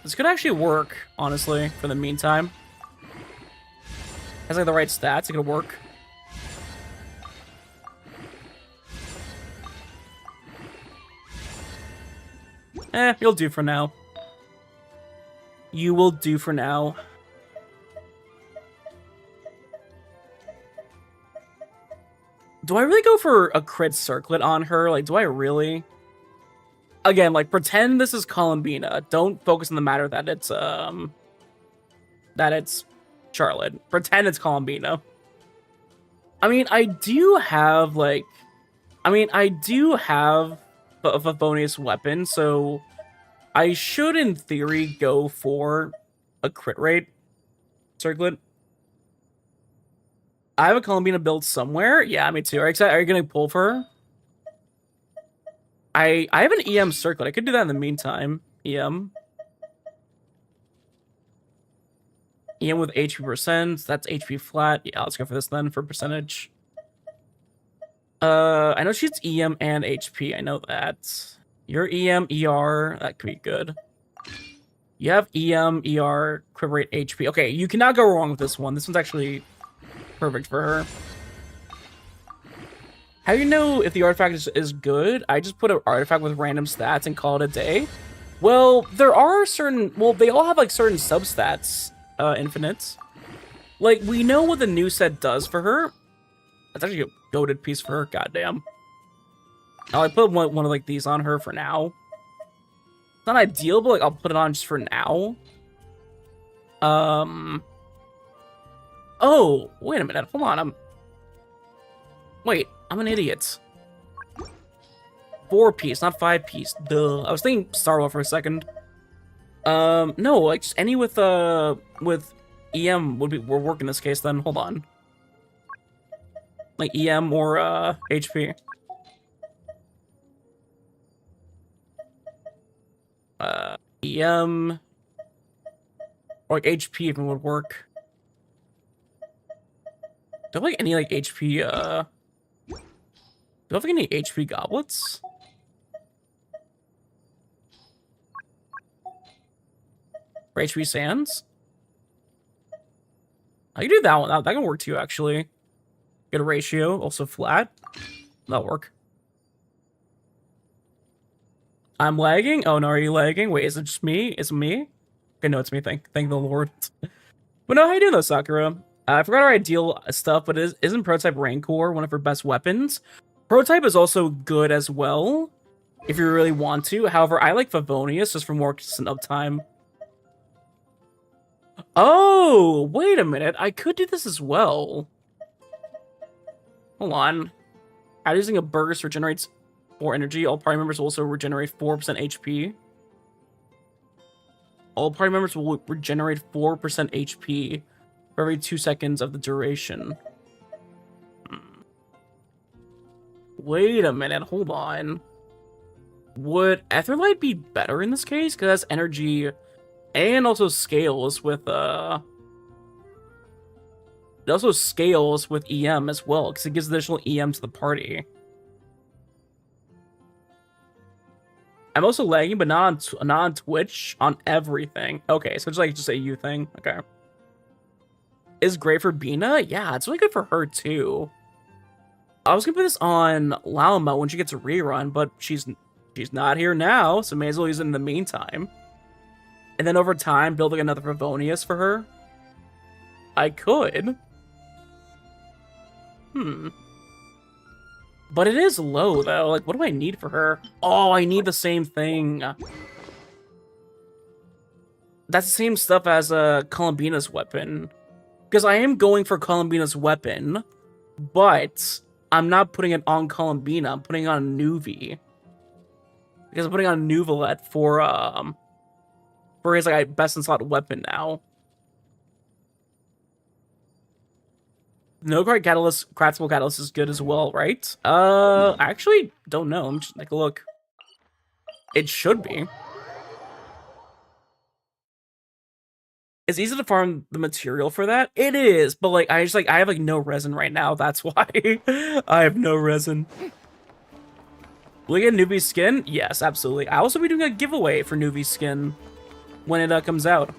Speaker 1: This could actually work, honestly, for the meantime. Has, like, the right stats. It could work. You'll do for now. You will do for now. Do I really go for a crit circlet on her? Like, do I really? Again, like, pretend this is Columbina. Don't focus on the matter that it's Charlotte. Pretend it's Columbina. I mean, I do have, like... I do have a Favonius weapon, so I should, in theory, go for a crit rate circlet. I have a Columbina build somewhere. Yeah, me too. Are you gonna pull for her? I have an EM circlet. I could do that in the meantime. EM with HP percent. That's HP flat. Yeah, let's go for this then for percentage. I know she's EM and HP. I know that. Your EM, ER, that could be good. You have EM, ER, crit rate, HP. Okay, you cannot go wrong with this one. This one's actually perfect for her. How do you know if the artifact is good? I just put an artifact with random stats and call it a day. Well, there are certain... Well, they all have, like, certain substats, infinite. Like, we know what the new set does for her. That's actually a goated piece for her, goddamn. I'll put one of like these on her for now. It's not ideal, but like I'll put it on just for now. Oh, wait a minute. Hold on. Wait, I'm an idiot. 4-piece, not 5-piece. Duh. I was thinking Star Wars for a second. No, like just any with EM would work in this case. Then hold on. Like EM or HP. EM or like HP even would work. Do I have like any like HP do I have like any HP goblets? For HP Sands? I can do that one. That can work too, actually. Get a ratio, also flat. That'll work. I'm lagging? Oh no, are you lagging? Wait, is it just me? Is it me? Okay, no, it's me. Thank the Lord. But no, how you doing though, Sakura? I forgot our ideal stuff, but isn't Prototype Rancor one of her best weapons? Prototype is also good as well, if you really want to. However, I like Favonius just for more consistent uptime. Oh, wait a minute. I could do this as well. Hold on. I'm using a burst regenerates 4 energy. All party members will also regenerate 4% HP. All party members will regenerate 4% HP for every 2 seconds of the duration. Wait a minute, hold on. Would Etherlight be better in this case? Because it has energy and also scales with, it also scales with EM as well, because it gives additional EM to the party. I'm also lagging, but not on Twitch, on everything. Okay, so it's like just a you thing. Okay. Is great for Bina? Yeah, it's really good for her too. I was gonna put this on Lalma when she gets a rerun, but she's not here now, so may as well use it in the meantime. And then over time, build like another Favonius for her. I could. But it is low, though. Like, what do I need for her? Oh, I need the same thing. That's the same stuff as Columbina's weapon. Because I am going for Columbina's weapon, but I'm not putting it on Columbina. I'm putting it on Nuvi. Because I'm putting on Nuvalet for his like best in slot weapon now. No card catalyst, craftable catalyst is good as well, right? I actually don't know. I'm just take a look. It should be. It's easy to farm the material for that. It is, but like I have like no resin right now. That's why I have no resin. Will we get Nuvi's skin? Yes, absolutely. I also be doing a giveaway for Nuvi's skin when it comes out.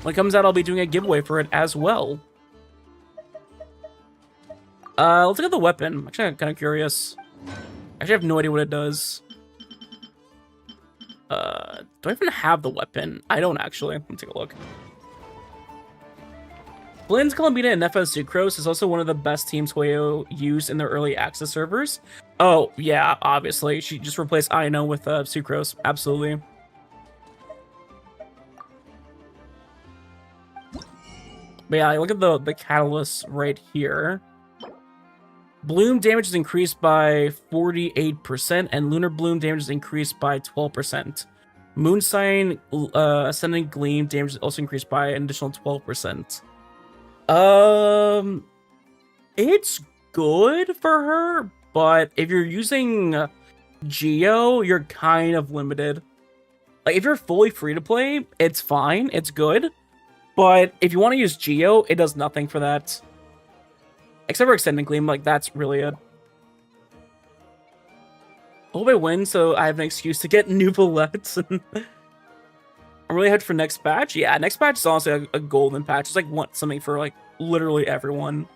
Speaker 1: When it comes out, I'll be doing a giveaway for it as well. Let's look at the weapon. Actually, I'm kind of curious. Actually, I have no idea what it does. Do I even have the weapon? I don't actually. Let me take a look. Blaine's Columbina and FS Sucrose is also one of the best teams Toyo used in their early access servers. Oh, yeah, obviously. She just replaced Aino with Sucrose. Absolutely. But yeah, look at the catalyst right here. Bloom damage is increased by 48%, and Lunar Bloom damage is increased by 12%. Moonsign Ascending Gleam damage is also increased by an additional 12%. It's good for her, but if you're using Geo, you're kind of limited. Like, if you're fully free to play, it's fine, it's good. But if you want to use Geo, it does nothing for that. Except for Extending Gleam, like, that's really it. I hope I win, so I have an excuse to get new palettes. I'm really hyped for next patch. Yeah, next patch is honestly a golden patch. It's like something for, like, literally everyone.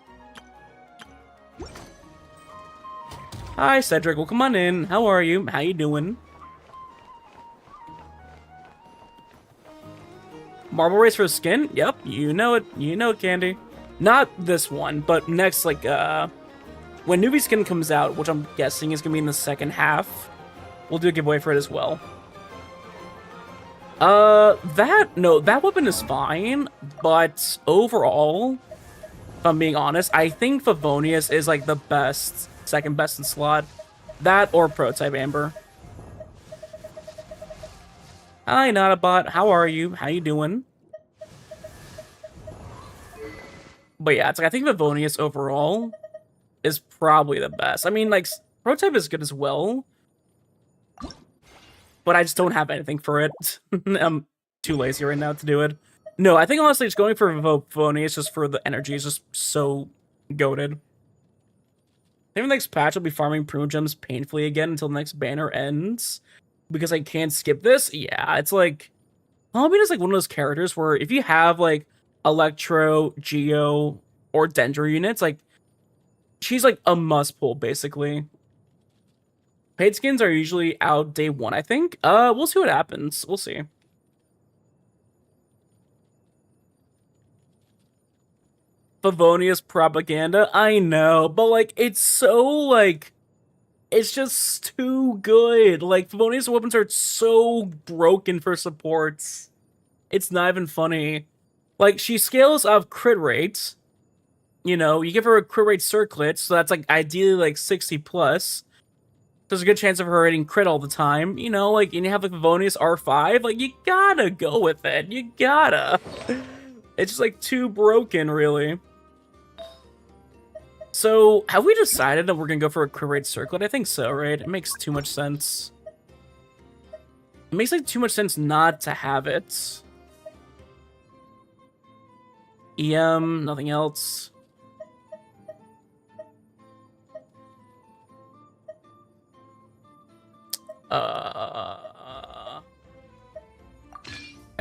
Speaker 1: Hi, Cedric. Well, come on in. How are you? How you doing? Marble race for skin? Yep, you know it. You know it, Candy. Not this one, but next, like, when Nuvi skin comes out, which I'm guessing is going to be in the second half, we'll do a giveaway for it as well. That weapon is fine, but overall, if I'm being honest, I think Favonius is, like, the best, second best in slot. That or Prototype Amber. Hi, Notabot. How are you? How you doing? But yeah, it's like I think Favonius overall is probably the best. I mean, like, Prototype is good as well, but I just don't have anything for it. I'm too lazy right now to do it. No, I think honestly, just going for Favonius just for the energy is just so goated. Maybe the next patch I'll be farming Primogems painfully again until the next banner ends because I can't skip this. Yeah, it's like Columbine is like one of those characters where if you have like Electro, Geo, or Dendro units, like she's like a must pull basically. Paid skins are usually out day 1, I think. We'll see what happens. We'll see. Favonius propaganda, I know, but like it's so like it's just too good. Like Favonius weapons are so broken for supports. It's not even funny. Like she scales off crit rates. You know, you give her a crit rate circlet, so that's like ideally like 60 plus. There's a good chance of her hitting crit all the time. You know, like and you have like Favonius R5, like you gotta go with it. You gotta. It's just like too broken, really. So, have we decided that we're gonna go for a crit rate circlet? I think so, right? It makes too much sense. It makes like too much sense not to have it. EM, nothing else. I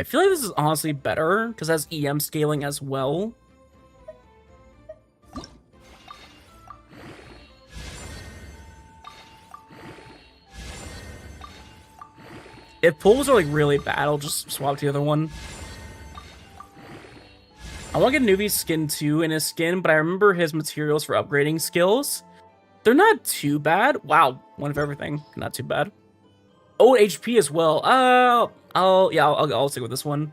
Speaker 1: feel like this is honestly better because it has EM scaling as well. If pulls are like really bad, I'll just swap the other one. I want to get Nuvi's skin too in his skin, but I remember his materials for upgrading skills. They're not too bad. Wow, one of everything. Not too bad. Oh, HP as well. I'll stick with this one.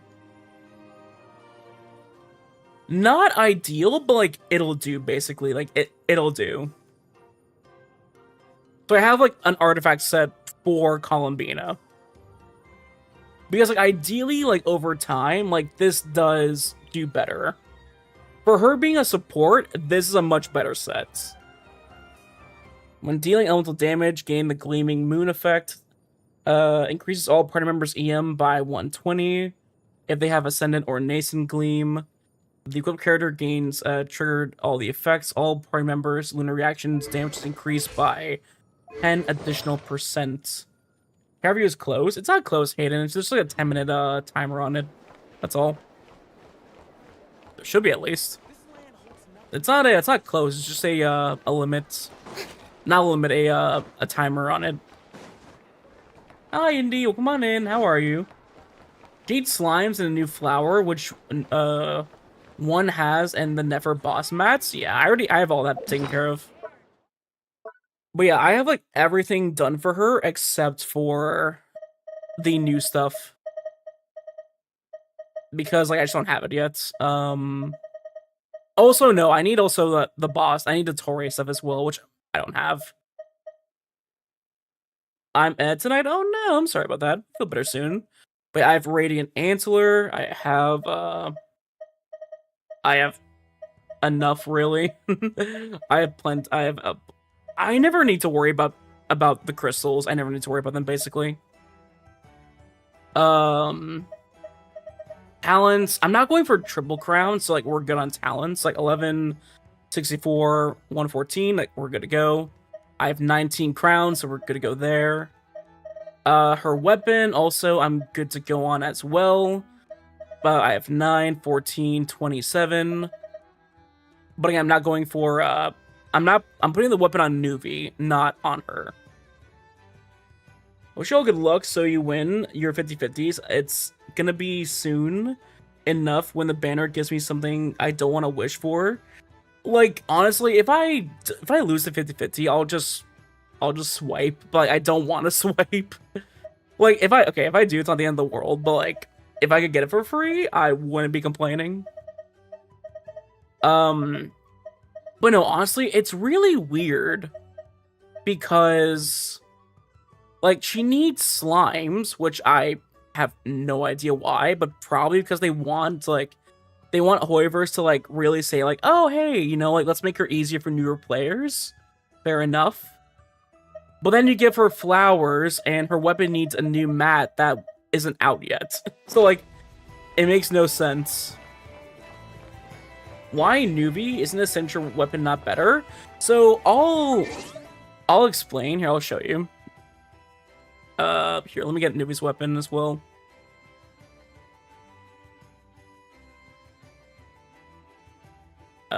Speaker 1: Not ideal, but like it'll do basically. Like it'll do. So I have like an artifact set for Columbina. Because like ideally, like over time, like this does do better. For her being a support, this is a much better set. When dealing elemental damage, gain the Gleaming Moon effect. Increases all party members' EM by 120. If they have Ascendant or Nascent Gleam. The equipped character gains triggered all the effects. All party members' lunar reactions damage is increased by 10 additional %. Review is closed. It's not closed, Hayden. It's just like a 10-minute timer on it. That's all. There should be at least. It's not closed. It's just a limit. Not a limit, a timer on it. Hi, Indy. Well, come on in. How are you? Jade slimes and a new flower, which one has, and the Never boss mats. Yeah, I have all that taken care of. But yeah, I have like everything done for her except for the new stuff. Because like I just don't have it yet. Also no, I need also the boss. I need the Torre stuff as well, which I don't have. I'm Ed tonight. Oh no, I'm sorry about that. Feel better soon. But I have Radiant Antler. I have enough really. I have plenty. I never need to worry about the crystals. I never need to worry about them, basically. Talents. I'm not going for triple crown, so like we're good on talents. Like 11, 64, 114. Like we're good to go. I have 19 crowns, so we're good to go there. Her weapon I'm good to go on as well. But I have 9, 14, 27. But again, I'm not going for I'm putting the weapon on Nuvi, not on her. Wish you all good luck so you win your 50/50s. It's gonna be soon enough when the banner gives me something I don't want to wish for. Like, honestly, if I lose the 50/50, I'll just swipe, but I don't want to swipe. Like, if I do, it's not the end of the world, but like, if I could get it for free, I wouldn't be complaining. But no, honestly, it's really weird because, like, she needs slimes, which I have no idea why, but probably because they want Hoiverse to, like, really say, like, oh, hey, you know, like, let's make her easier for newer players. Fair enough. But then you give her flowers, and her weapon needs a new mat that isn't out yet. So, like, it makes no sense. Why Nuvi? Isn't a signature weapon not better? So I'll explain. Here, I'll show you. Here, let me get Nuvi's weapon as well.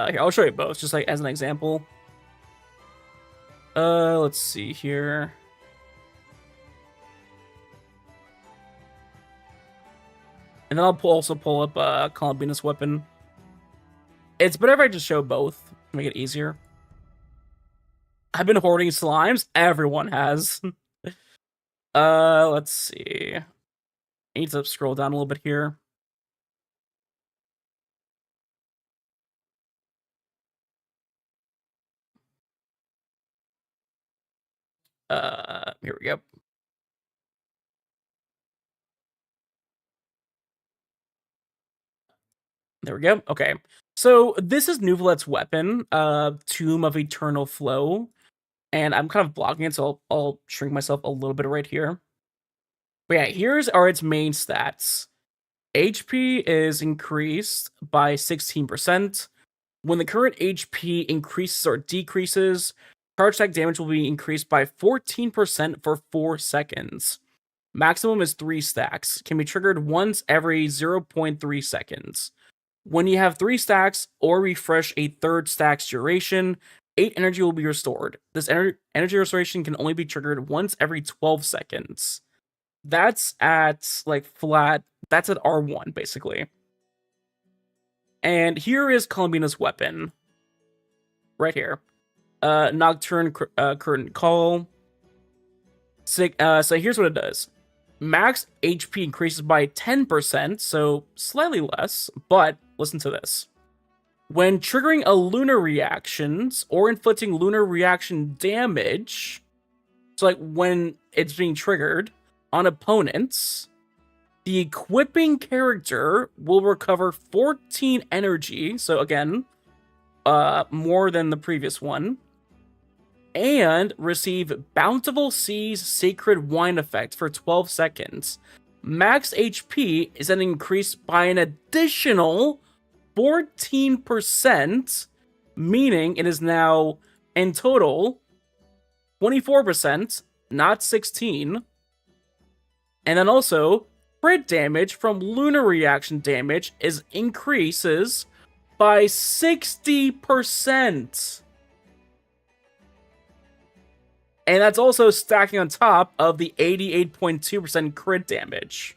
Speaker 1: Here, I'll show you both, just like as an example. Let's see here. And then I'll also pull up Columbina's weapon. It's better if I just show both to make it easier. I've been hoarding slimes. Everyone has. Let's see. I need to scroll down a little bit here. Here we go. There we go. Okay. So this is Nuvalet's weapon, Tomb of Eternal Flow. And I'm kind of blocking it, so I'll shrink myself a little bit right here. But yeah, here's are its main stats. HP is increased by 16%. When the current HP increases or decreases, charge attack damage will be increased by 14% for 4 seconds. Maximum is 3 stacks. Can be triggered once every 0.3 seconds. When you have 3 stacks or refresh a third stack's duration, 8 energy will be restored. This energy restoration can only be triggered once every 12 seconds. That's at like flat, that's at R1 basically. And here is Columbina's weapon. Right here. Nocturne Curtain Call. So here's what it does. Max HP increases by 10%, so slightly less, but listen to this. When triggering a lunar reactions or inflicting lunar reaction damage, so like when it's being triggered on opponents, the equipping character will recover 14 energy, so again, more than the previous one, and receive Bountiful Seas Sacred Wine effect for 12 seconds. Max HP is then increased by an additional 14%, meaning it is now, in total, 24%, not 16. And then also, crit damage from lunar reaction damage increases by 60%. And that's also stacking on top of the 88.2% crit damage,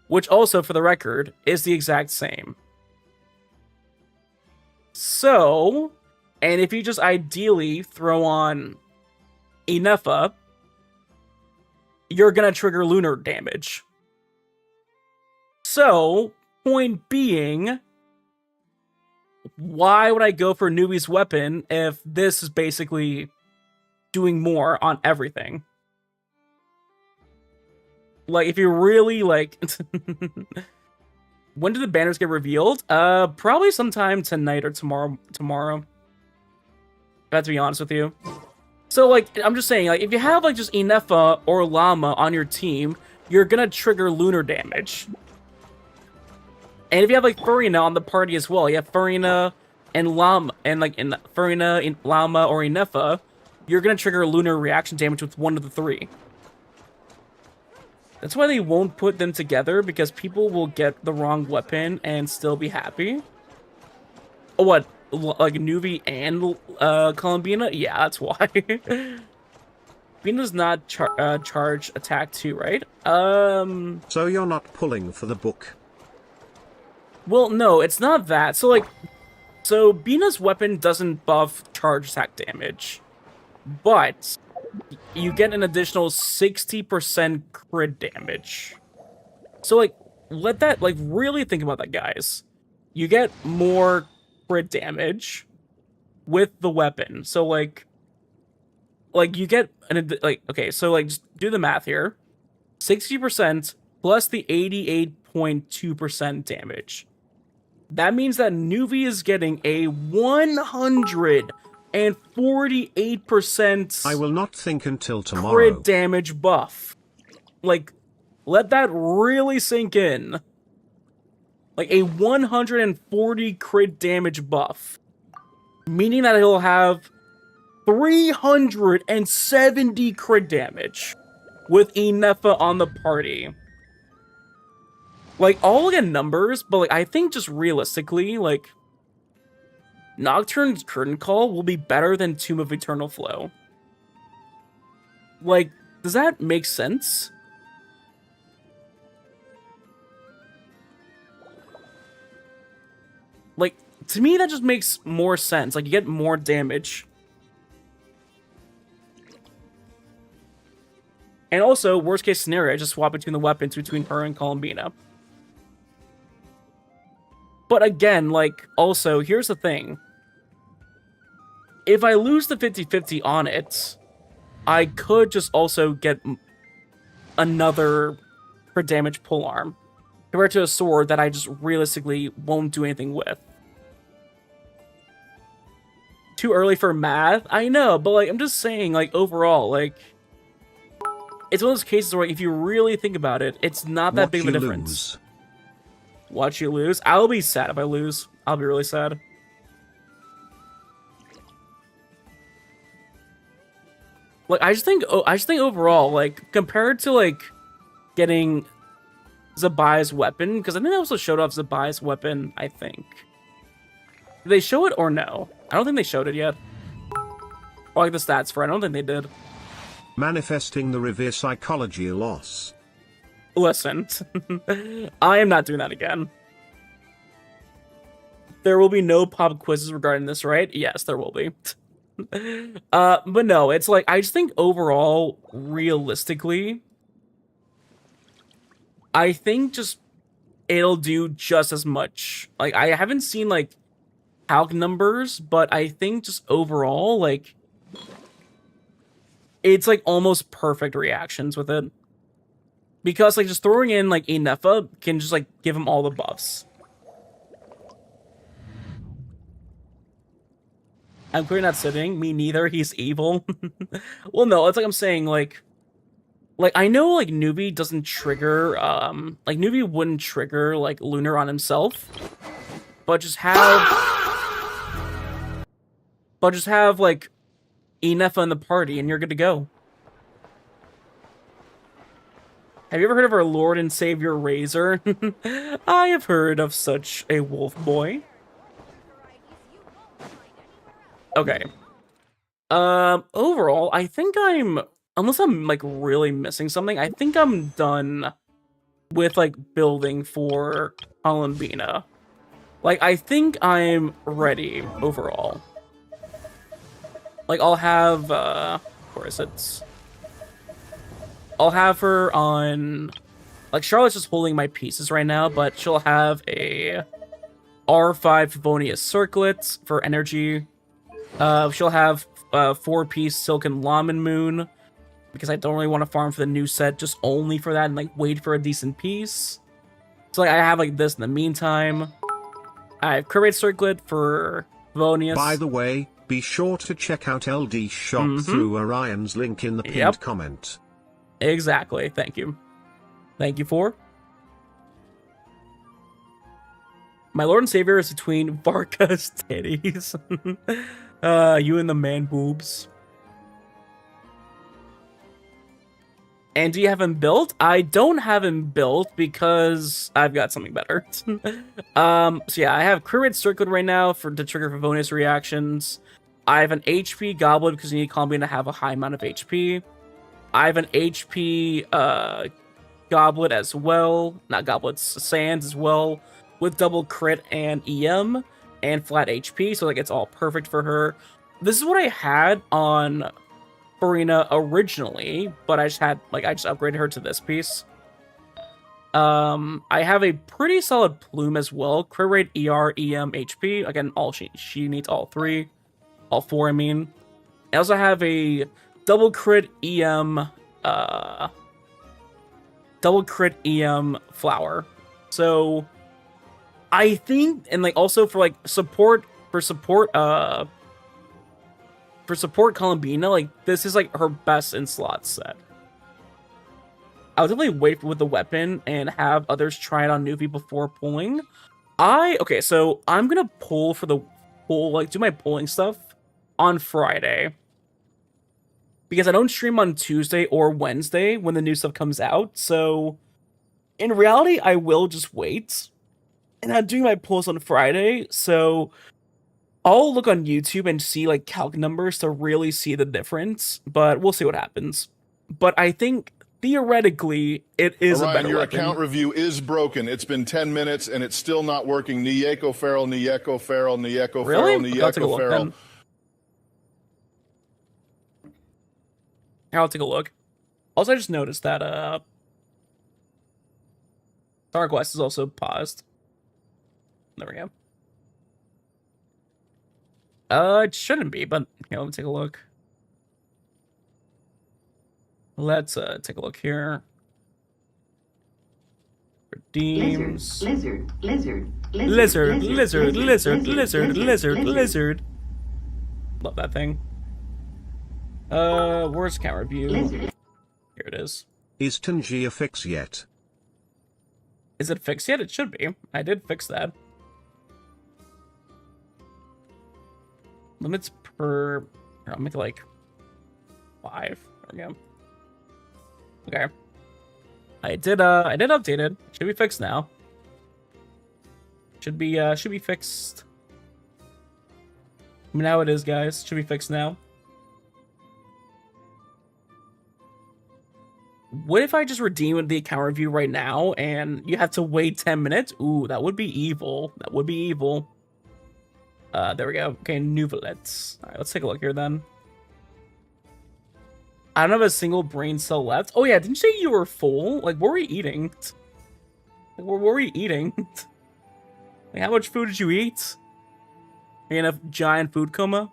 Speaker 1: which also, for the record, is the exact same. So, and if you just ideally throw on Inefa, you're gonna trigger lunar damage. So, point being, why would I go for Newbie's weapon if this is basically doing more on everything? Like, if you really, like... When do the banners get revealed? Probably sometime tonight or tomorrow. I have to be honest with you. So, like, I'm just saying, like, if you have, like, just Inefa or Llama on your team, you're gonna trigger lunar damage. And if you have, like, Furina on the party as well, you have Furina and Llama, and, like, Furina, Llama, or Inefa, you're gonna trigger lunar reaction damage with one of the 3. That's why they won't put them together, because people will get the wrong weapon and still be happy. Oh, what? Like Nuvi and Columbina? Yeah, that's why. Bina does not charge attack too, right?
Speaker 5: So you're not pulling for the book?
Speaker 1: Well, no, it's not that. So, like, so Bina's weapon doesn't buff charge attack damage, but you get an additional 60% crit damage. So, like, let that, like, really think about that, guys. You get more crit damage with the weapon. So, like you get an, like, okay, so, like, just do the math here. 60% plus the 88.2% damage. That means that Nuvi is getting a 148%
Speaker 5: I will not think until tomorrow.
Speaker 1: crit damage buff. Like, let that really sink in. Like, a 140 crit damage buff. Meaning that he'll have 370 crit damage with Inefa on the party. Like, I'll look at numbers, but, like, I think just realistically, like, Nocturne's Curtain Call will be better than Tomb of Eternal Flow. Like, does that make sense? Like, to me, that just makes more sense. Like, you get more damage. And also, worst case scenario, I just swap between the weapons between her and Columbina. But again, like, also, here's the thing. If I lose the 50-50 on it, I could just also get another per damage pull arm. Compared to a sword that I just realistically won't do anything with. Too early for math? I know, but like, I'm just saying, like, overall, like, it's one of those cases where if you really think about it, it's not that big of a difference. Watch you lose? I'll be sad if I lose. I'll be really sad. Like, I just think overall, like, compared to, like, getting Zabai's weapon, because I think they also showed off Zabai's weapon, I think. Did they show it or no? I don't think they showed it yet. Or like the stats for it, I don't think they did.
Speaker 5: Manifesting the reverse psychology loss.
Speaker 1: Listen, I am not doing that again. There will be no pop quizzes regarding this, right? Yes, there will be. But no, it's like, I just think overall, realistically, I think just it'll do just as much. Like, I haven't seen, like, calc numbers, but I think just overall, like, it's, like, almost perfect reactions with it. Because, like, just throwing in, like, Inefa can just, like, give him all the buffs. I'm clearly not sitting. Me neither. He's evil. Well, no, it's like I'm saying, like, I know, like, Newbie doesn't trigger, like, Newbie wouldn't trigger, like, Lunar on himself. But just have, like, Inefa in the party and you're good to go. Have you ever heard of our Lord and Savior Razor? I have heard of such a wolf boy. Okay. Overall, I think unless I'm, like, really missing something, I think I'm done with, like, building for Columbina. Like, I think I'm ready overall. Like, I'll have, where is it? I'll have her on, like, Charlotte's just holding my pieces right now, but she'll have a R5 Favonius Circlet for energy. She'll have 4-piece Silken Lamen Moon, because I don't really want to farm for the new set, just only for that, and, like, wait for a decent piece. So, like, I have, like, this in the meantime. I have Curate Circlet for Favonius.
Speaker 5: By the way, be sure to check out LD shop through Orion's link in the pinned comment.
Speaker 1: Exactly. Thank you. Thank you for. My Lord and Savior is between Varka's titties. You and the man boobs. And do you have him built? I don't have him built because I've got something better. So yeah, I have Curate Circlet right now to trigger for bonus reactions. I have an HP Goblet because you need Columbina to have a high amount of HP. I have an HP Goblet as well. Not Goblets, Sands as well. With double crit and EM and flat HP. So like it's all perfect for her. This is what I had on Farina originally, but I just upgraded her to this piece. I have a pretty solid plume as well. Crit rate, ER, EM, HP. Again, she needs all three. All four, I mean. I also have a double crit EM flower. So I think, and like also for like support Columbina, like this is like her best in slot set. I'll definitely wait with the weapon and have others try it on Nuvi before pulling. Okay, so I'm gonna pull for the pull, like do my pulling stuff on Friday. Because I don't stream on Tuesday or Wednesday when the new stuff comes out. So in reality, I will just wait. And I'm doing my pulls on Friday. So I'll look on YouTube and see like calc numbers to really see the difference, but we'll see what happens. But I think theoretically it is
Speaker 8: Orion,
Speaker 1: a better
Speaker 8: your
Speaker 1: weapon.
Speaker 8: account review is broken. It's been 10 minutes and it's still not working. Nieko Feral, Nieko Feral, Nieko Feral,
Speaker 1: Really? I'll take a
Speaker 8: Nieko
Speaker 1: look
Speaker 8: Feral.
Speaker 1: then. I'll take a look. Also, I just noticed that Star Quest is also paused. There we go. It shouldn't be, but let me take a look. Let's take a look here. Redeems.
Speaker 11: Lizard.
Speaker 1: Love that thing. Where's account review? Here it is.
Speaker 5: Is Tangi a fix yet?
Speaker 1: Is it fixed yet? It should be. I did fix that. Limits per... Here, I'll make it like 5. There we go. Okay. I did update it. Should be fixed now. Should be fixed. I mean, how it is, guys. Should be fixed now. What if I just redeem the account review right now and you have to wait 10 minutes? Ooh, that would be evil. That would be evil. There we go. Okay, Nouvelets. All right, let's take a look here then. I don't have a single brain cell left. Oh yeah, didn't you say you were full? Like, what were you eating? Like, what were you eating? Like, how much food did you eat? Are you in a giant food coma?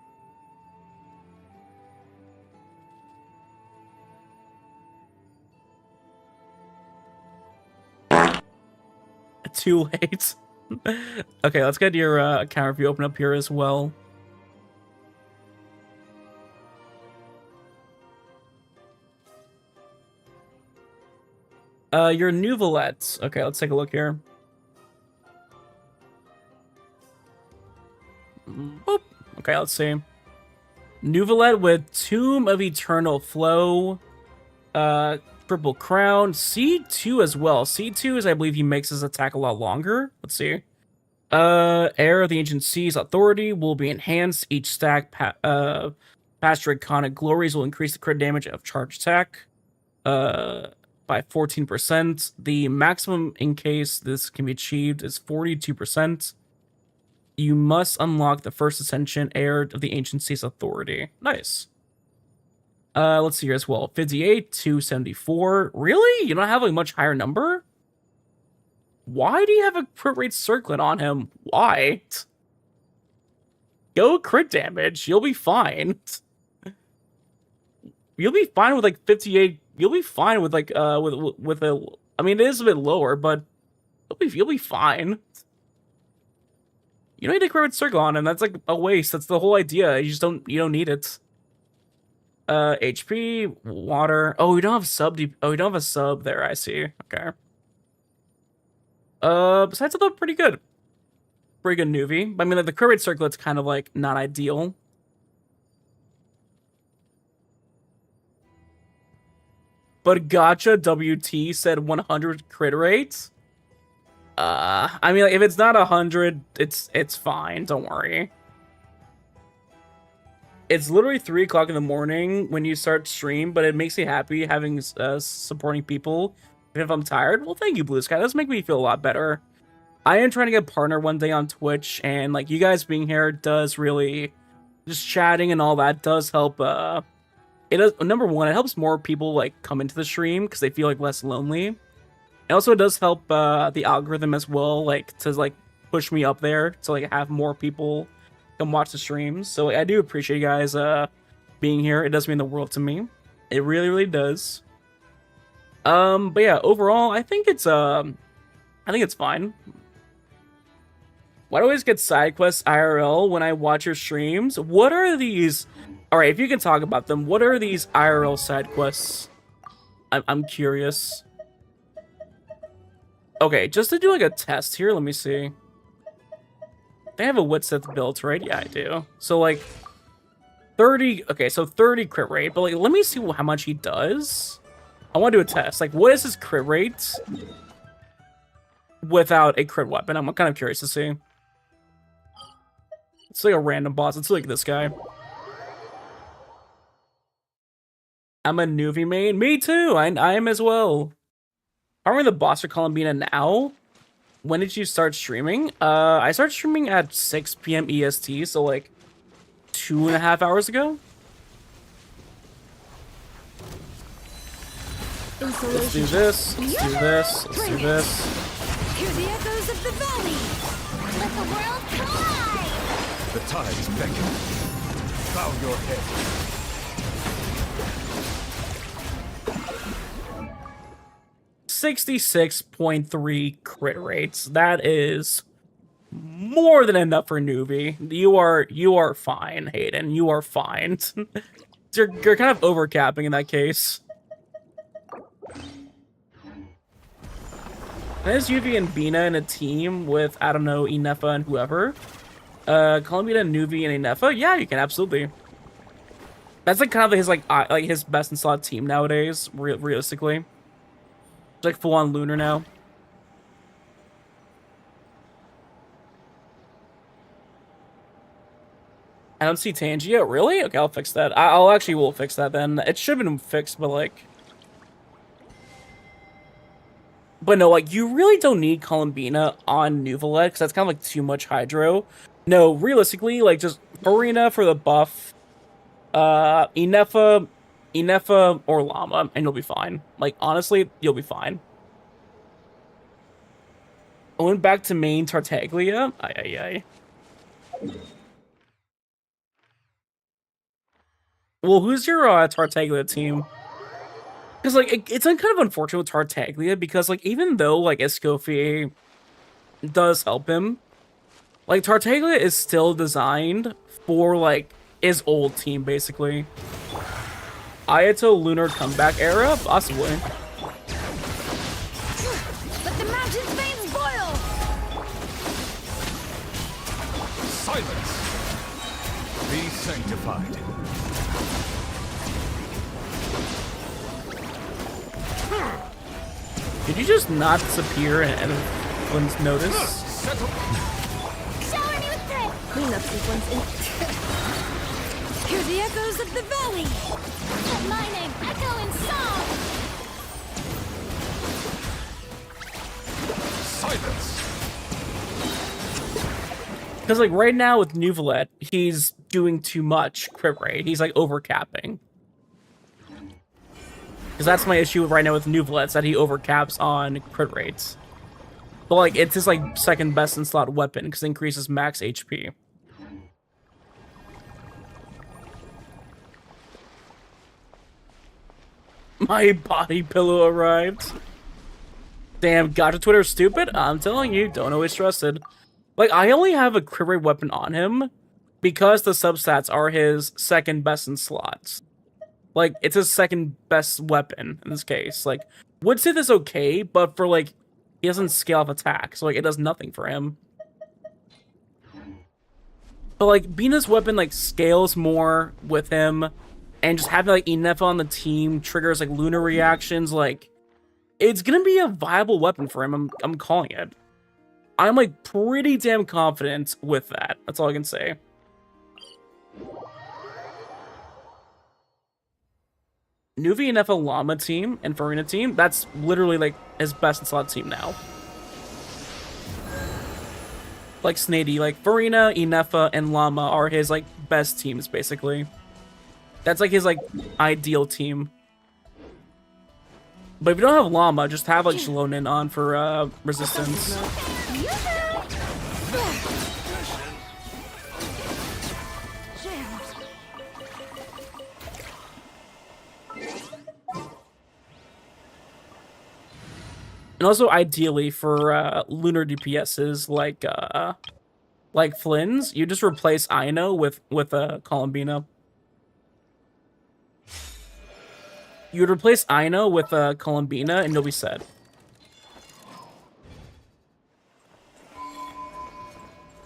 Speaker 1: Too late. Okay, let's get your account review open up here as well. Your Nouvelets. Okay, let's take a look here. Boop. Okay, let's see. Nouvelet with Tomb of Eternal Flow. Triple Crown. C2 as well. C2 is, I believe, he makes his attack a lot longer. Let's see. Heir of the Ancient Seas Authority will be enhanced. Each stack past Draconic Glories will increase the crit damage of charge attack by 14%. The maximum in case this can be achieved is 42%. You must unlock the first ascension Heir of the Ancient Seas Authority. Nice. Let's see here as well. 58 to 74. Really? You don't have a much higher number? Why do you have a crit rate circlet on him? Why? Go crit damage. You'll be fine. You'll be fine with like 58. You'll be fine with like with a. I mean, it is a bit lower, but you'll be fine. You don't need a crit rate circle on him. That's like a waste. That's the whole idea. You don't need it. HP, water. Oh, we don't have sub. Oh, we don't have a sub there. I see. Okay. Besides, I thought pretty good. Pretty good Nuvi. I mean, like, the crit rate circlet's kind of like not ideal. But Gotcha WT said 100 crit rates. I mean, like, if it's not 100, it's fine. Don't worry. It's literally 3 o'clock in the morning when you start stream, but it makes me happy having supporting people. Even if I'm tired, well, thank you, Blue Sky. That's make me feel a lot better. I am trying to get a partner one day on Twitch, and like you guys being here does really, just chatting and all that does help. It does. Number one, it helps more people like come into the stream because they feel like less lonely. It also does help the algorithm as well, like to like push me up there to like have more people come watch the streams. So like, I do appreciate you guys being here. It does mean the world to me. It really, really does. But yeah, overall, I think it's fine. Why do I always get side quests IRL when I watch your streams? What are these? All right, if you can talk about them, what are these IRL side quests? I'm curious. Okay, just to do like a test here, let me see. They have a Witsith built, right? Yeah, I do. So like 30, okay, so 30 crit rate, but like let me see how much he does. I want to do a test. Like, what is his crit rate without a crit weapon? I'm kind of curious to see. It's like a random boss. It's like this guy. I'm a Nuvi main. Me too. I am as well. Are we the boss for Columbina now? When did you start streaming? I started streaming at 6 p.m. EST, so like 2.5 hours ago. Let's do this. Let's do this. Let's do this.
Speaker 2: Hear the echoes of the valley.
Speaker 7: Let the world collide!
Speaker 10: The tides beckon. Bow your head.
Speaker 1: 66.3 crit rates. That is more than enough for Nuvi. You are fine, Hayden. You are fine. you're kind of overcapping in that case. Is Yuvi and Bina in a team with, I don't know, Inefa and whoever? Columbina, Nuvi, and Inefa? Yeah, you can, absolutely. That's like kind of his like his best in slot team nowadays, realistically. It's like full-on Lunar now. I don't see Tangia. Really? Okay, I'll fix that. I'll actually will fix that then. It should have been fixed, but like... But no, like, you really don't need Columbina on Nuvalet, because that's kind of like too much Hydro. No, realistically, like, just Arena for the buff, Inefa, or Llama, and you'll be fine. Like, honestly, you'll be fine. I went back to main Tartaglia. Ay. Well, who's your Tartaglia team? Because, like, it's kind of unfortunate with Tartaglia, because, like, even though, like, Escoffier does help him, like, Tartaglia is still designed for, like, his old team, basically. Ayato Lunar comeback era? Possibly.
Speaker 2: Let the mountain's veins boil.
Speaker 10: Silence! Be sanctified.
Speaker 1: Did you just not disappear and everyone's notice?
Speaker 7: Shower me with grit!
Speaker 9: Cleanup sequence in.
Speaker 2: Hear the echoes of the valley.
Speaker 7: Let my name echo in song!
Speaker 10: Silence!
Speaker 1: Because, like, right now with Nuvalet, he's doing too much crit rate. He's, like, overcapping. Because that's my issue right now with Nuvalet, that he overcaps on crit rates. But, like, it's his, like, second best in slot weapon, because it increases max HP. My body pillow arrived. Damn, Gacha Twitter's stupid? I'm telling you, don't always trust it. Like, I only have a crit rate weapon on him because the substats are his second best in slots. Like, it's his second best weapon in this case. Like, Wood Sith is okay, but for, like, he doesn't scale off attack, so, like, it does nothing for him. But, like, Bina's weapon, like, scales more with him, and just having, like, Inefa on the team triggers, like, lunar reactions, like, it's gonna be a viable weapon for him. I'm calling it. I'm, like, pretty damn confident with that. That's all I can say. Nuvi and Inefa Llama team and Farina team, that's literally, like, his best in slot team now. Like, Snady, like, Farina, Inefa, and Llama are his, like, best teams, basically. That's, like, his, like, ideal team. But if you don't have Llama, just have, like, Shalonin on for, resistance. And also, ideally, for lunar DPSs like Flynn's, you just replace Aino with Columbina. You would replace Aino with Columbina, and you'll be set.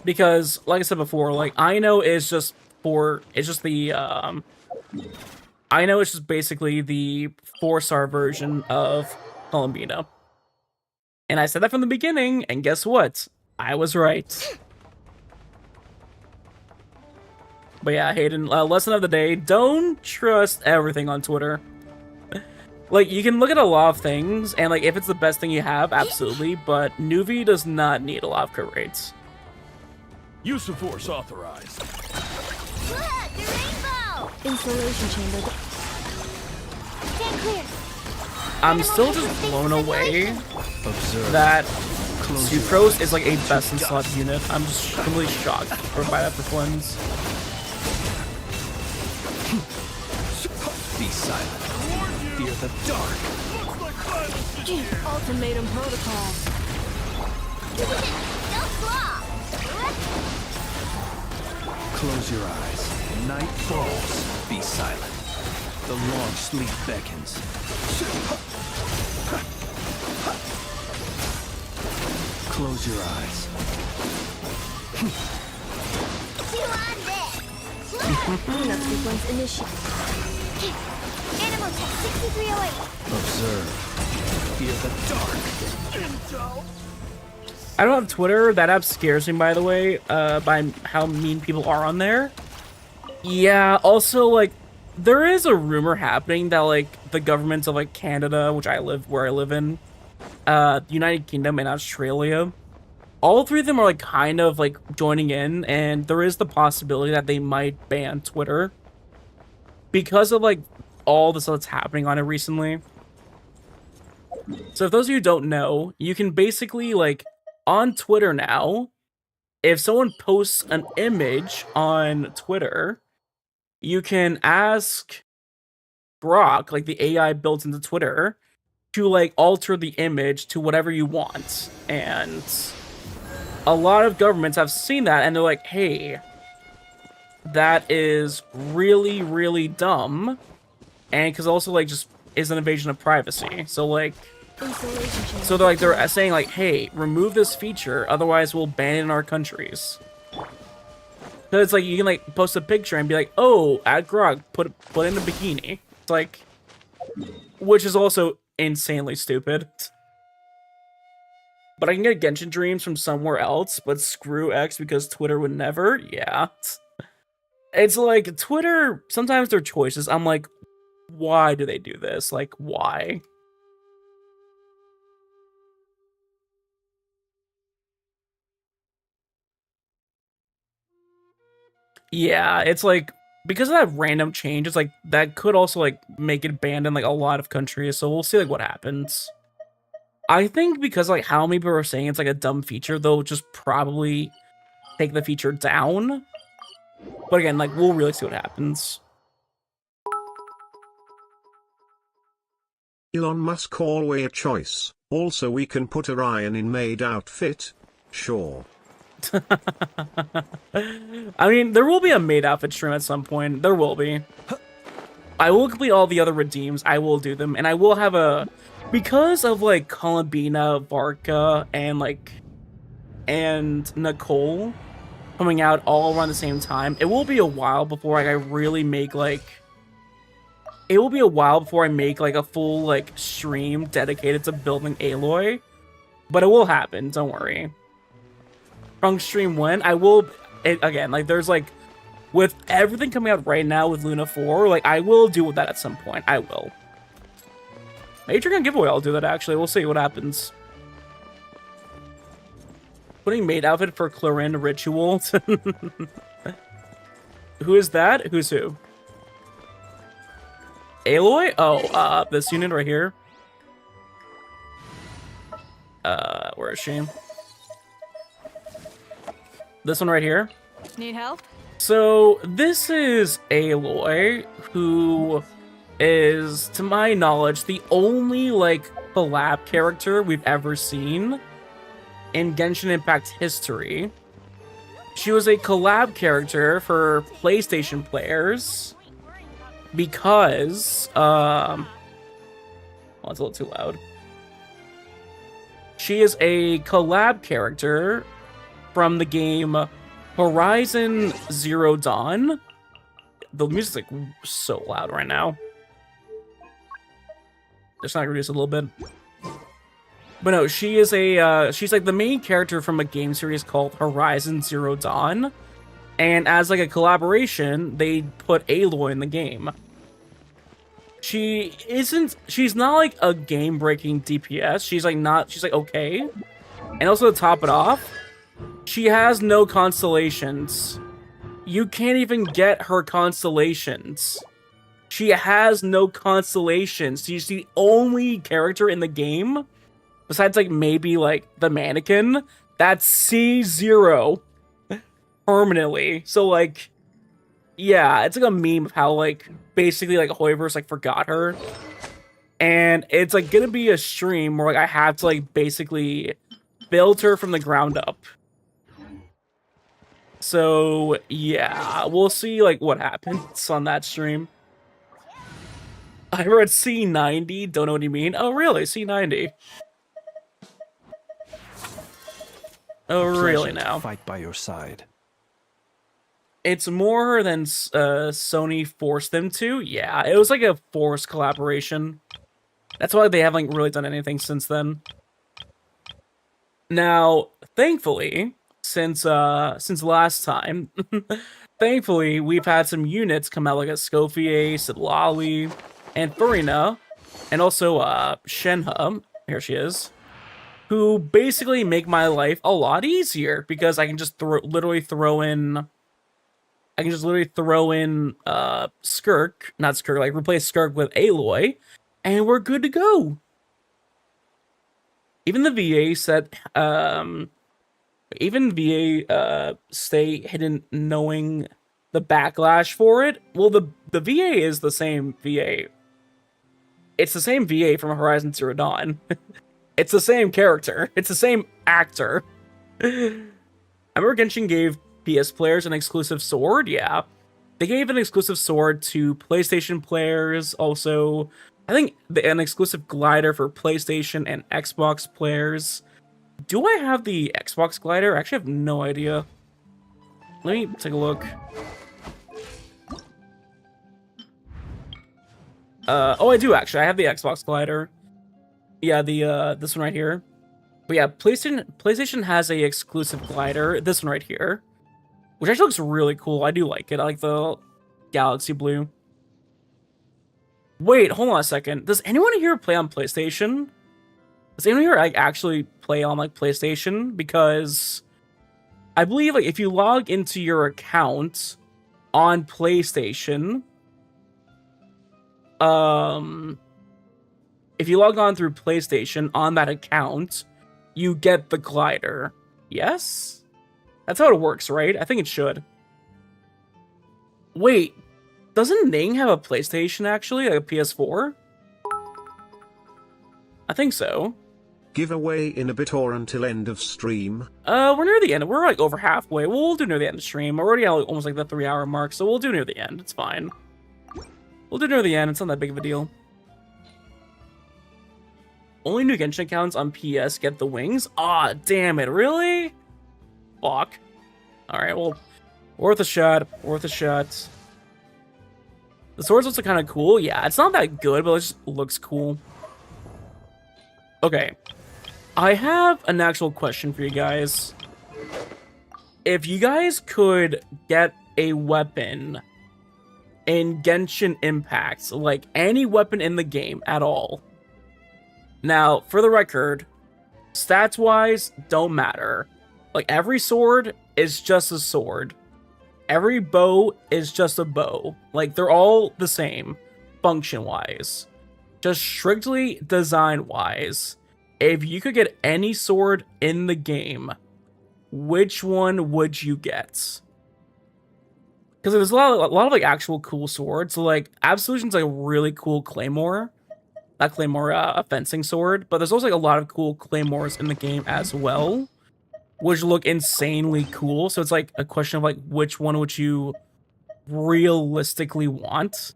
Speaker 1: Because, like I said before, like Aino is just the Aino is just basically the 4-star version of Columbina. And I said that from the beginning, and guess what? I was right. But yeah, Hayden, lesson of the day, don't trust everything on Twitter. Like, you can look at a lot of things, and like, if it's the best thing you have, absolutely, but Nuvi does not need a lot of crit rates.
Speaker 10: Use of force authorized.
Speaker 7: Look, the rainbow! Insulation chamber. Stand clear.
Speaker 1: I'm still just blown away
Speaker 10: Observe.
Speaker 1: that Sucrose is like a best in slot unit. I'm just completely shocked by that performance.
Speaker 10: Be silent. Fear the dark.
Speaker 9: Ultimatum protocol.
Speaker 10: Close your eyes. Night falls. Be silent. The long sleep beckons. Close your eyes.
Speaker 7: Cleanup sequence initiated. Animal Tech 6308.
Speaker 10: Observe. Fear the dark.
Speaker 1: I don't have Twitter. That app scares me, by the way, by how mean people are on there. Yeah, also, like, there is a rumor happening that, like, the governments of, like, Canada, where I live in, United Kingdom and Australia, all three of them are, like, kind of, like, joining in, and there is the possibility that they might ban Twitter because of, like, all the stuff that's happening on it recently. So if those of you who don't know, you can basically, like, on Twitter now, if someone posts an image on Twitter, you can ask Grok, like the AI built into Twitter, to like alter the image to whatever you want. And a lot of governments have seen that and they're like, hey, that is really, really dumb. And because also like just is an invasion of privacy. So like, so they're saying like, hey, remove this feature, otherwise we'll ban it in our countries. So it's like you can like post a picture and be like, oh, at Grog, put in a bikini. It's like, which is also insanely stupid. But I can get Genshin Dreams from somewhere else, but screw X because Twitter would never. Yeah. It's like Twitter, sometimes their choices, I'm like, why do they do this? Like, why? Yeah, it's like, because of that random change, it's like, that could also, like, make it banned in, like, a lot of countries, so we'll see, like, what happens. I think because, like, how many people are saying it's, like, a dumb feature, they'll just probably take the feature down. But again, like, we'll really see what happens.
Speaker 5: Elon Musk always a choice. Also we can put Orion in maid outfit. Sure.
Speaker 1: I mean, there will be a maid outfit stream at some point. There will be. I will complete all the other redeems. I will do them. And I will have a... Because of, like, Columbina, Varka, and Nicole coming out all around the same time, it will be a while before like, I really make, like... It will be a while before I make, like, a full, like, stream dedicated to building Aloy. But it will happen. Don't worry. Trunk stream when I will again, like there's like with everything coming out right now with Luna 4, like I will do that at some point. I will. Major Gun giveaway, I'll do that actually. We'll see what happens. Putting maid outfit for Clarin ritual. Who is that? Who's who? Aloy? Oh, this unit right here. Where is she? This one right here.
Speaker 9: Need help?
Speaker 1: So this is Aloy, who is, to my knowledge, the only like collab character we've ever seen in Genshin Impact history. She was a collab character for PlayStation players because oh, it's a little too loud. She is a collab character from the game Horizon Zero Dawn. The music's like so loud right now. Just not reduce it a little bit. But no, she is a she's like the main character from a game series called Horizon Zero Dawn. And as like a collaboration, they put Aloy in the game. She's not like a game-breaking DPS. She's like okay. And also to top it off, she has no constellations. You can't even get her constellations. She has no constellations. She's the only character in the game, besides like maybe like the mannequin, that's C0 permanently. So like, yeah, it's like a meme of how like basically like Hoiverse like forgot her. And it's like gonna be a stream where like I have to like basically build her from the ground up. So yeah, we'll see like what happens on that stream. I read C90, don't know what you mean. Oh really, C90. Oh really now?
Speaker 10: Fight by your side.
Speaker 1: It's more than Sony forced them to. Yeah, it was like a forced collaboration. That's why they haven't really done anything since then. Now, thankfully, since last time, thankfully we've had some units come out like a Scofier, Sidlali, and Furina, and also Shenhe. Here she is. Who basically make my life a lot easier because I can just literally throw in Skirk, not Skirk, like replace Skirk with Aloy, and we're good to go. Even the VA said, stay hidden knowing the backlash for it. Well, the VA is the same VA. It's the same VA from Horizon Zero Dawn. It's the same character. It's the same actor. I remember Genshin gave PS players an exclusive sword. Yeah, they gave an exclusive sword to PlayStation players. Also, I think an exclusive glider for PlayStation and Xbox players. Do I have the Xbox glider? I actually have no idea. Let me take a look. Oh, I do actually. I have the Xbox glider. Yeah, the this one right here. But yeah, PlayStation has a exclusive glider. This one right here, which actually looks really cool. I do like it. I like the galaxy blue. Wait, hold on a second. Does anyone here play on PlayStation? Does anyone here like actually play on like PlayStation? Because I believe like if you log into your account on PlayStation, if you log on through PlayStation on that account, you get the glider. Yes? That's how it works, right? I think it should. Wait, doesn't Ning have a PlayStation actually? Like a PS4? I think so.
Speaker 5: Giveaway in a bit or until end of stream?
Speaker 1: We're near the end. We're like over halfway. We'll do near the end of the stream. We're already at like, almost like the 3-hour mark, so we'll do near the end. It's fine. We'll do near the end. It's not that big of a deal. Only new Genshin accounts on PS get the wings? Aw, damn it. Really? Fuck. Alright, well, worth a shot. Worth a shot. The sword's also kind of cool. Yeah, it's not that good, but it just looks cool. Okay. I have an actual question for you guys. If you guys could get a weapon in Genshin Impact, like any weapon in the game at all. Now, for the record, stats-wise, don't matter. Like, every sword is just a sword. Every bow is just a bow. Like, they're all the same, function-wise. Just strictly design-wise. If you could get any sword in the game, which one would you get? Because there's a lot of like actual cool swords. So like Absolution's like a really cool claymore, not claymore, a fencing sword. But there's also like a lot of cool claymores in the game as well, which look insanely cool. So it's like a question of like which one would you realistically want?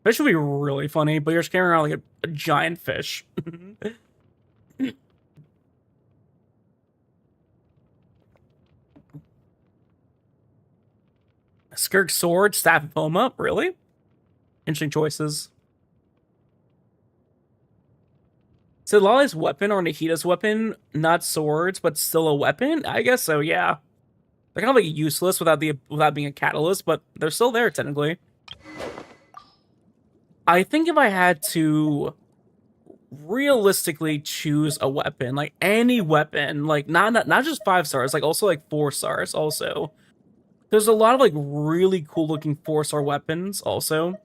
Speaker 1: That should be really funny. But you're just carrying around like a giant fish. Skirk sword, staff of Homa, really? Interesting choices. So Lala's weapon or Nahita's weapon, not swords, but still a weapon? I guess so, yeah. They're kind of like useless without being a catalyst, but they're still there technically. I think if I had to realistically choose a weapon, like any weapon, like not just 5 stars, like also like 4 stars also. There's a lot of like really cool looking 4-star weapons also.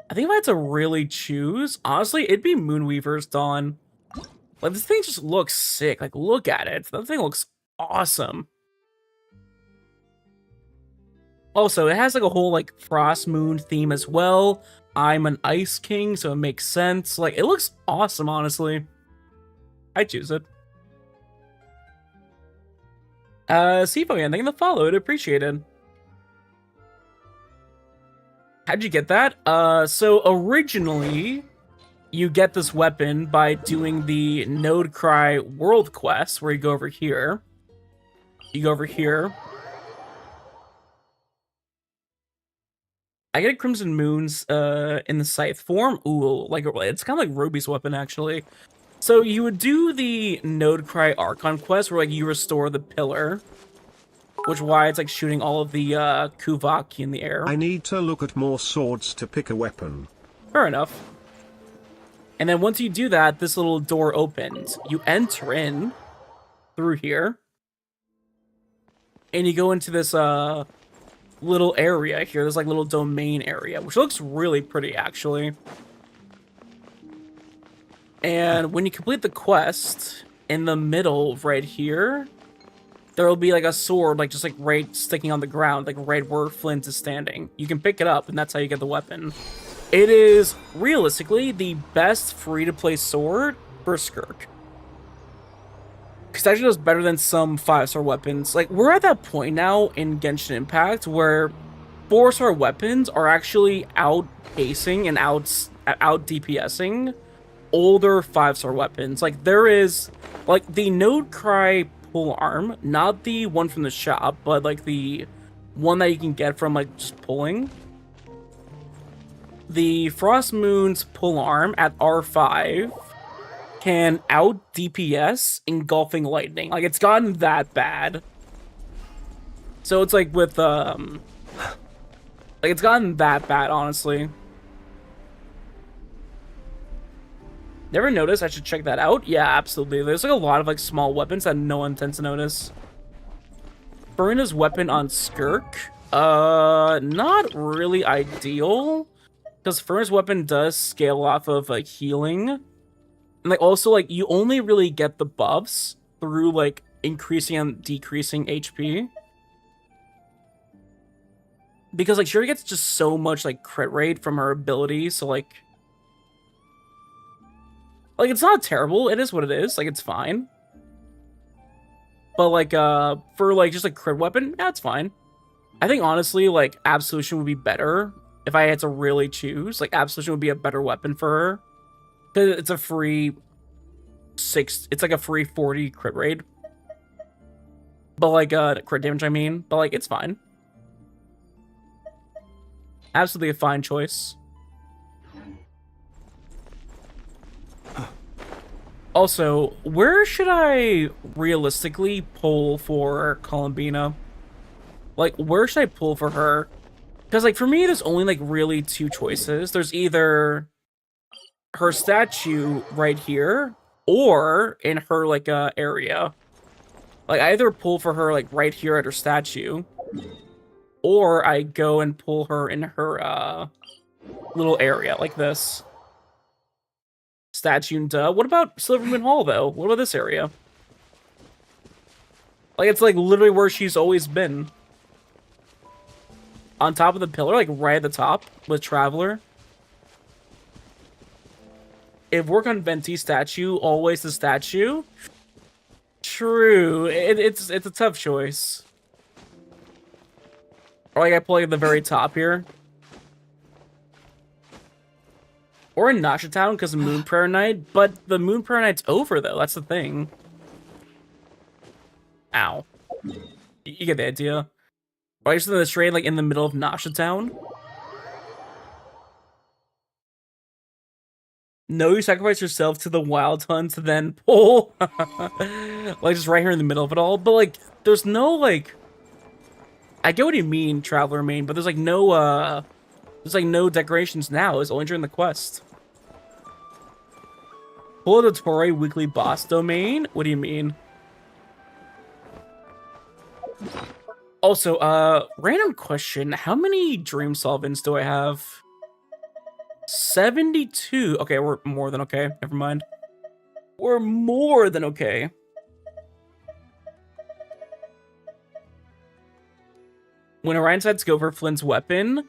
Speaker 1: I think if I had to really choose, honestly, it'd be Moonweaver's Dawn. Like, this thing just looks sick. Like, look at it. That thing looks awesome. Also, it has like a whole like Frost Moon theme as well. I'm an Ice King, so it makes sense. Like, it looks awesome, honestly. I choose it. Sifu, thank you for the follow. I'd appreciate it. How'd you get that? So originally, you get this weapon by doing the Node Cry World Quest, where you go over here. You go over here. I get Crimson Moons in the Scythe form. Ooh, like it's kind of like Ruby's weapon, actually. So you would do the Node Cry Archon quest, where like you restore the pillar. Which why it's like shooting all of the Kuvaki in the air.
Speaker 5: I need to look at more swords to pick a weapon.
Speaker 1: Fair enough. And then once you do that, this little door opens. You enter in through here. And you go into this little area here. There's like little domain area, which looks really pretty actually. And when you complete the quest, in the middle right here, there will be like a sword, like just like right sticking on the ground, like right where Flint is standing. You can pick it up, and that's how you get the weapon. It is realistically the best free-to-play sword for Skirk. Because it actually does better than some 5-star weapons. Like, we're at that point now in Genshin Impact where 4-star weapons are actually outpacing and out DPSing older 5-star weapons. Like, there is, like, the Node Cry pull arm, not the one from the shop, but like the one that you can get from like just pulling. The Frost Moon's pull arm at R5 can out DPS Engulfing Lightning. Like, it's gotten that bad. So it's like with like it's gotten that bad, honestly. Never noticed. I should check that out. Yeah, absolutely. There's like a lot of like small weapons that no one tends to notice. Farina's weapon on Skirk, not really ideal, because Farina's weapon does scale off of like healing, and like also like you only really get the buffs through like increasing and decreasing HP. Because like Shuri gets just so much like crit rate from her ability, so like it's not terrible. It is what it is. Like, it's fine. But like for like just a crit weapon, yeah, it's fine. I think honestly, like Absolution would be better if I had to really choose. Like, Absolution would be a better weapon for her, because it's a free it's like a free 40 crit rate. But like crit damage, I mean. But like, it's fine. Absolutely a fine choice. Also, where should I realistically pull for Columbina? Like, where should I pull for her? Because, like, for me, there's only, like, really 2 choices. There's either her statue right here, or in her, like, area. Like, I either pull for her, like, right here at her statue, or I go and pull her in her, little area, like this. Statue and duh. What about Silvermoon Hall, though? What about this area? Like, it's, like, literally where she's always been. On top of the pillar, like, right at the top, with Traveler. If work on Venti statue, always the statue? True. It's a tough choice. Or, like, I pull, like, at the very top here. Or in Nasha Town because of Moon Prayer Night, but the Moon Prayer Night's over, though. That's the thing. Ow. You get the idea. Or I just did this trade, like, in the middle of Nasha Town. No, you sacrifice yourself to the wild hunt, then pull. Like, just right here in the middle of it all. But, like, there's no, like... I get what you mean, Traveler main, but there's, like, no, there's, like, no decorations now. It's only during the quest. Pull the Torre weekly boss domain? What do you mean? Also, random question. How many dream solvents do I have? 72. Okay, we're more than okay. Never mind. We're more than okay. When Orion decides to go for Flint's weapon,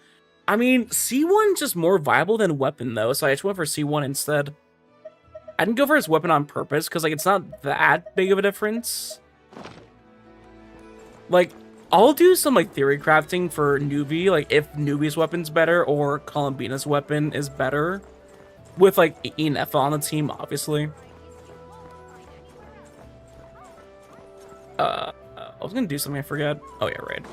Speaker 1: I mean, C1's just more viable than weapon, though, so I just went for C1 instead. I didn't go for his weapon on purpose, because, like, it's not that big of a difference. Like, I'll do some, like, theory crafting for Nuvi, like, if Nuvi's weapon's better or Columbina's weapon is better. With, like, Enefa on the team, obviously. I was gonna do something, I forgot. Oh, yeah, right.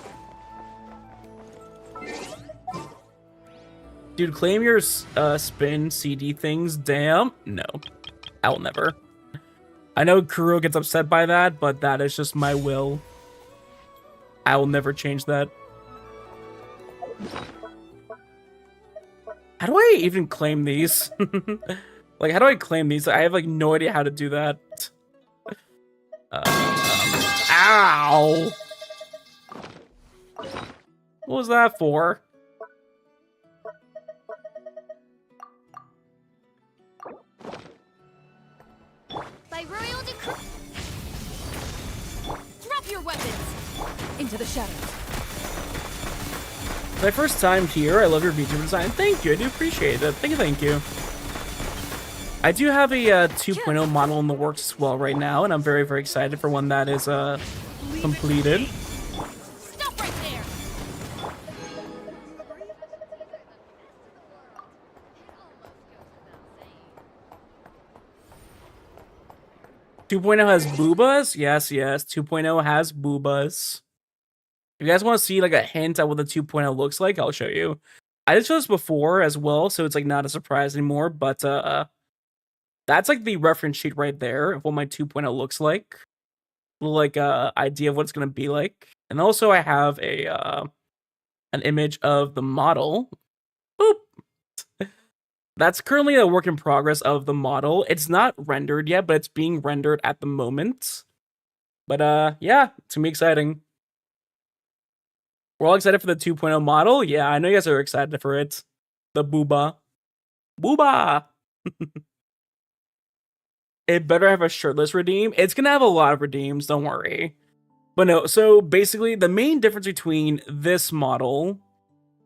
Speaker 1: Dude, claim your spin CD things. Damn. No. I'll never. I know Kuro gets upset by that, but that is just my will. I will never change that. How do I even claim these? Like, how do I claim these? I have, like, no idea how to do that. Ow! What was that for?
Speaker 9: By royal decree. Drop your weapons into the shadows.
Speaker 1: My first time here. I love your VTuber design. Thank you. I do appreciate it. Thank you. I do have a 2.0 model in the works as well right now, and I'm very, very excited for when that is completed.
Speaker 9: Stop right there.
Speaker 1: 2.0 has boobas? Yes. 2.0 has boobas. If you guys want to see like a hint at what the 2.0 looks like, I'll show you. I did show this before as well, so it's like not a surprise anymore, but that's like the reference sheet right there of what my 2.0 looks like. Like idea of what it's gonna be like. And also I have a an image of the model. Boop. That's currently a work in progress of the model. It's not rendered yet, but it's being rendered at the moment. But yeah, it's gonna be exciting. We're all excited for the 2.0 model. Yeah, I know you guys are excited for it. The booba. Booba! It better have a shirtless redeem. It's gonna have a lot of redeems, don't worry. But no, so basically the main difference between this model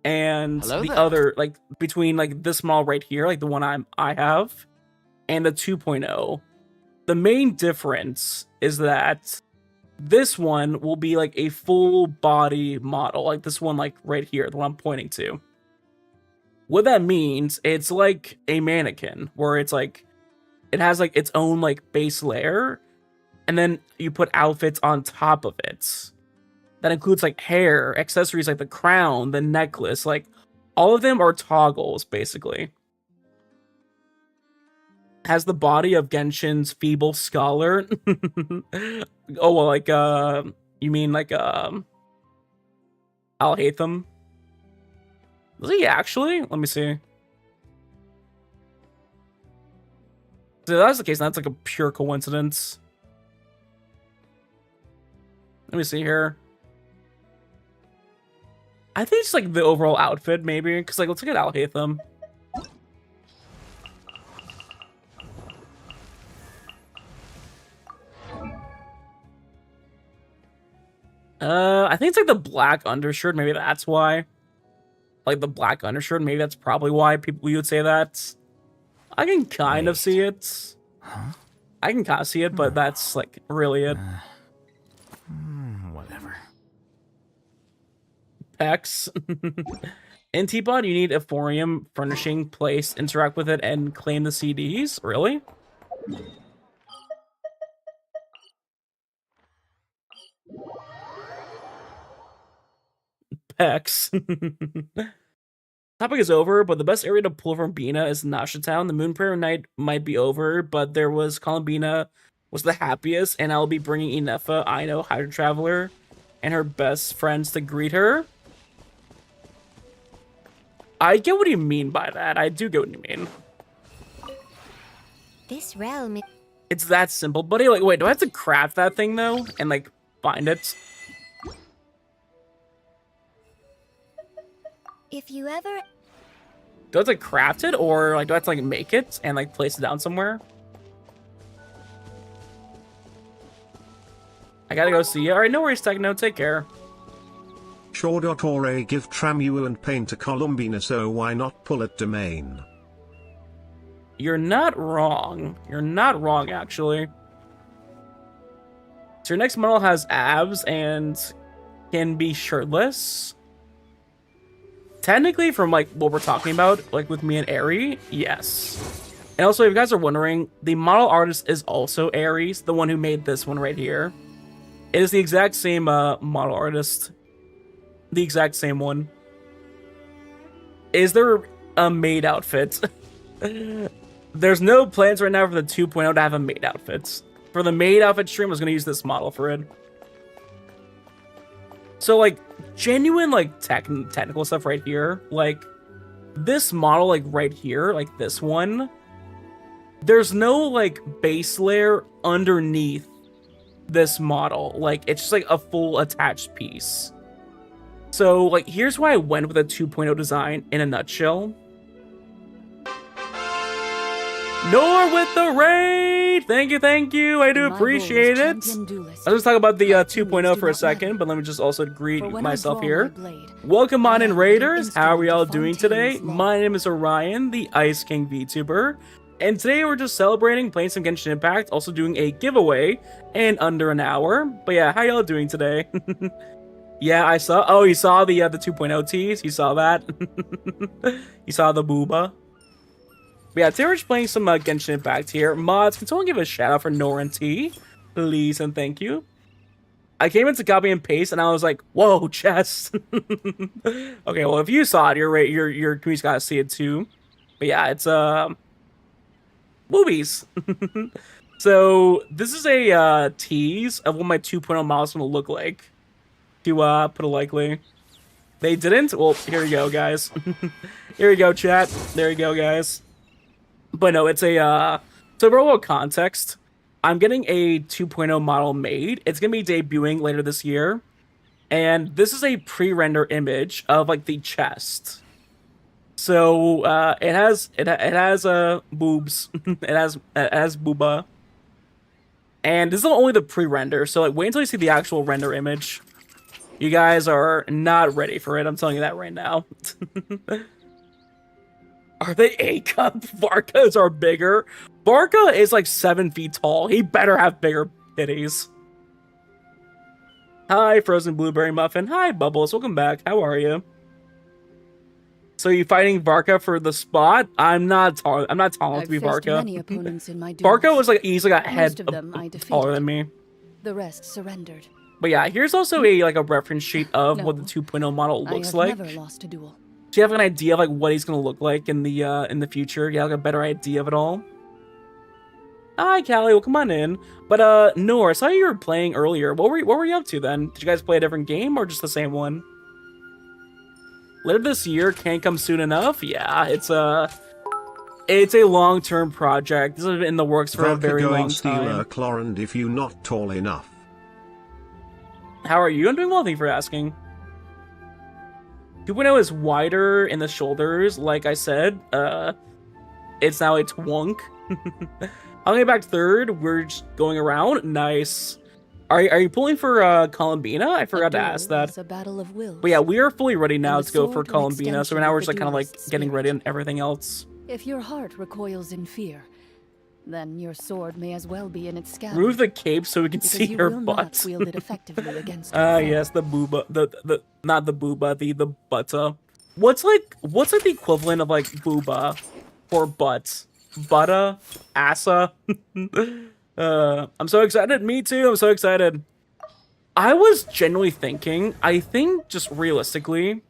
Speaker 1: and the other, like between like this model right here, like the one I have, and the 2.0, the main difference is that this one will be like a full body model, like this one like right here, the one I'm pointing to. What that means, it's like a mannequin, where it's like, it has like its own like base layer, and then you put outfits on top of it. That includes like hair, accessories like the crown, the necklace, like all of them are toggles basically. Has the body of Genshin's feeble scholar. Oh well, like you mean like Al-Hatham? Does he actually? Let me see. So that's the case, that's like a pure coincidence. Let me see here. I think it's like the overall outfit, maybe. Because, like, let's look at Al-Hatham. I think it's like the black undershirt. Maybe that's why. Like the black undershirt. Maybe that's probably why we would say that. I can kind of see it.
Speaker 10: Huh?
Speaker 1: I can kind of see it, but that's like really it.
Speaker 10: Whatever.
Speaker 1: Pecs. In T-Pod, you need Ephorium furnishing place, interact with it, and claim the CDs? Really? Pecs. Topic is over, but the best area to pull from Bina is Nasha Town. The Moon Prayer Night might be over, but there was Columbina was the happiest, and I'll be bringing Inefa, Aino, Hydra Traveler, and her best friends to greet her. I get what you mean by that. I do get what you mean.
Speaker 9: This realm.
Speaker 1: It's that simple, buddy. Like, wait, do I have to craft that thing though, and like find it?
Speaker 9: If you ever.
Speaker 1: Do I have to craft it, or like do I have to like make it and like place it down somewhere? I gotta go see you. All right, no worries, Techno. Take care.
Speaker 5: Shaw.ore give Tramuel and paint a Columbina, so why not pull at domain?
Speaker 1: You're not wrong. You're not wrong, actually. So your next model has abs and can be shirtless. Technically, from like what we're talking about, like with me and Aerie, yes. And also, if you guys are wondering, the model artist is also Aries, the one who made this one right here. It is the exact same model artist. The exact same one. Is there a maid outfit? There's no plans right now for the 2.0 to have a maid outfit. For the maid outfit stream, I was going to use this model for it. So, like, genuine, like, technical stuff right here. Like, this model, like, right here, like this one. There's no, like, base layer underneath this model. Like, it's just, like, a full attached piece. So, like, here's why I went with a 2.0 design in a nutshell. Nor with the raid! Thank you, I do appreciate it. Let's just talk about the 2.0 for a second, but let me just also greet myself here. Welcome on in, Raiders! How are we all doing today? My name is Orion, the Ice King VTuber, and today we're just celebrating, playing some Genshin Impact, also doing a giveaway in under an hour. But yeah, how y'all doing today? Yeah, I saw. Oh, you saw the 2.0 tease? You saw that? You saw the booba? But yeah, today we're just playing some Genshin Impact here. Mods, can someone give a shout out for Noran T? Please and thank you. I came into copy and paste and I was like, whoa, chest. Okay, well if you saw it, your community's gotta see it too. But yeah, it's movies. So this is a tease of what my 2.0 model is gonna look like. To put it likely. They didn't? Well, here you go, guys. Here you go, chat. There you go, guys. But no, it's a so for a little context, I'm getting a 2.0 model made. It's gonna be debuting later this year. And this is a pre-render image of like the chest. So it has boobs. it has booba. And this is only the pre-render, so like wait until you see the actual render image. You guys are not ready for it, I'm telling you that right now. Are they A-cup? Varkas are bigger. Varka is like 7 feet tall. He better have bigger titties. Hi, Frozen Blueberry Muffin. Hi, Bubbles. Welcome back. How are you? So you fighting Varka for the spot? I'm not tall enough to be Varka. Varka was like easily a head taller than me.
Speaker 9: The rest surrendered.
Speaker 1: But yeah, here's also a reference sheet of what the 2.0 model looks like.
Speaker 9: Never lost a duel.
Speaker 1: Do you have an idea of like what he's gonna look like in the future? You have like a better idea of it all? Hi, Callie. Well, come on in. But Nor, I saw you were playing earlier. What were you up to then? Did you guys play a different game or just the same one? Later this year, can't come soon enough. Yeah, it's a long-term project. This has been in the works for a very long time.
Speaker 5: Clorand if you not tall enough.
Speaker 1: How are you? I'm doing well, thank you for asking. 2.0 is wider in the shoulders, like I said. It's now a twunk. I'll get back third. We're just going around. Nice. Are you pulling for Columbina? I forgot to ask that.
Speaker 9: A battle of wills.
Speaker 1: But yeah, we are fully ready now to go for Columbina. So now we're just like kind of like getting ready and everything else.
Speaker 9: If your heart recoils in fear, then your sword may as well be in its scabbard.
Speaker 1: Remove the cape so we can see her butt.
Speaker 9: Not wield it effectively against
Speaker 1: yes, the booba, the not the booba, the butta. What's like the equivalent of like booba for butt? Butta, assa. I'm so excited. Me too. I'm so excited. I was genuinely thinking. I think just realistically,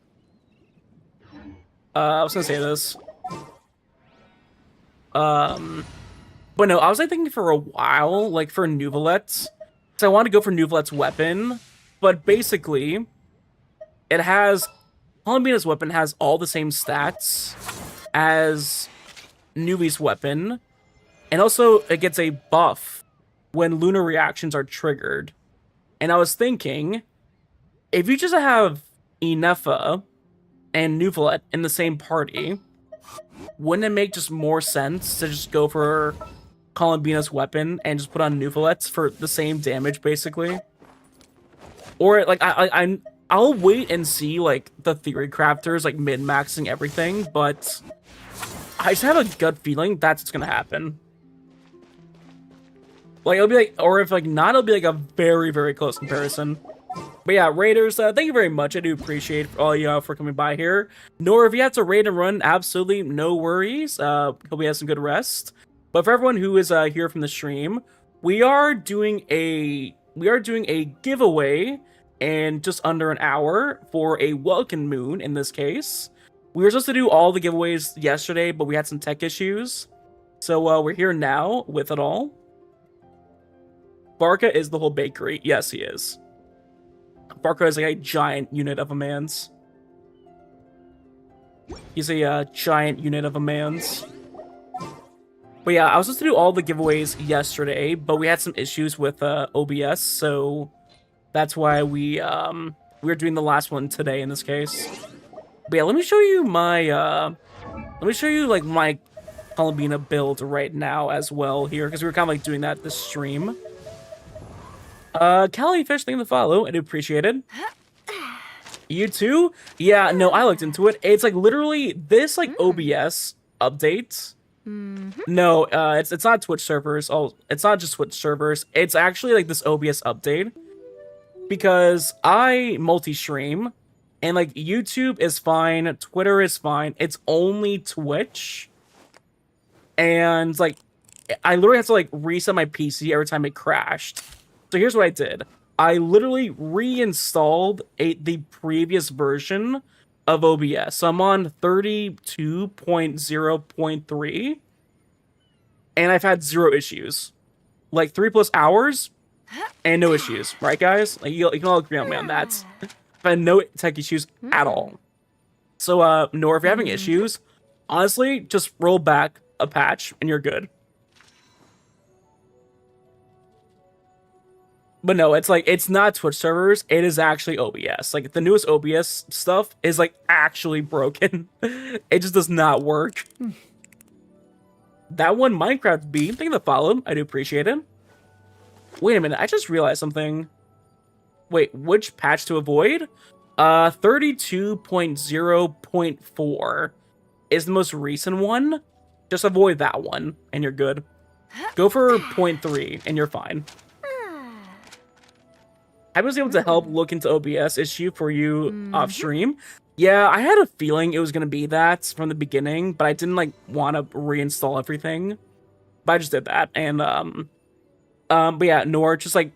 Speaker 1: I was gonna say this. But no, I was like thinking for a while, like for Nuvalet's. So I wanted to go for Nuvalet's weapon, but basically, it has Columbina's weapon has all the same stats as Nuvi's weapon, and also it gets a buff when lunar reactions are triggered. And I was thinking, if you just have Inefa and Nuvalet in the same party, wouldn't it make just more sense to just go for Columbina's weapon and just put on Nuvalet's for the same damage, basically? Or like I'll wait and see like the theory crafters like min-maxing everything, but I just have a gut feeling that's what's gonna happen. Like it'll be like, or if like not, it'll be like a very, very close comparison. But yeah, Raiders, thank you very much. I do appreciate all you for coming by here. Nor if you have to raid and run, absolutely no worries. Hope you have some good rest. But for everyone who is here from the stream, we are doing a giveaway in just under an hour for a Welkin moon in this case. We were supposed to do all the giveaways yesterday, but we had some tech issues. So we're here now with it all. Barca is the whole bakery. Yes, he is. Barca is like a giant unit of a man's. He's a giant unit of a man's. But yeah, I was supposed to do all the giveaways yesterday, but we had some issues with OBS, so that's why we're doing the last one today in this case. But yeah, let me show you my like my Columbina build right now as well here, because we were kind of like doing that this stream. Callie Fish, thank you for the follow. I do appreciate it. You too? Yeah, no, I looked into it. It's like literally this like OBS update. No, it's not Twitch servers. Oh, it's not just Twitch servers. It's actually like this OBS update. Because I multi-stream, and like YouTube is fine, Twitter is fine. It's only Twitch. And like I literally have to like reset my PC every time it crashed. So here's what I did. I literally reinstalled the previous version of OBS. So I'm on 32.0.3. And I've had 0 issues. Like 3+ hours and no issues. Right, guys? Like you can all agree on me on that. I've had no tech issues at all. So, Nor, if you're having issues, honestly, just roll back a patch and you're good. But no, it's like, it's not Twitch servers, it is actually OBS. Like, the newest OBS stuff is, like, actually broken. It just does not work. That one Minecraft beam, thank you for the follow. I do appreciate it. Wait a minute, I just realized something. Wait, which patch to avoid? 32.0.4 is the most recent one. Just avoid that one, and you're good. Go for 0.3, and you're fine. I was able to help look into OBS issue for you off stream. Yeah, I had a feeling it was gonna be that from the beginning, but I didn't like want to reinstall everything. But I just did that, and but yeah, Nor, just like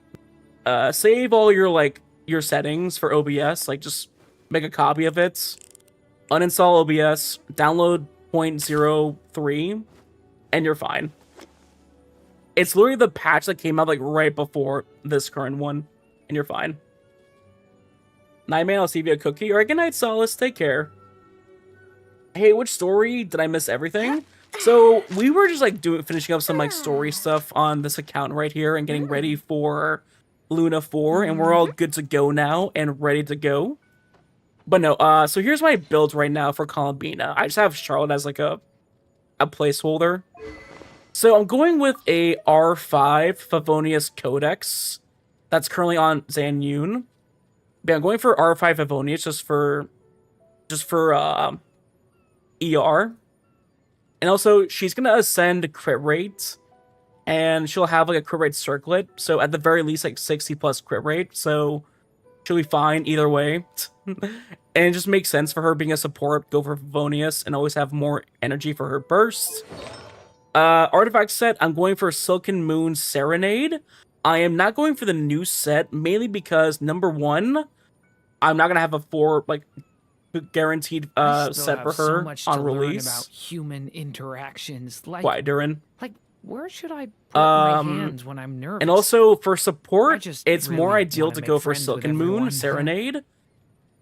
Speaker 1: save all your settings for OBS. Like, just make a copy of it, uninstall OBS, download 0.03, and you're fine. It's literally the patch that came out like right before this current one. And you're fine. Nightman, I'll see you a cookie. Alright, good night, Solace. Take care. Hey, which story? Did I miss everything? So, we were just like finishing up some like story stuff on this account right here and getting ready for Luna 4, and we're all good to go now and ready to go. But no, so here's my build right now for Columbina. I just have Charlotte as like a placeholder. So I'm going with a R5 Favonius Codex that's currently on Zanyun. But I'm going for R5 Favonius just for ER. And also, she's gonna ascend crit rate, and she'll have like a crit rate circlet. So at the very least, like 60+ crit rate. So she'll be fine either way. And it just makes sense for her being a support. Go for Favonius and always have more energy for her bursts. Artifact set, I'm going for Silken Moon Serenade. I am not going for the new set, mainly because, number one, I'm not going to have a guaranteed
Speaker 2: I still
Speaker 1: set
Speaker 2: have
Speaker 1: for
Speaker 2: so
Speaker 1: her
Speaker 2: much
Speaker 1: on
Speaker 2: to learn
Speaker 1: release.
Speaker 2: about human interactions.
Speaker 1: Why, Durin?
Speaker 2: Like, where should I put my hands when I'm nervous?
Speaker 1: And also for
Speaker 2: I
Speaker 1: support,
Speaker 2: just
Speaker 1: it's more
Speaker 2: really
Speaker 1: ideal
Speaker 2: wanna
Speaker 1: to
Speaker 2: make
Speaker 1: go for
Speaker 2: friends with
Speaker 1: Silken Moon,
Speaker 2: everyone.
Speaker 1: Serenade,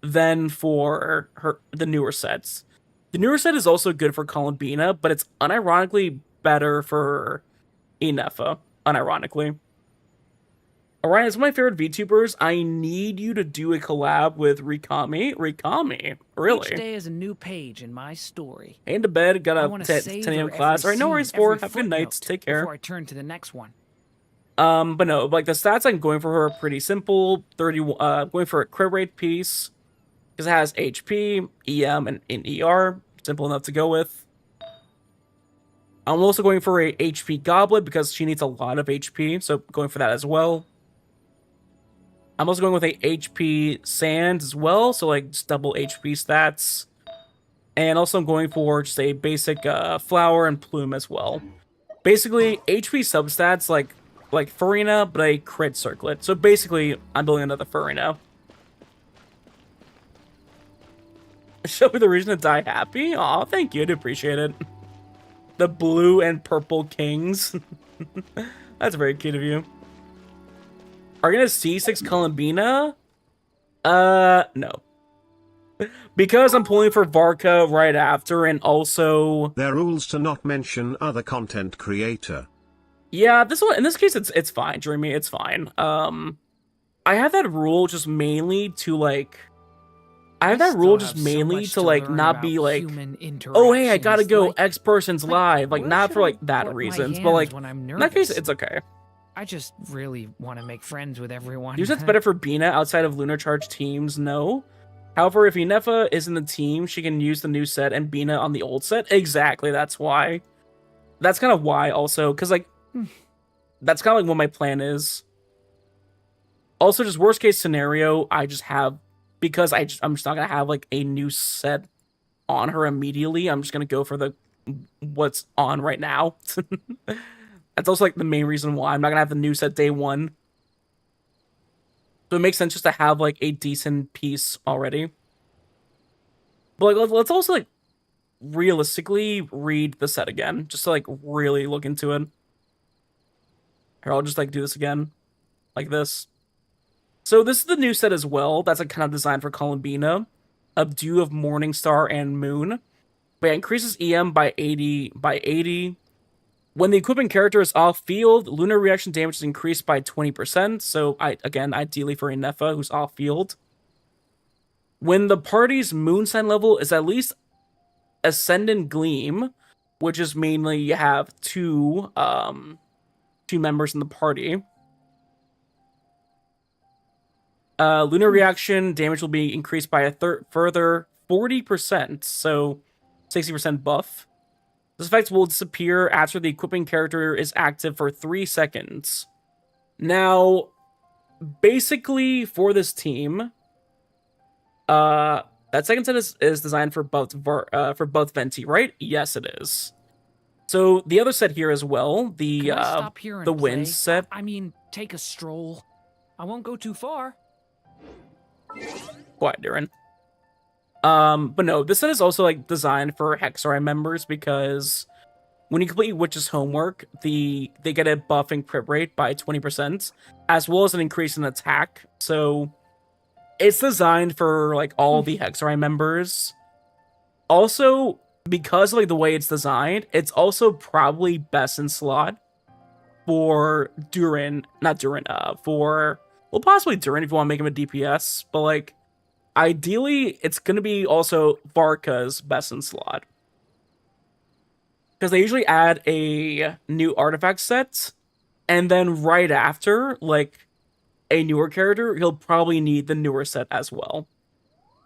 Speaker 1: than for the newer sets. The newer set is also good for Columbina, but it's unironically better for Inefa, unironically. Orion is one of my favorite VTubers. I need you to do a collab with Rikami. Rikami? Really?
Speaker 2: Each day is a new page in my story.
Speaker 1: Heading to bed, got
Speaker 2: I
Speaker 1: a
Speaker 2: want
Speaker 1: 10
Speaker 2: to
Speaker 1: 10 a.m.
Speaker 2: savor
Speaker 1: class.
Speaker 2: every
Speaker 1: Alright, no
Speaker 2: scene,
Speaker 1: worries, for.
Speaker 2: every
Speaker 1: Have a good night.
Speaker 2: footnote
Speaker 1: Take care.
Speaker 2: before I turn to the next one.
Speaker 1: But no, like the stats I'm going for her are pretty simple. Going for a crit rate piece because it has HP, EM, and ER. Simple enough to go with. I'm also going for a HP goblet because she needs a lot of HP, so going for that as well. I'm also going with a HP sand as well, so like just double HP stats. And also I'm going for just a basic flower and plume as well. Basically, HP substats like Farina, but a crit circlet. So basically, I'm building another Farina. Show me the reason to die happy? Aw, thank you, I do appreciate it. The blue and purple kings. That's very cute of you. Are you gonna C6 Columbina? No. Because I'm pulling for Varka right after, and also...
Speaker 5: There are rules to not mention other content creator.
Speaker 1: Yeah, this one, in this case, it's fine, Dreamy, it's fine. I have that rule just mainly to, like... I have that rule just mainly to, like, not be like, oh, hey, I gotta go, X person's live. Like, not for, like, that reasons, but, like, in that case, it's okay.
Speaker 2: I just really want to make friends with everyone.
Speaker 1: Use that's better for Bina outside of Lunar Charge teams, no. However, if Inefa is in the team, she can use the new set and Bina on the old set. Exactly, that's why. That's kind of why also, because, like, that's kind of like what my plan is. Also, just worst case scenario, I just have, because I'm just not going to have, like, a new set on her immediately. I'm just going to go for the what's on right now. That's also, like, the main reason why I'm not going to have the new set day one. So it makes sense just to have, like, a decent piece already. But, like, let's also, like, realistically read the set again. Just to, like, really look into it. Here, I'll just, like, do this again. Like this. So this is the new set as well. That's, like, kind of designed for Columbina. A Dew of Morningstar and Moon. But it increases EM by 80. When the equipment character is off-field, lunar reaction damage is increased by 20%, so, again, ideally for Inefa, who's off-field. When the party's moon sign level is at least Ascendant Gleam, which is mainly you have two members in the party, lunar reaction damage will be increased by a further 40%, so 60% buff. This effect will disappear after the equipping character is active for 3 seconds. Now, basically for this team, that second set is designed for both Venti, right? Yes, it is. So the other set here as well, the Wind set.
Speaker 2: I mean, take a stroll. I won't go too far.
Speaker 1: Quiet, Darren. But no, this set is also, like, designed for Hexari members because when you complete Witch's homework, they get a buff in crit rate by 20%, as well as an increase in attack. So it's designed for, like, all the Hexari members. Also, because of, like, the way it's designed, it's also probably best in slot for well, possibly Durin if you want to make him a DPS, but, like, ideally, it's going to be also Varka's best in slot. Because they usually add a new artifact set, and then right after, like, a newer character, he'll probably need the newer set as well.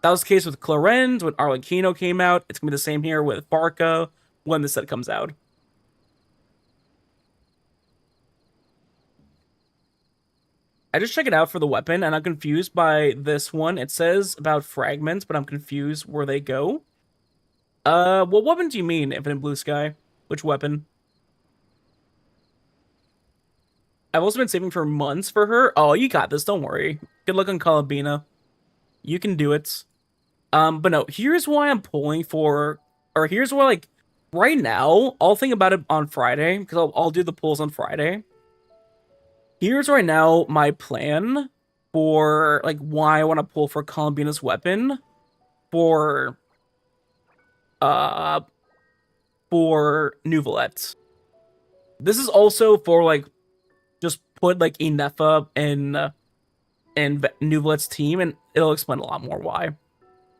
Speaker 1: That was the case with Clarence when Arlecchino came out. It's going to be the same here with Varka when the set comes out. I just checked it out for the weapon, and I'm confused by this one. It says about fragments, but I'm confused where they go. What weapon do you mean, Infinite Blue Sky? Which weapon? I've also been saving for months for her. Oh, you got this, don't worry. Good luck on Columbina. You can do it. But no, here's why I'm pulling for, or here's why, like, right now, I'll think about it on Friday, because I'll do the pulls on Friday. Here's right now my plan for, like, why I want to pull for Columbina's weapon for Nouvelette. This is also for, like, just put, like, Inefa in Nouvelette's team, and it'll explain a lot more why.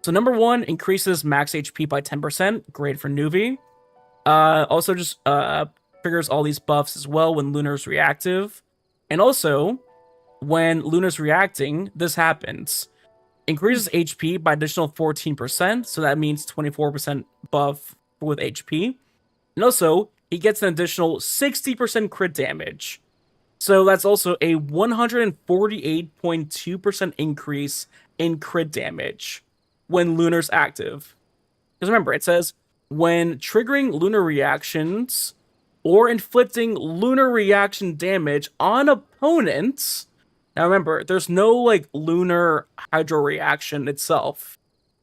Speaker 1: So number 1, increases max HP by 10%. Great for Nuvi. Also just triggers all these buffs as well when Lunar's reactive. And also, when Lunar's reacting, this happens. Increases HP by additional 14%, so that means 24% buff with HP. And also, he gets an additional 60% crit damage. So that's also a 148.2% increase in crit damage when Lunar's active. Because remember, it says, when triggering Lunar reactions or inflicting Lunar reaction damage on opponents. Now remember, there's no, like, Lunar Hydro reaction itself.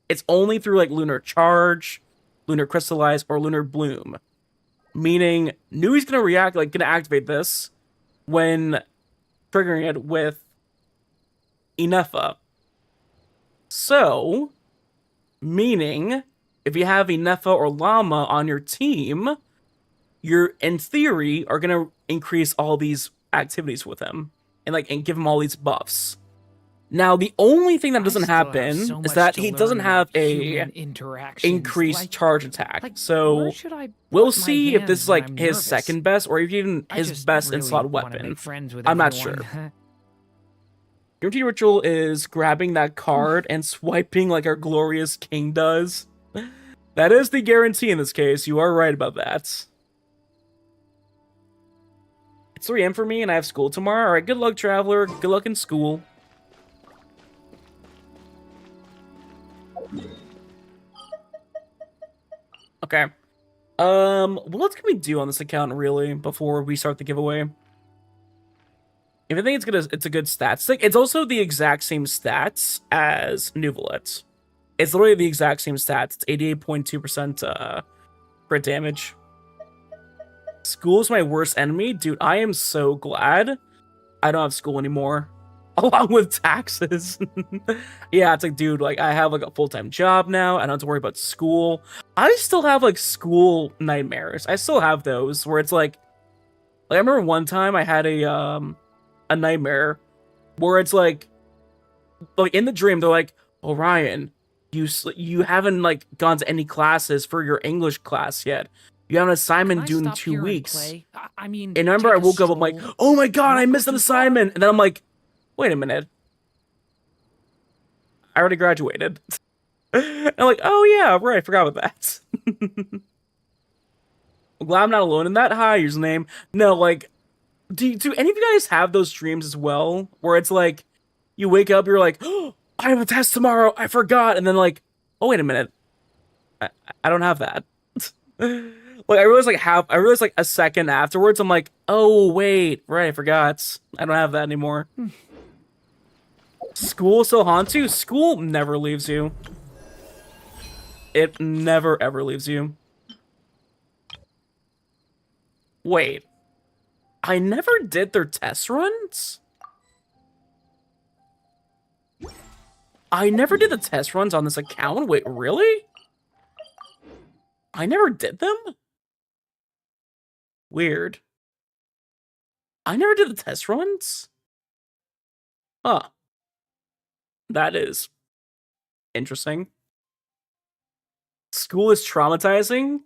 Speaker 1: It's only through, like, Lunar Charge, Lunar Crystallize, or Lunar Bloom. Meaning, Nui's gonna react, like, gonna activate this when triggering it with Inefa. So, meaning, if you have Inefa or Llama on your team, you're, in theory, are gonna increase all these activities with him. And give him all these buffs. Now, the only thing that doesn't happen is that he doesn't have a increased charge attack. So we'll see if this is, like, his second best or even his best in-slot weapon. I'm not sure. Guarantee ritual is grabbing that card and swiping like our glorious king does. That is the guarantee in this case. You are right about that. It's 3 AM for me, and I have school tomorrow. Alright, good luck, Traveler. Good luck in school. Okay. What else can we do on this account, really, before we start the giveaway? If I think it's a good stat stick. It's also the exact same stats as Nouvelette. It's literally the exact same stats. It's 88.2% crit damage. School is my worst enemy? Dude, I am so glad I don't have school anymore. Along with taxes. Yeah, it's like, dude, like, I have, like, a full-time job now. I don't have to worry about school. I still have, like, school nightmares. I still have those where it's like I remember one time I had a nightmare where it's like in the dream, they're like, Orion, you haven't, like, gone to any classes for your English class yet. You have an assignment due in 2 weeks.
Speaker 2: I mean,
Speaker 1: and I remember I woke up, I'm like, oh my god, I missed an assignment. And then I'm like, wait a minute. I already graduated. And I'm like, oh yeah, right, I forgot about that. I'm glad I'm not alone in that. Hi, username. No, like, do any of you guys have those dreams as well? Where it's like, you wake up, you're like, oh, I have a test tomorrow, I forgot. And then like, oh, wait a minute. I don't have that. Like, I realized like a second afterwards, I'm like, oh, wait, right, I forgot. I don't have that anymore. School still haunts you? School never leaves you. It never, ever leaves you. Wait. I never did their test runs? I never did the test runs on this account? Wait, really? I never did them? Weird. I never did the test runs? Huh. That is interesting. School is traumatizing.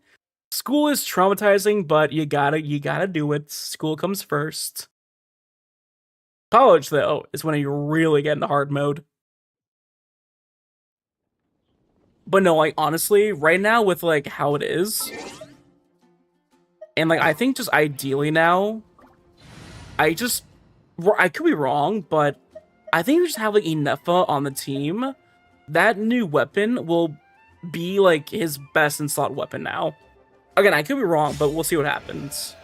Speaker 1: School is traumatizing, but you gotta do it. School comes first. College, though, is when you really get into hard mode. But no, like, honestly, right now with, like, how it is, and, like, I think just ideally now, I could be wrong, but I think we just have, like, Inefa on the team. That new weapon will be, like, his best in-slot weapon now. Again, I could be wrong, but we'll see what happens.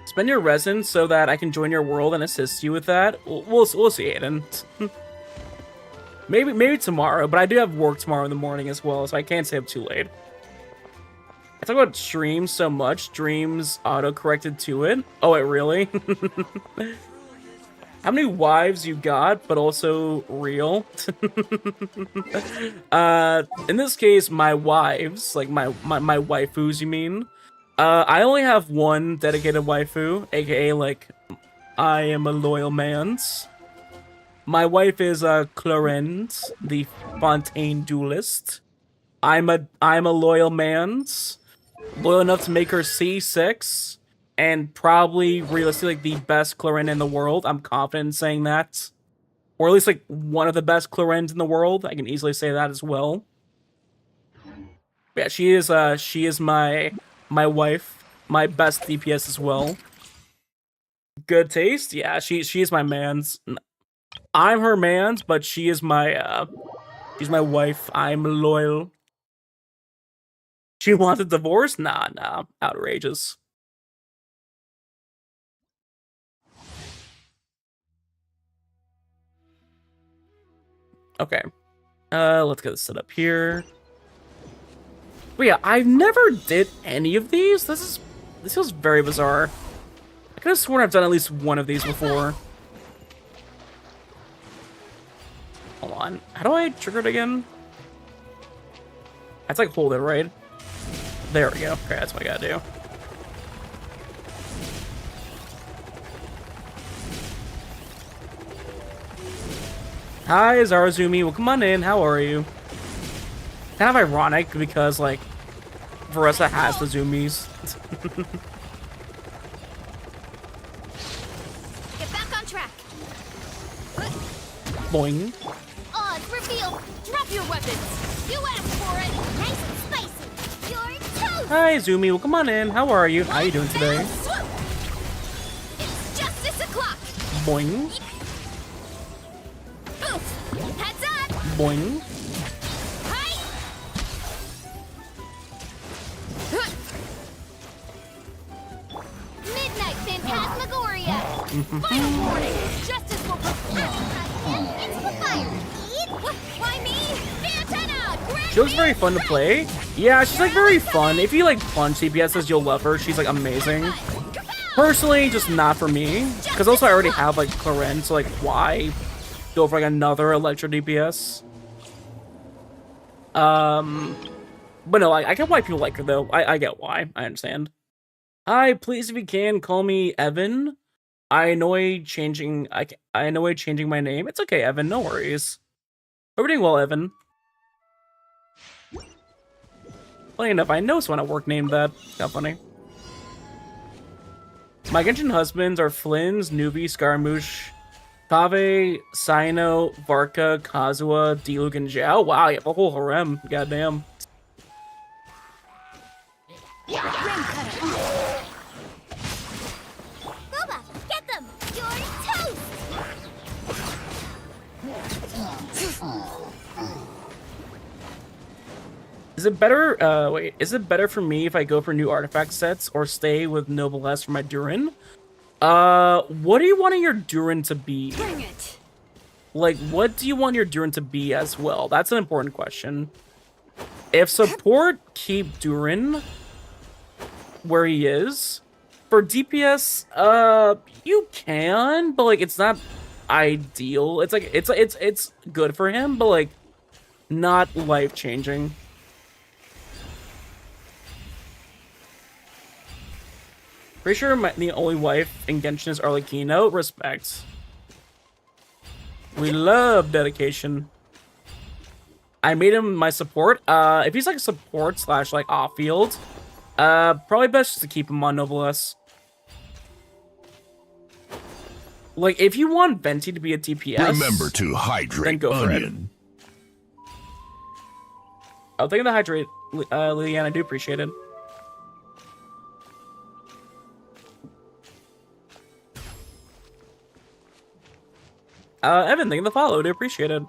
Speaker 1: Spend your resin so that I can join your world and assist you with that. We'll see, Aiden. Maybe tomorrow, but I do have work tomorrow in the morning as well, so I can't stay up too late. I talk about streams so much. Dreams auto-corrected to it. Oh, wait, really? How many wives you got, but also real? In this case, my wives, like my waifus, you mean? I only have one dedicated waifu, aka like I am a loyal man's. My wife is Clarence, the Fontaine duelist. I'm a loyal man's, loyal enough to make her C6, and probably realistically like the best Claren in the world. I'm confident in saying that, or at least like one of the best Clarens in the world. I can easily say that as well. Yeah, she is my wife, my best DPS as well. Good taste, yeah. She is my man's. I'm her man's, but she is my she's my wife. I'm loyal. She wants a divorce? Nah, outrageous. Okay, let's get this set up here. But yeah, I've never did any of these. This feels very bizarre. I could have sworn I've done at least one of these before. Hold on. How do I trigger it again? I have to like hold it, right? There we go. Okay, that's what I gotta do. Hi, Zarazumi. Well, come on in. How are you? Kind of ironic because, like, Veressa has the zoomies.
Speaker 7: Get back on track.
Speaker 1: Boing.
Speaker 7: Odds reveal. Drop your weapons. You asked for it. Nice and spicy. You're toast.
Speaker 1: Hi, Zumi. Well, come on in. How are you? How you doing today?
Speaker 7: It's justice o'clock.
Speaker 1: Boing.
Speaker 7: Heads up.
Speaker 1: Boing.
Speaker 7: Hi. Midnight Phantasmagoria. Final warning. Justice will into the fire. Why me? Phantom!
Speaker 1: She looks very fun to play. Yeah, she's like very fun. If you like punch CPSs, you'll love her. She's like amazing. Personally, just not for me. Because also I already have like Claren, so like why go for like another Electro DPS? But no, I get why people like her though. I get why. I understand. Hi, please if you can call me Evan. I annoy changing my name. It's okay, Evan. No worries. Hope you're doing well, Evan. Funny enough, I know someone at work named that. How funny. My Genshin husbands are Flynn's, Nuvi, Scaramouche, Kave, Sino, Varka, Kazuha, Diluc, and Zhao. Wow, you have a whole harem. Goddamn.
Speaker 7: Boba, get them. You're toast.
Speaker 1: Is it better, wait, is it better for me if I go for new artifact sets or stay with Noblesse for my Durin? What do you want your Durin to be?
Speaker 9: Bring it.
Speaker 1: Like, what do you want your Durin to be as well? That's an important question. If support, keep Durin where he is. For DPS, you can, but like, it's not ideal. It's like, it's good for him, but like, not life-changing. Pretty sure the only wife in Genshin is Arlecchino. Respect. We love dedication. I made him my support. If he's like support slash like off field, probably best to keep him on Noblesse. Like if you want Venti to be a DPS,
Speaker 11: remember to hydrate
Speaker 1: then go for
Speaker 11: onion.
Speaker 1: it. Oh, thank you for the hydrate, Liliana. I do appreciate it. Evan, thank you for the follow. I do appreciate it.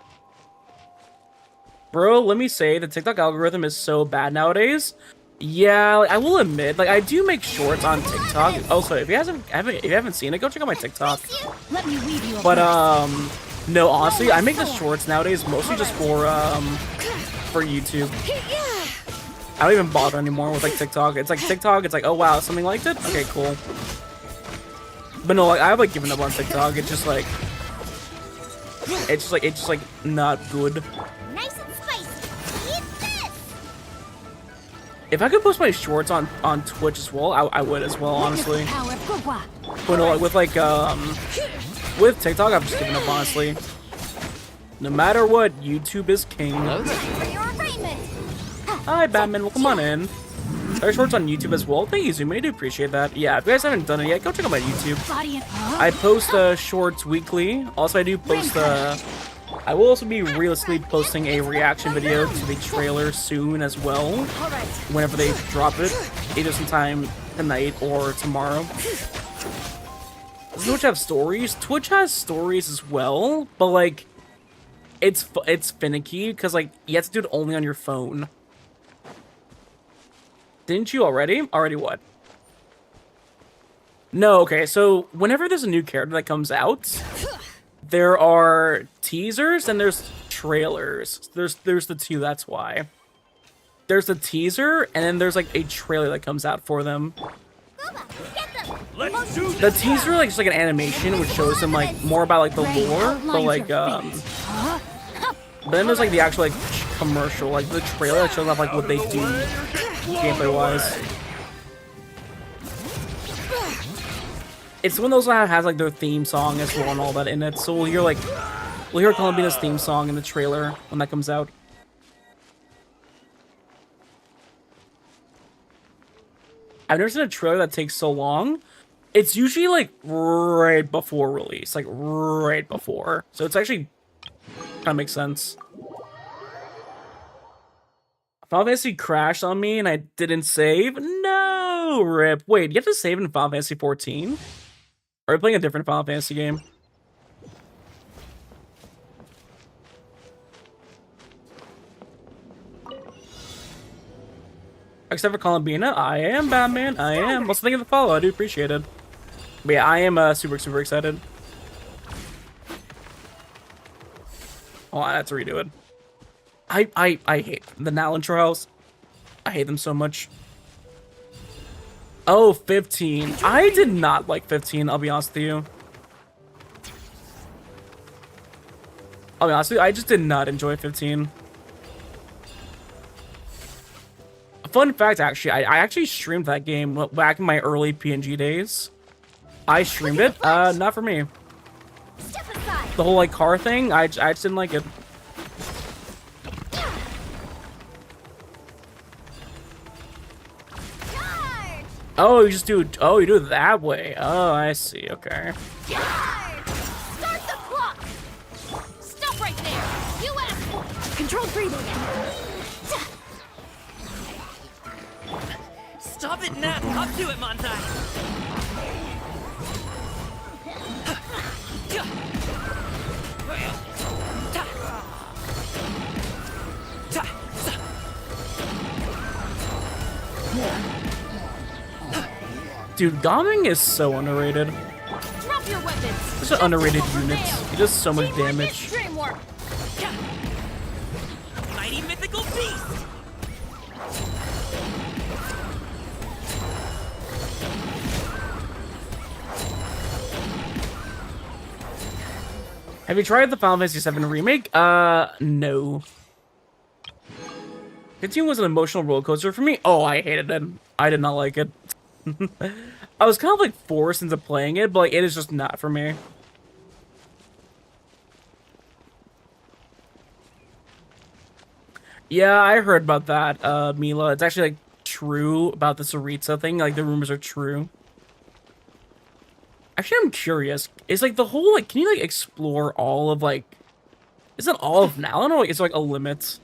Speaker 1: Bro, let me say, the TikTok algorithm is so bad nowadays. Yeah, like, I will admit, like, I do make shorts on TikTok. Also, if you haven't seen it, go check out my TikTok.
Speaker 9: Let me weave you a
Speaker 1: But, No, honestly, I make the shorts nowadays mostly just for YouTube. I don't even bother anymore with like TikTok. It's like TikTok, it's like, oh wow, something liked it? Okay, cool. But no, like I've like given up on TikTok. It's just like not good.
Speaker 7: Nice and spicy. Eat this.
Speaker 1: If I could post my shorts on Twitch as well, I would as well, honestly. But no, like with TikTok, I've just given up, honestly. No matter what, YouTube is king. Hi, Batman. Welcome on in. Our shorts on YouTube as well. Thank you, Zoom. I do appreciate that. Yeah, if you guys haven't done it yet, go check out my YouTube. I post shorts weekly. Also, I do post. I will also be realistically posting a reaction video to the trailer soon as well. Whenever they drop it, either sometime tonight or tomorrow. Does Twitch have stories? Twitch has stories as well, but like, it's finicky because like you have to do it only on your phone. Didn't you already? Already what? No, okay, so whenever there's a new character that comes out, there are teasers and there's trailers. There's the two, that's why. There's the teaser and then there's like a trailer that comes out for them. The teaser like just like an animation which shows them like more about like the lore, but like but then there's like the actual like commercial, like the trailer that shows off like what they do gameplay wise. It's one of those that has like their theme song as well and all that in it. So we'll hear Columbia's theme song in the trailer when that comes out. I've never seen a trailer that takes so long. It's usually like right before release, like right before. So it's actually kind of makes sense. Final Fantasy crashed on me and I didn't save. No, rip. Wait, you have to save in Final Fantasy 14? Are we playing a different Final Fantasy game? Except for Columbina, I am Batman. I am. Also, thank you for the follow. I do appreciate it. But yeah, I am super excited. Oh, I have to redo it. I hate the Nalan trials. I hate them so much. Oh, 15. I did not like 15, I'll be honest with you. I'll be honest with you, I just did not enjoy 15. Fun fact, actually, I actually streamed that game back in my early PNG days. I streamed it. Not for me. The whole like car thing, I just didn't like it. Oh, you just do. Oh, you do it that way. Oh, I see. Okay.
Speaker 7: Start the clock. Stop right there. You asked for controlled breathing.
Speaker 2: Stop it now! Up to it, Montai!
Speaker 1: Dude, Gaming is so underrated.
Speaker 7: Drop your weapons.
Speaker 1: Such an underrated unit. He does so much damage.
Speaker 2: Mighty mythical beast!
Speaker 1: Have you tried the Final Fantasy VII Remake? No. 15 was an emotional roller coaster for me. Oh, I hated it. I did not like it. I was kind of like forced into playing it, but like it is just not for me. Yeah, I heard about that, Mila. It's actually like true about the Saritsa thing. Like the rumors are true. Actually, I'm curious. Is like the whole like, can you like explore all of like? Is it all of Nalan or like, is there like a limit?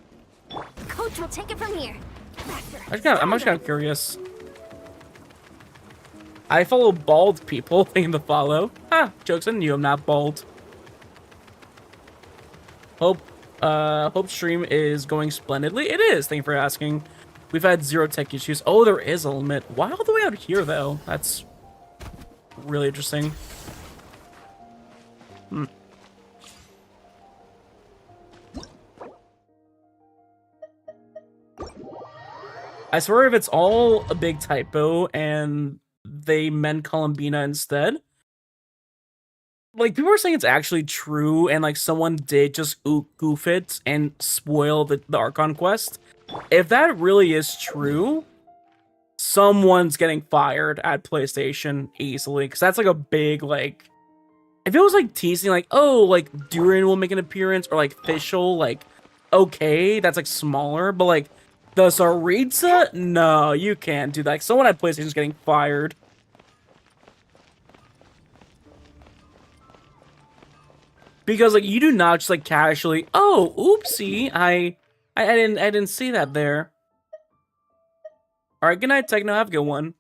Speaker 7: Coach will take it from here.
Speaker 1: I'm actually kind of curious. I follow bald people. Thank you to follow. Ah, jokes on you. I'm not bald. Hope stream is going splendidly. It is. Thank you for asking. We've had 0 tech issues. Oh, there is a limit. Why all the way out here though? That's really interesting. I swear if it's all a big typo and they meant Columbina instead. Like, people are saying it's actually true and, like, someone did just goof it and spoil the Archon quest. If that really is true, someone's getting fired at PlayStation easily. Because that's, like, a big, like... If it was, like, teasing, like, oh, like, Durin will make an appearance, or, like, Fischl, like, okay, that's, like, smaller. But, like, the Tsaritsa? No, you can't do that. Like, someone at PlayStation's getting fired. Because, like, you do not just, like, casually, oh, oopsie, I didn't see that there. Alright, good night, Techno, have a good one.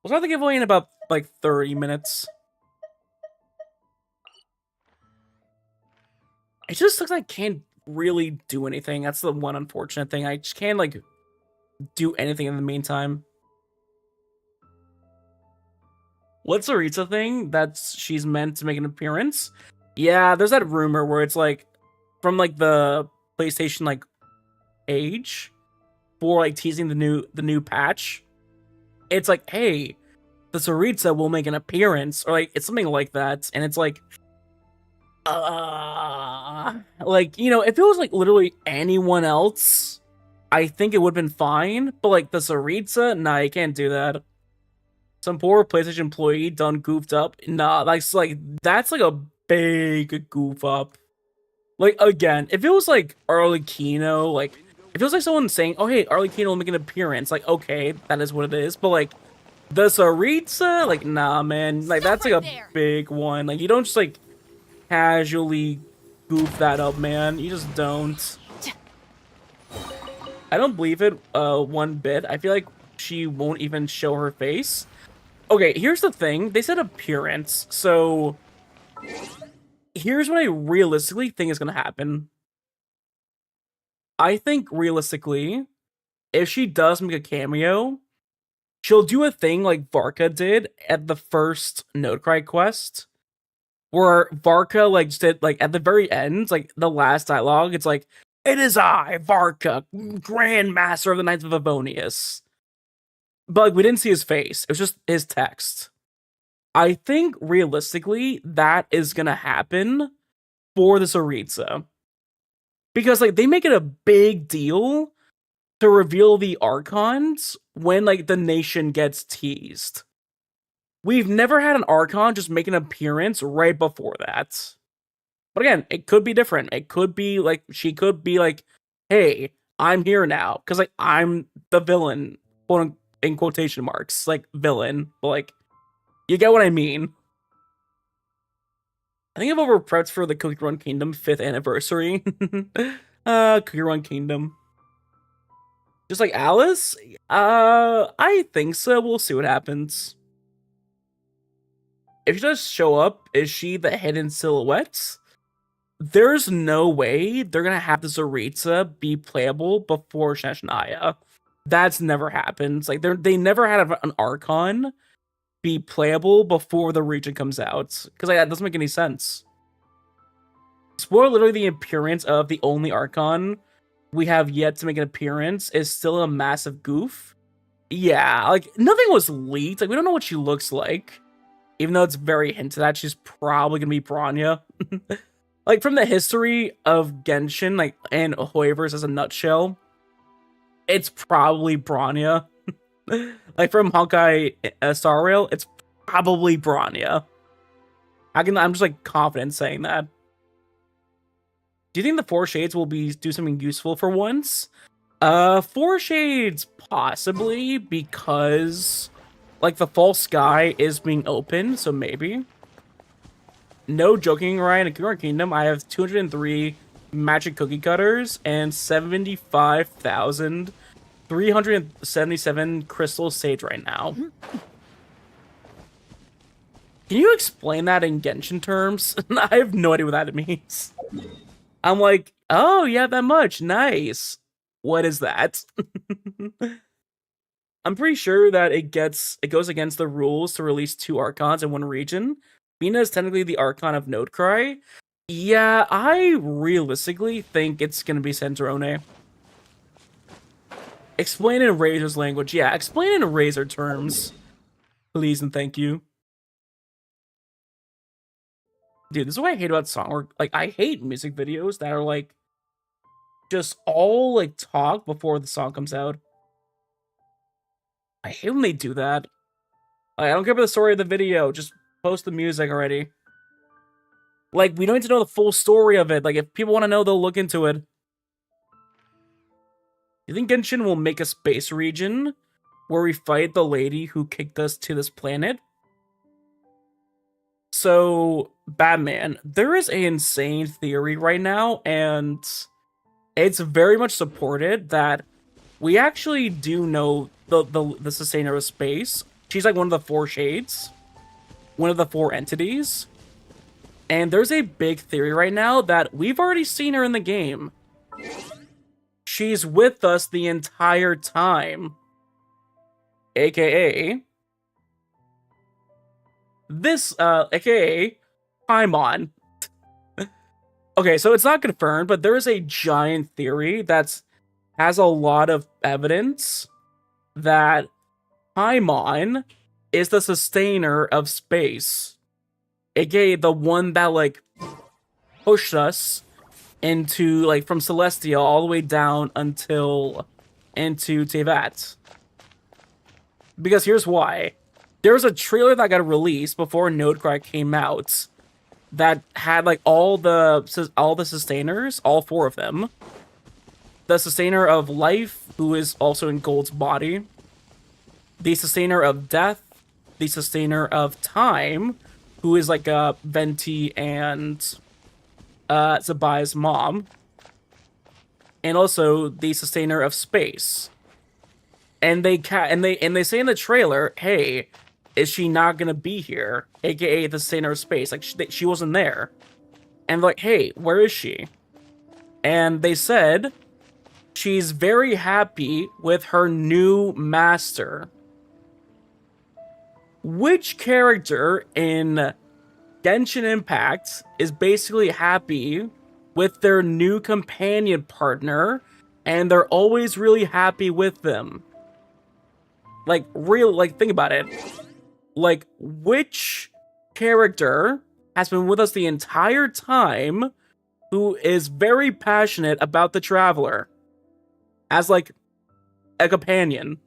Speaker 1: We'll start the giveaway in about, like, 30 minutes. It just looks like I can't really do anything. That's the one unfortunate thing. I just can't, like, do anything in the meantime. What's Tsaritsa thing? She's meant to make an appearance? Yeah, there's that rumor where it's like from like the PlayStation like age for like teasing the new patch. It's like, hey, the Tsaritsa will make an appearance, or like it's something like that, and it's like you know, if it was like literally anyone else, I think it would have been fine, but like the Tsaritsa, nah, you can't do that. Some poor PlayStation employee done goofed up. Nah, that's like a big goof up. Like, again, if it was like Arlecchino, like if it was like someone saying, oh hey, Arlecchino will make an appearance, like okay, that is what it is, but like the Tsaritsa, like nah man, like that's like a big one. Like you don't just like casually goof that up, man. You just don't. I don't believe it one bit. I feel like she won't even show her face. Okay, here's the thing. They said appearance, so here's what I realistically think is going to happen. I think, realistically, if she does make a cameo, she'll do a thing like Varka did at the first Notecry quest, where Varka, like, just did, like, at the very end, like, the last dialogue, it's like, it is I, Varka, Grand Master of the Knights of Avonius. But, like, we didn't see his face. It was just his text. I think, realistically, that is gonna happen for the Tsaritsa. Because, like, they make it a big deal to reveal the Archons when, like, the nation gets teased. We've never had an Archon just make an appearance right before that. But again, it could be different. It could be, like, she could be like, hey, I'm here now. Because, like, I'm the villain, quote, in quotation marks. Like, villain. But, like, you get what I mean. I think I've over prepped for the Cookie Run Kingdom 5th anniversary. Cookie Run Kingdom. Just like Alice? I think so. We'll see what happens. If she does show up, is she the hidden silhouette? There's no way they're gonna have the Tsaritsa be playable before Shashnaya. That's never happened. Like, they never had an Archon be playable before the region comes out. Because like, that doesn't make any sense. Spoiler, literally the appearance of the only Archon we have yet to make an appearance is still a massive goof. Yeah, like, nothing was leaked. Like, we don't know what she looks like. Even though it's very hinted at, she's probably gonna be Bronya. Like, from the history of Genshin, like, and Hoyoverse as a nutshell, it's probably Bronya. Like, from Honkai Star Rail, it's probably Bronya. I'm just, like, confident saying that. Do you think the Four Shades will do something useful for once? Four Shades, possibly, because, like, the False Sky is being opened, so maybe. No joking, Ryan, in Cookie Run Kingdom, I have 203 magic cookie cutters and 75,377 crystal sage right now. Can you explain that in Genshin terms? I have no idea what that means. I'm like, oh, yeah, that much. Nice. What is that? I'm pretty sure that it goes against the rules to release 2 Archons in one region. Mina is technically the Archon of Notecry. Yeah, I realistically think it's gonna be Centrone. Explain in Razor's language. Yeah, explain in Razor terms. Please and thank you. Dude, this is what I hate about song work. Like, I hate music videos that are like just all like talk before the song comes out. I hate when they do that. Like, I don't care about the story of the video, just post the music already. Like, we don't need to know the full story of it. Like, if people want to know, they'll look into it. You think Genshin will make a space region where we fight the lady who kicked us to this planet? So, Batman, there is an insane theory right now, and it's very much supported that we actually do know the sustainer of space. She's like one of the 4 shades, one of the 4 entities. And there's a big theory right now that we've already seen her in the game. She's with us the entire time. AKA this, AKA Paimon. Okay, so it's not confirmed, but there is a giant theory that has a lot of evidence that Paimon is the sustainer of space. AKA the one that, like, pushed us into, like, from Celestia all the way down until into Tevat. Because here's why. There was a trailer that got released before Nodecry came out that had, like, all the sustainers, all 4 of them. The sustainer of life, who is also in Gold's body. The sustainer of death. The sustainer of time, who is like Venti and Zabai's mom. And also the sustainer of space. And they say in the trailer, hey, is she not gonna be here? AKA the sustainer of space. Like, she wasn't there. And they're like, hey, where is she? And they said she's very happy with her new master. Which character in Genshin Impact is basically happy with their new companion partner, and they're always really happy with them? Like, think about it. Like, which character has been with us the entire time who is very passionate about the Traveler as, like, a companion?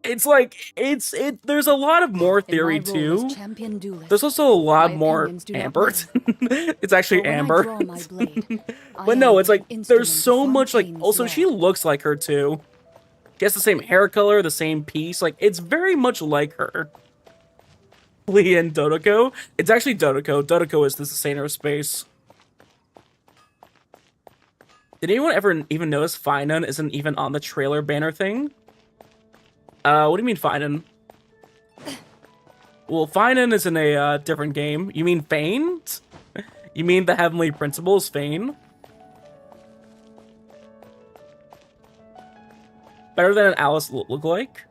Speaker 1: It's like, there's a lot of more theory too. There's also a lot more Amber. It's actually Amber. But no, it's like, there's so much, like, also she looks like her too. She has the same hair color, the same piece. Like, it's very much like her. Lee and Dodoko. It's actually Dodoko. Dodoko is the sustainer of space. Did anyone ever even notice Finan isn't even on the trailer banner thing? What do you mean Finan? Well, Finan is in a different game. You mean Fane? You mean the Heavenly Principles, Fane? Better than an Alice look like?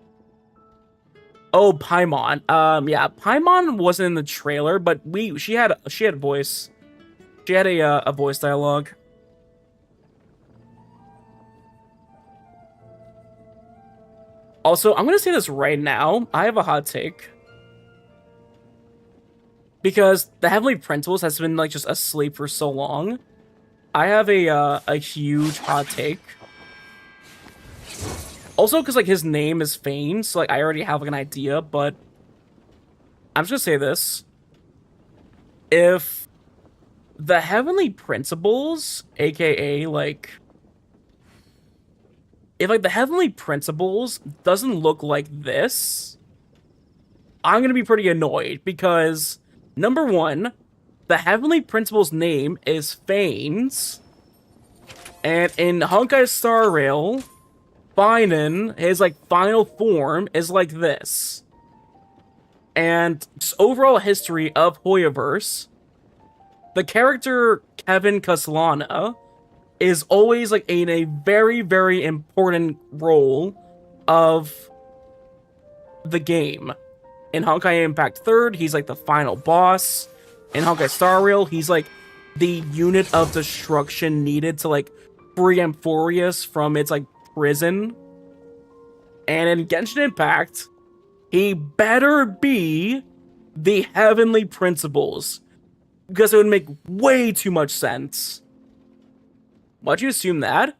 Speaker 1: Oh, Paimon. Yeah, Paimon wasn't in the trailer, but she had voice. She had a voice dialogue. Also, I'm gonna say this right now. I have a hot take. Because the Heavenly Principles has been, like, just asleep for so long. I have a huge hot take. Also, because, like, his name is Fane, so, like, I already have, like, an idea, but I'm just gonna say this. If the Heavenly Principles, aka, like, if, like, the Heavenly Principles doesn't look like this, I'm gonna be pretty annoyed, because, number one, the Heavenly Principles name is Fane's, and in Honkai Star Rail, Finan, his, like, final form is like this. And just overall history of Hoyoverse, the character Kevin Castellana is always, like, in a very, very important role of the game. In Honkai Impact 3rd, he's, like, the final boss. In Honkai Star Rail, he's, like, the unit of destruction needed to, like, free Amphorius from its, like, prison. And in Genshin Impact, he better be the Heavenly Principles. Because it would make way too much sense. Why'd you assume that?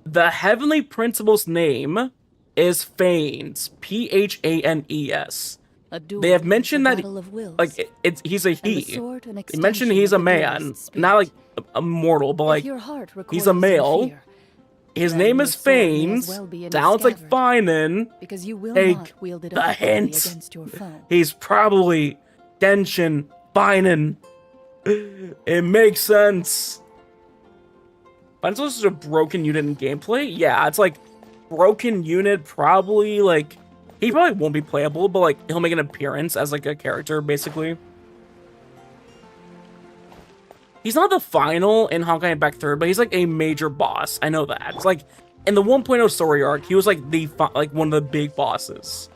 Speaker 1: The Heavenly Principles name is Phanes. P-H-A-N-E-S. They have mentioned that, like, he's a he. They mentioned he's a man. Not, like, a mortal, but, like, he's a male. His name is Phanes. Sounds like Finan. Take the hint. He's probably Genshin Finan. It makes sense. Finan's just a broken unit in gameplay? Yeah, it's like broken unit, probably, like, he probably won't be playable, but, like, he'll make an appearance as, like, a character, basically. He's not the final in Honkai Impact 3rd, but he's, like, a major boss. I know that. It's like, in the 1.0 story arc, he was, like, one of the big bosses.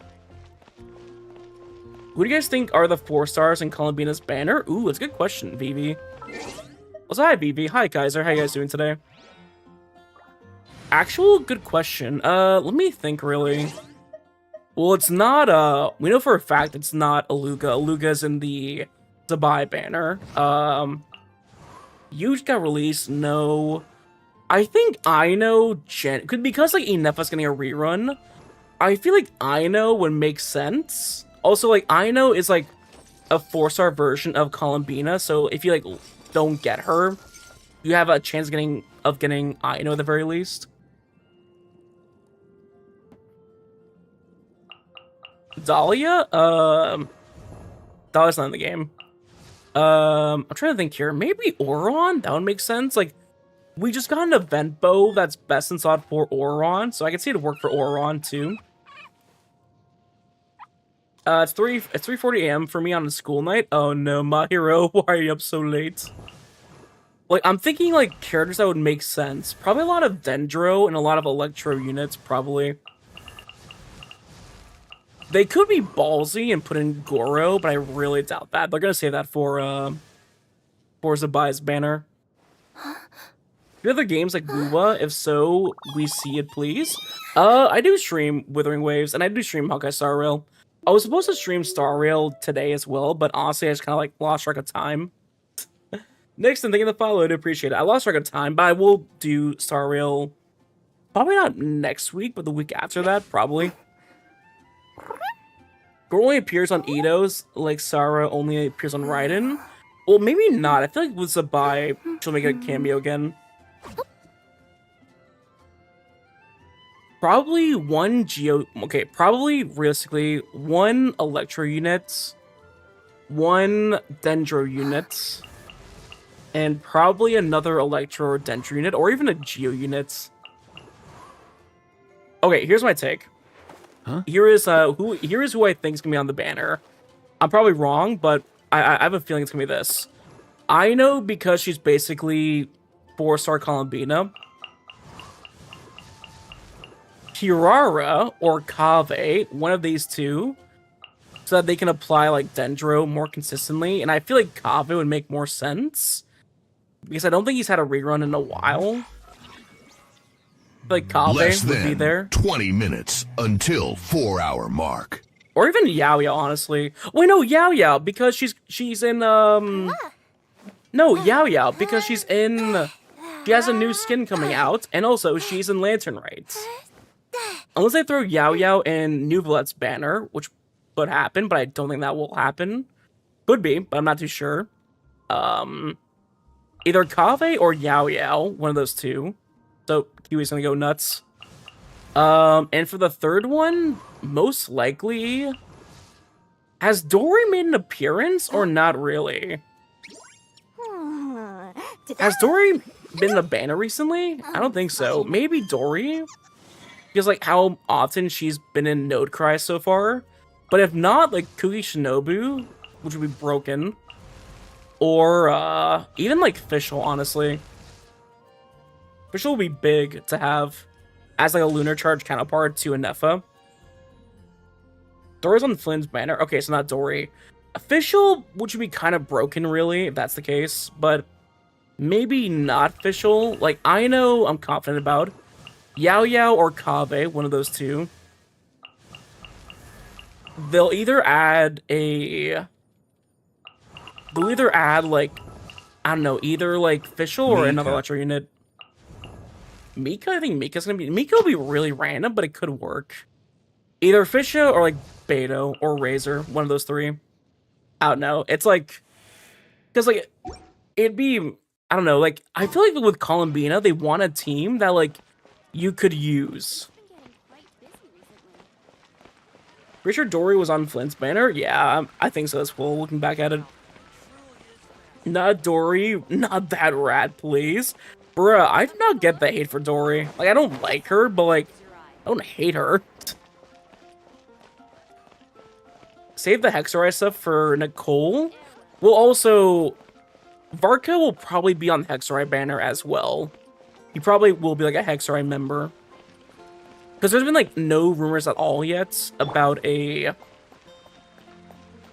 Speaker 1: Who do you guys think are the 4 stars in Columbina's banner? Ooh, that's a good question, Vivi. What's hi, Vivi? Hi, Kaiser. How you guys doing today? Actual good question. Let me think, really. Well, it's not, we know for a fact it's not Aluga. Aluga's in the Zabai banner. Yuge got released, no. I think I know because, like, Inefa's getting a rerun, I feel like I know would make sense. Also, like, I know is, like, a 4-star version of Columbina, so if you, like, don't get her, you have a chance of getting I know at the very least. Dahlia? Dahlia's not in the game. I'm trying to think here. Maybe Auron? That would make sense. Like, we just got an event bow that's best in slot for Auron, so I can see it work for Auron too. It's 3:40 a.m. for me on a school night. Oh no, my hero, why are you up so late? Like, I'm thinking, like, characters that would make sense. Probably a lot of Dendro and a lot of Electro units, probably. They could be ballsy and put in Goro, but I really doubt that. They're gonna save that for Zabai's banner. Do other games like Wuwa? If so, we see it, please. I do stream Withering Waves, and I do stream Honkai Star Rail. I was supposed to stream Star Rail today as well, but honestly, I just kind of, like, lost track of time. Nixon, thank you for the follow. I do appreciate it. I lost track of time, but I will do Star Rail probably not next week, but the week after that, probably. Goro only appears on Eidos, like Sarah only appears on Raiden. Well, maybe not. I feel like with Zabai, she'll make a cameo again. Probably one probably realistically, one Electro unit, one Dendro unit, and probably another Electro or Dendro unit, or even a Geo unit. Okay, here's my take.
Speaker 10: Huh?
Speaker 1: Here is who I think is gonna be on the banner. I'm probably wrong, but I have a feeling it's gonna be this. I know because she's basically 4-star Columbina. Kirara or Kave, one of these two, so that they can apply, like, Dendro more consistently. And I feel like Kave would make more sense because I don't think he's had a rerun in a while. Like, Kave would be there.
Speaker 11: 20 minutes until 4-hour mark.
Speaker 1: Or even Yao Yao, honestly. Wait, no, Yao Yao, because she's in, No, Yao Yao, because she's in... She has a new skin coming out, and also she's in Lantern Rights. Unless they throw Yao Yao in Nuvolet's banner, which could happen, but I don't think that will happen. Could be, but I'm not too sure. Either Kave or Yao Yao, one of those two. So Kiwi's gonna go nuts. And for the third one, most likely... Has Dory made an appearance or not really? Has Dory been in the banner recently? I don't think so. Maybe Dory? Because, like, how often she's been in Node Cry so far. But if not, like, Kugi Shinobu, which would be broken. Or, even, like, Fischl, honestly. Fischl will be big to have as, like, a Lunar Charge counterpart to Inefa. Dory's on Flynn's banner. Okay, so not Dory. Fischl, which would be kind of broken, really, if that's the case. But maybe not Fischl. Like, I know I'm confident about. Yao Yao or Kave, one of those two. They'll either add like, I don't know, either like Fischl or another
Speaker 5: Mika.
Speaker 1: Electro unit. Mika? I think Mika will be really random, but it could work. Either Fischl or like Beto or Razor, one of those three. I don't know. It's like, because like, it'd be, I don't know, like, I feel like with Columbina, they want a team that like, you could use. Pretty sure Dory was on Flint's banner? Yeah, I think so as well, looking back at it. Not Dory, not that rat, please. Bruh, I do not get the hate for Dory. Like, I don't like her, but like, I don't hate her. Save the Hexarai stuff for Nicole. We'll also... Varka will probably be on the Hexarai banner as well. He probably will be like a Hexarai member. Because there's been like no rumors at all yet about a...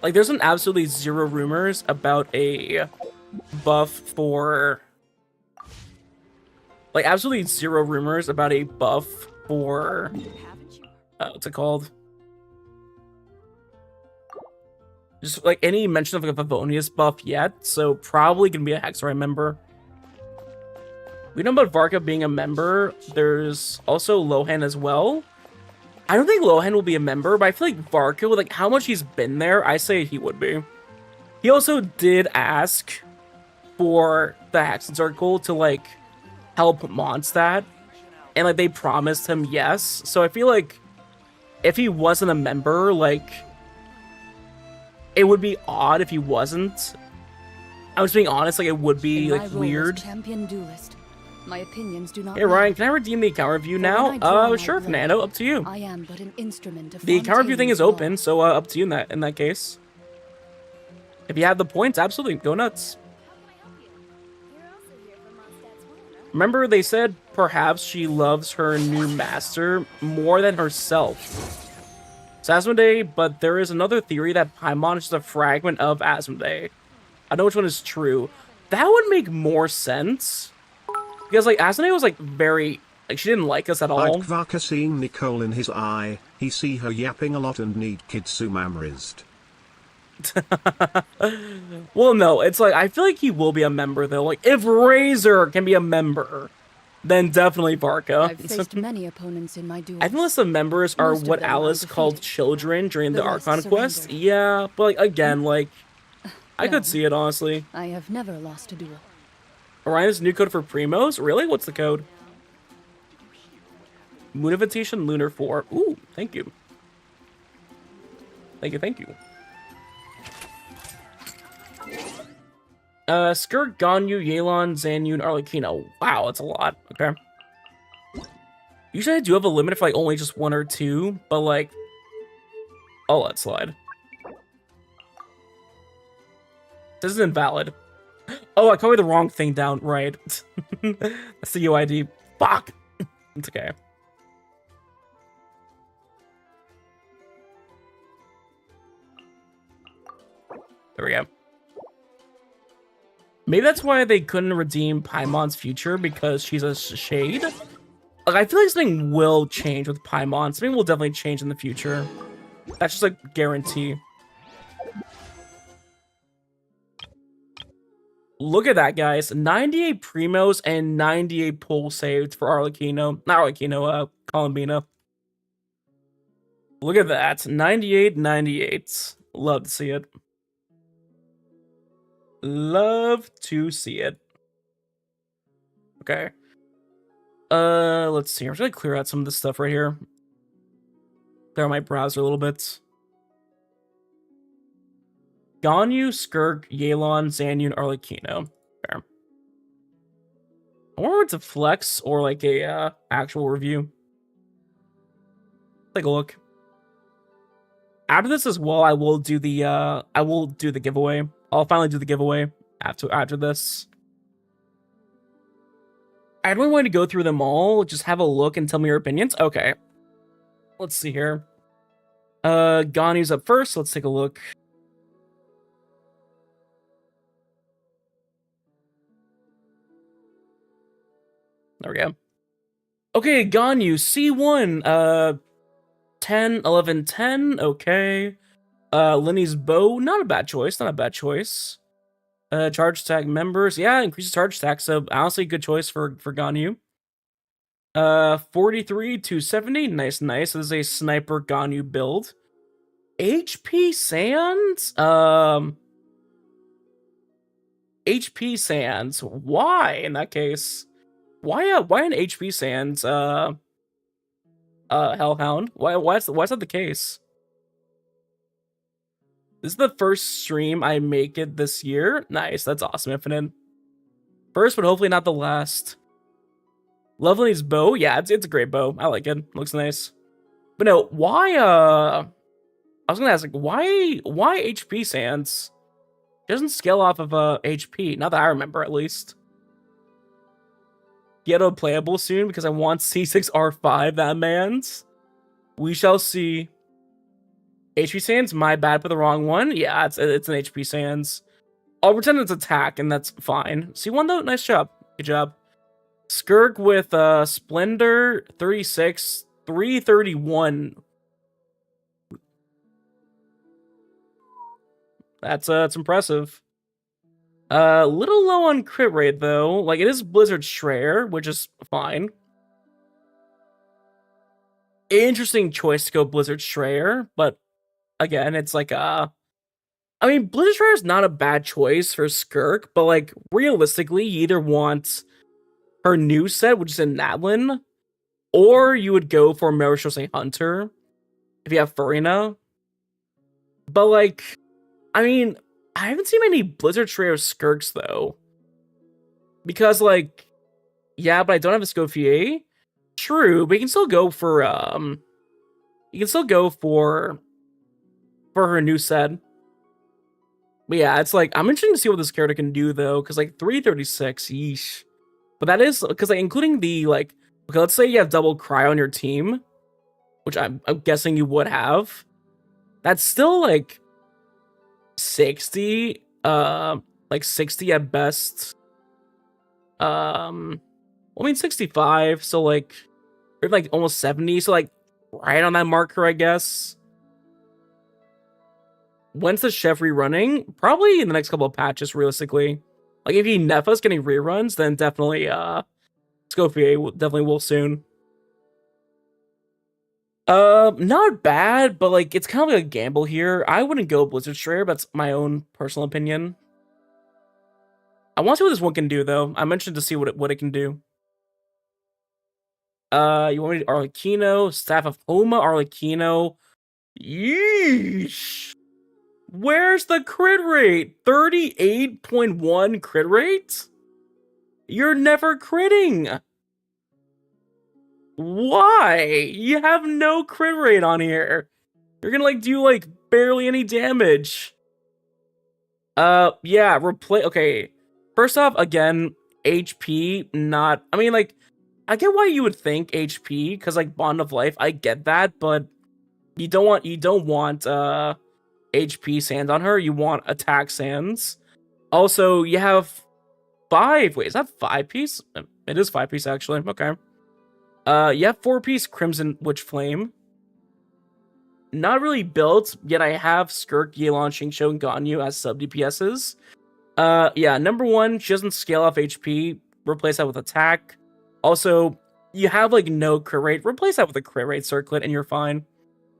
Speaker 1: Like, there's been absolutely zero rumors about a buff for... Like, absolutely zero rumors about a buff for... what's it called? Just, like, any mention of, like, a Favonius buff yet, so probably gonna be a Hexarai member. We know about Varka being a member. There's also Lohan as well. I don't think Lohan will be a member, but I feel like Varka, with, like, how much he's been there, I say he would be. He also did ask for the Hexen Circle to, like, help Mondstadt, and, like, they promised him yes, so I feel like if he wasn't a member, like... It would be odd if he wasn't. I was being honest, like, it would be, like, weird.
Speaker 9: Champion duelist, my opinions do not
Speaker 1: Hey, Ryan, can I redeem the account review now? Sure, Fernando, up to you.
Speaker 9: I am but an instrument of
Speaker 1: the account review thing is open, so up to you in that case. If you have the points, absolutely, go nuts. Remember, they said perhaps she loves her new master more than herself. It's Asmodee, but there is another theory that Paimon is just a fragment of Asmodee. I know which one is true. That would make more sense. Because, like, Asmodee was, like, very... Like, she didn't like us at all.
Speaker 5: Like Varka seeing Nicole in his eye, he see her yapping a lot and need Kitsu memorized.
Speaker 1: Well, no, it's like, I feel like he will be a member, though. Like, if Razor can be a member, then definitely Varka.
Speaker 9: I've faced many opponents in my duels.
Speaker 1: I think the members are
Speaker 9: Most of
Speaker 1: what
Speaker 9: them
Speaker 1: Alice
Speaker 9: are
Speaker 1: called
Speaker 9: defeated.
Speaker 1: children during the
Speaker 9: The rest
Speaker 1: Archon quest.
Speaker 9: surrendered.
Speaker 1: Yeah, but, like, again, like, I
Speaker 9: Well,
Speaker 1: could see it, honestly.
Speaker 9: I have never lost a duel.
Speaker 1: Orion's new code for Primos? Really? What's the code? Moon Invitation Lunar 4. Ooh, thank you. Thank you, thank you. Skirk, Ganyu, Yelan, Zanyun, Arlecchino. Wow, that's a lot. Okay. Usually I do have a limit for, like, only just one or two, but, like, I'll let slide. This is invalid. Oh, I copied the wrong thing down. Right. That's the UID. Fuck! It's okay. There we go. Maybe that's why they couldn't redeem Paimon's future, because she's a shade? Like, I feel like something will change with Paimon. Something will definitely change in the future. That's just a guarantee. Look at that, guys. 98 Primos and 98 pull saved for Arlecchino. Not Arlecchino, Columbina. Look at that. 98, 98. Love to see it. Love to see it. Okay. Let's see. I'm just gonna clear out some of this stuff right here. Clear out my browser a little bit. Ganyu, Skirk, Yelan, Zanyun, Arlecchino. Fair. I wonder if it's a flex or like a actual review. Take a look. After this as well, I will do the giveaway. I'll finally do the giveaway after this. I don't want to go through them all. Just have a look and tell me your opinions. Okay. Let's see here. Ganyu's up first. Let's take a look. There we go. Okay, Ganyu, C1, 10, 11, 10, okay. Lenny's bow, not a bad choice, not a bad choice. Charge attack members, yeah, increases charge attack, so honestly, good choice for Ganyu. 43 to 70, nice. This is a sniper Ganyu build. HP Sands, HP Sands, why in that case? Why an HP Sands, Hellhound? Why is that the case? This is the first stream I make it this year. Nice, that's awesome, Infinite. First, but hopefully not the last. Lovely's bow, yeah, it's a great bow. I like it. Looks nice. But no, why I was gonna ask, like, why HP Sands? It doesn't scale off of HP, not that I remember at least. Ghetto playable soon because I want C6R5, that man's. We shall see. HP Sands, my bad for the wrong one. Yeah, it's an HP Sands. I'll pretend it's attack, and that's fine. C1 though, nice job. Good job. Skirk with Splendor, 36, 331. That's impressive. Little low on crit rate though. Like, it is Blizzard Schreier, which is fine. Interesting choice to go Blizzard Schreier, but again, it's like I mean, Blizzard Schreier is not a bad choice for Skirk, but like realistically, you either want her new set, which is in Nadlin, or you would go for Marishose Hunter if you have Furina. But like, I mean, I haven't seen many Blizzard Schreier Skirks though. Because like, yeah, but I don't have a Scofier. True, but you can still go for her new set. But yeah, it's like, I'm interested to see what this character can do though, because like 336, yeesh. But that is because like including the like, okay, let's say you have double Cry on your team, which I'm guessing you would have. That's still like 60, like 60 at best. I mean 65, so like, or like almost 70, so like right on that marker, I guess. When's the chef rerunning? Probably in the next couple of patches, realistically. Like, if he Nefa's getting reruns, then definitely, Scofier definitely will soon. Not bad, but, like, it's kind of like a gamble here. I wouldn't go Blizzard Schreier, but that's my own personal opinion. I want to see what this one can do, though. I'm interested to see what it can do. You want me to Arlecchino, Staff of Homa, Arlecchino. Yeesh! Where's the crit rate? 38.1 crit rate? You're never critting. Why? You have no crit rate on here. You're gonna like do like barely any damage. Yeah, okay. First off, again, HP, not, I mean, like, I get why you would think HP, because like Bond of Life, I get that, but you don't want HP Sands on her, you want attack Sands. Also, you have 5, wait, is that 5-piece? It is 5-piece actually, okay. You have 4-piece Crimson Witch Flame. Not really built, yet I have Skirk, Yelan, Xingqiu, and Ganyu as sub DPSs. Yeah, number 1, she doesn't scale off HP, replace that with attack. Also, you have like no crit rate, replace that with a crit rate circlet and you're fine.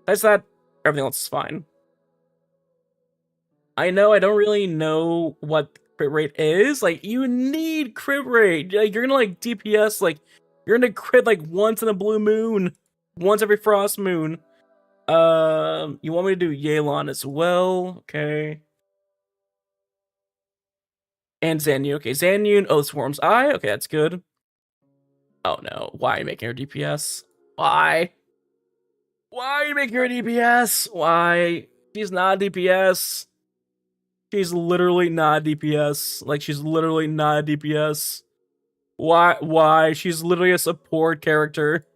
Speaker 1: That's that, everything else is fine. I know I don't really know what crit rate is. Like, you need crit rate. Like, you're gonna like DPS, like, you're gonna crit like once in a blue moon. Once every frost moon. You want me to do Yelan as well? Okay. And Zanyu. Okay, Zanyu and Oathsworm's Eye. Okay, that's good. Oh no. Why are you making her DPS? Why? Why are you making her DPS? Why? She's not DPS. She's literally not DPS. Like, she's literally not DPS. Why? She's literally a support character.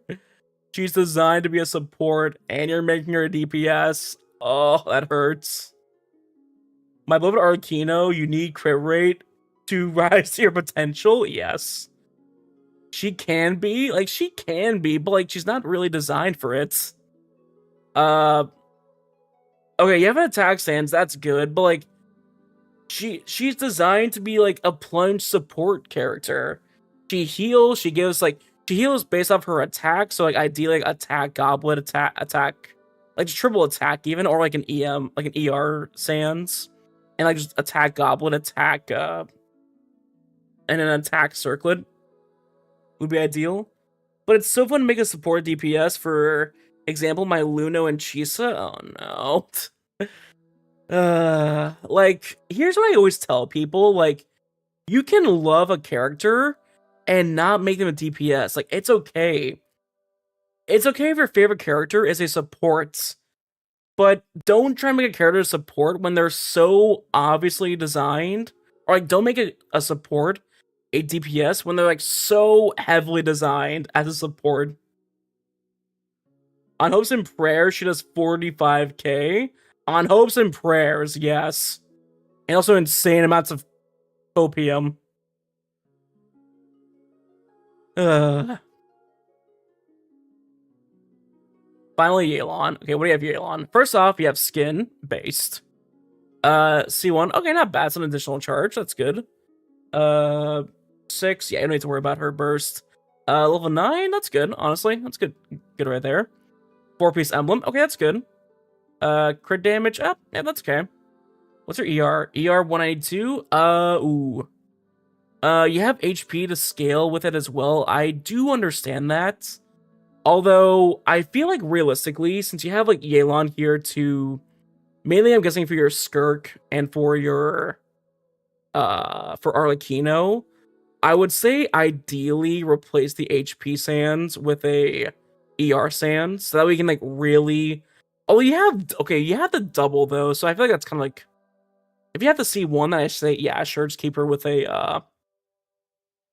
Speaker 1: She's designed to be a support, and you're making her a DPS. Oh, that hurts. My beloved Arlecchino, you need crit rate to rise to your potential? Yes. she can be, but like she's not really designed for it. Okay, you have an attack stance, that's good, but like she's designed to be like a plunge support character. She heals, she heals based off her attack, so like ideally like attack, goblet, attack, like just triple attack even, or like an EM, like an ER sans. And like just attack goblet, attack and an attack circlet would be ideal. But it's so fun to make a support DPS, for example, my Luno and Chisa. Oh no. Like, here's what I always tell people, like, you can love a character and not make them a DPS. Like, it's okay. It's okay if your favorite character is a support, but don't try and make a character a support when they're so obviously designed. Or like, don't make it a support a DPS when they're like so heavily designed as a support. On Hopes and Prayers, she does 45k. On Hopes and Prayers, yes. And also insane amounts of opium. Finally, Yelan. Okay, what do you have, Yelan? First off, you have skin based. C1. Okay, not bad. It's an additional charge. That's good. 6. Yeah, you don't need to worry about her burst. Level 9. That's good. Honestly, that's good. Good right there. 4-piece emblem. Okay, that's good. Crit damage. Yeah, that's okay. What's your ER? ER 192. Ooh. You have HP to scale with it as well. I do understand that. Although, I feel like realistically, since you have like Yelan here to, mainly I'm guessing for your Skirk and for your, for Arlecchino, I would say ideally replace the HP sands with a ER sand, so that we can like really, oh, you have the double though, so I feel like that's kind of like, if you have the C1, then I say, yeah, sure, just keep her with a,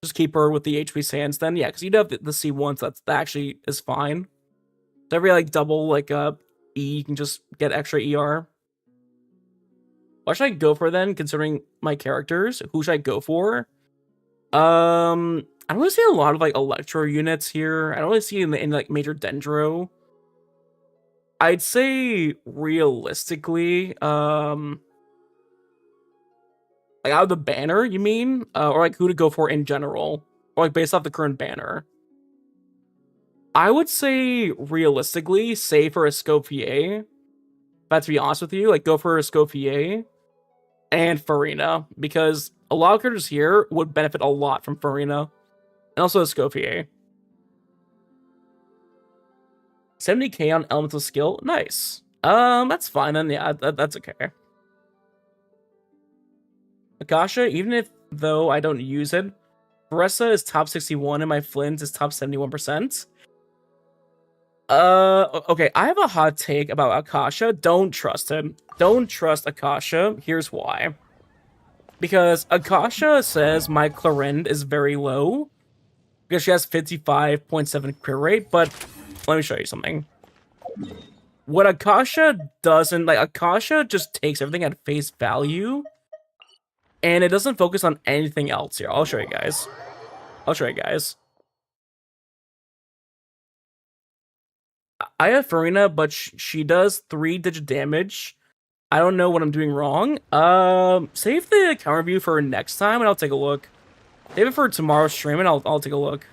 Speaker 1: just keep her with the HP sands then, yeah, because you'd have the C1, so that actually is fine. So every like double like E, you can just get extra ER. What should I go for then, considering my characters? Who should I go for? I don't really see a lot of like electro units here. I don't really see in like major dendro. I'd say realistically, like out of the banner, you mean? Or like who to go for in general? Or like based off the current banner? I would say realistically, say for Escoffier. But to be honest with you, like go for Escoffier and Farina, because a lot of characters here would benefit a lot from Farina. And also Escoffier. 70k on elemental skill. Nice. That's fine then. Yeah, that's okay. Akasha, even if though I don't use it, Baressa is top 61 and my Flint is top 71%. Okay, I have a hot take about Akasha. Don't trust him. Don't trust Akasha. Here's why. Because Akasha says my Clarend is very low, because she has 55.7 crit rate, but let me show you something. What Akasha doesn't, like, Akasha just takes everything at face value, and it doesn't focus on anything else here. I'll show you guys. I have Farina, but she does 3-digit damage. I don't know what I'm doing wrong. Save the counter view for next time, and I'll take a look. Save it for tomorrow's stream, and I'll take a look.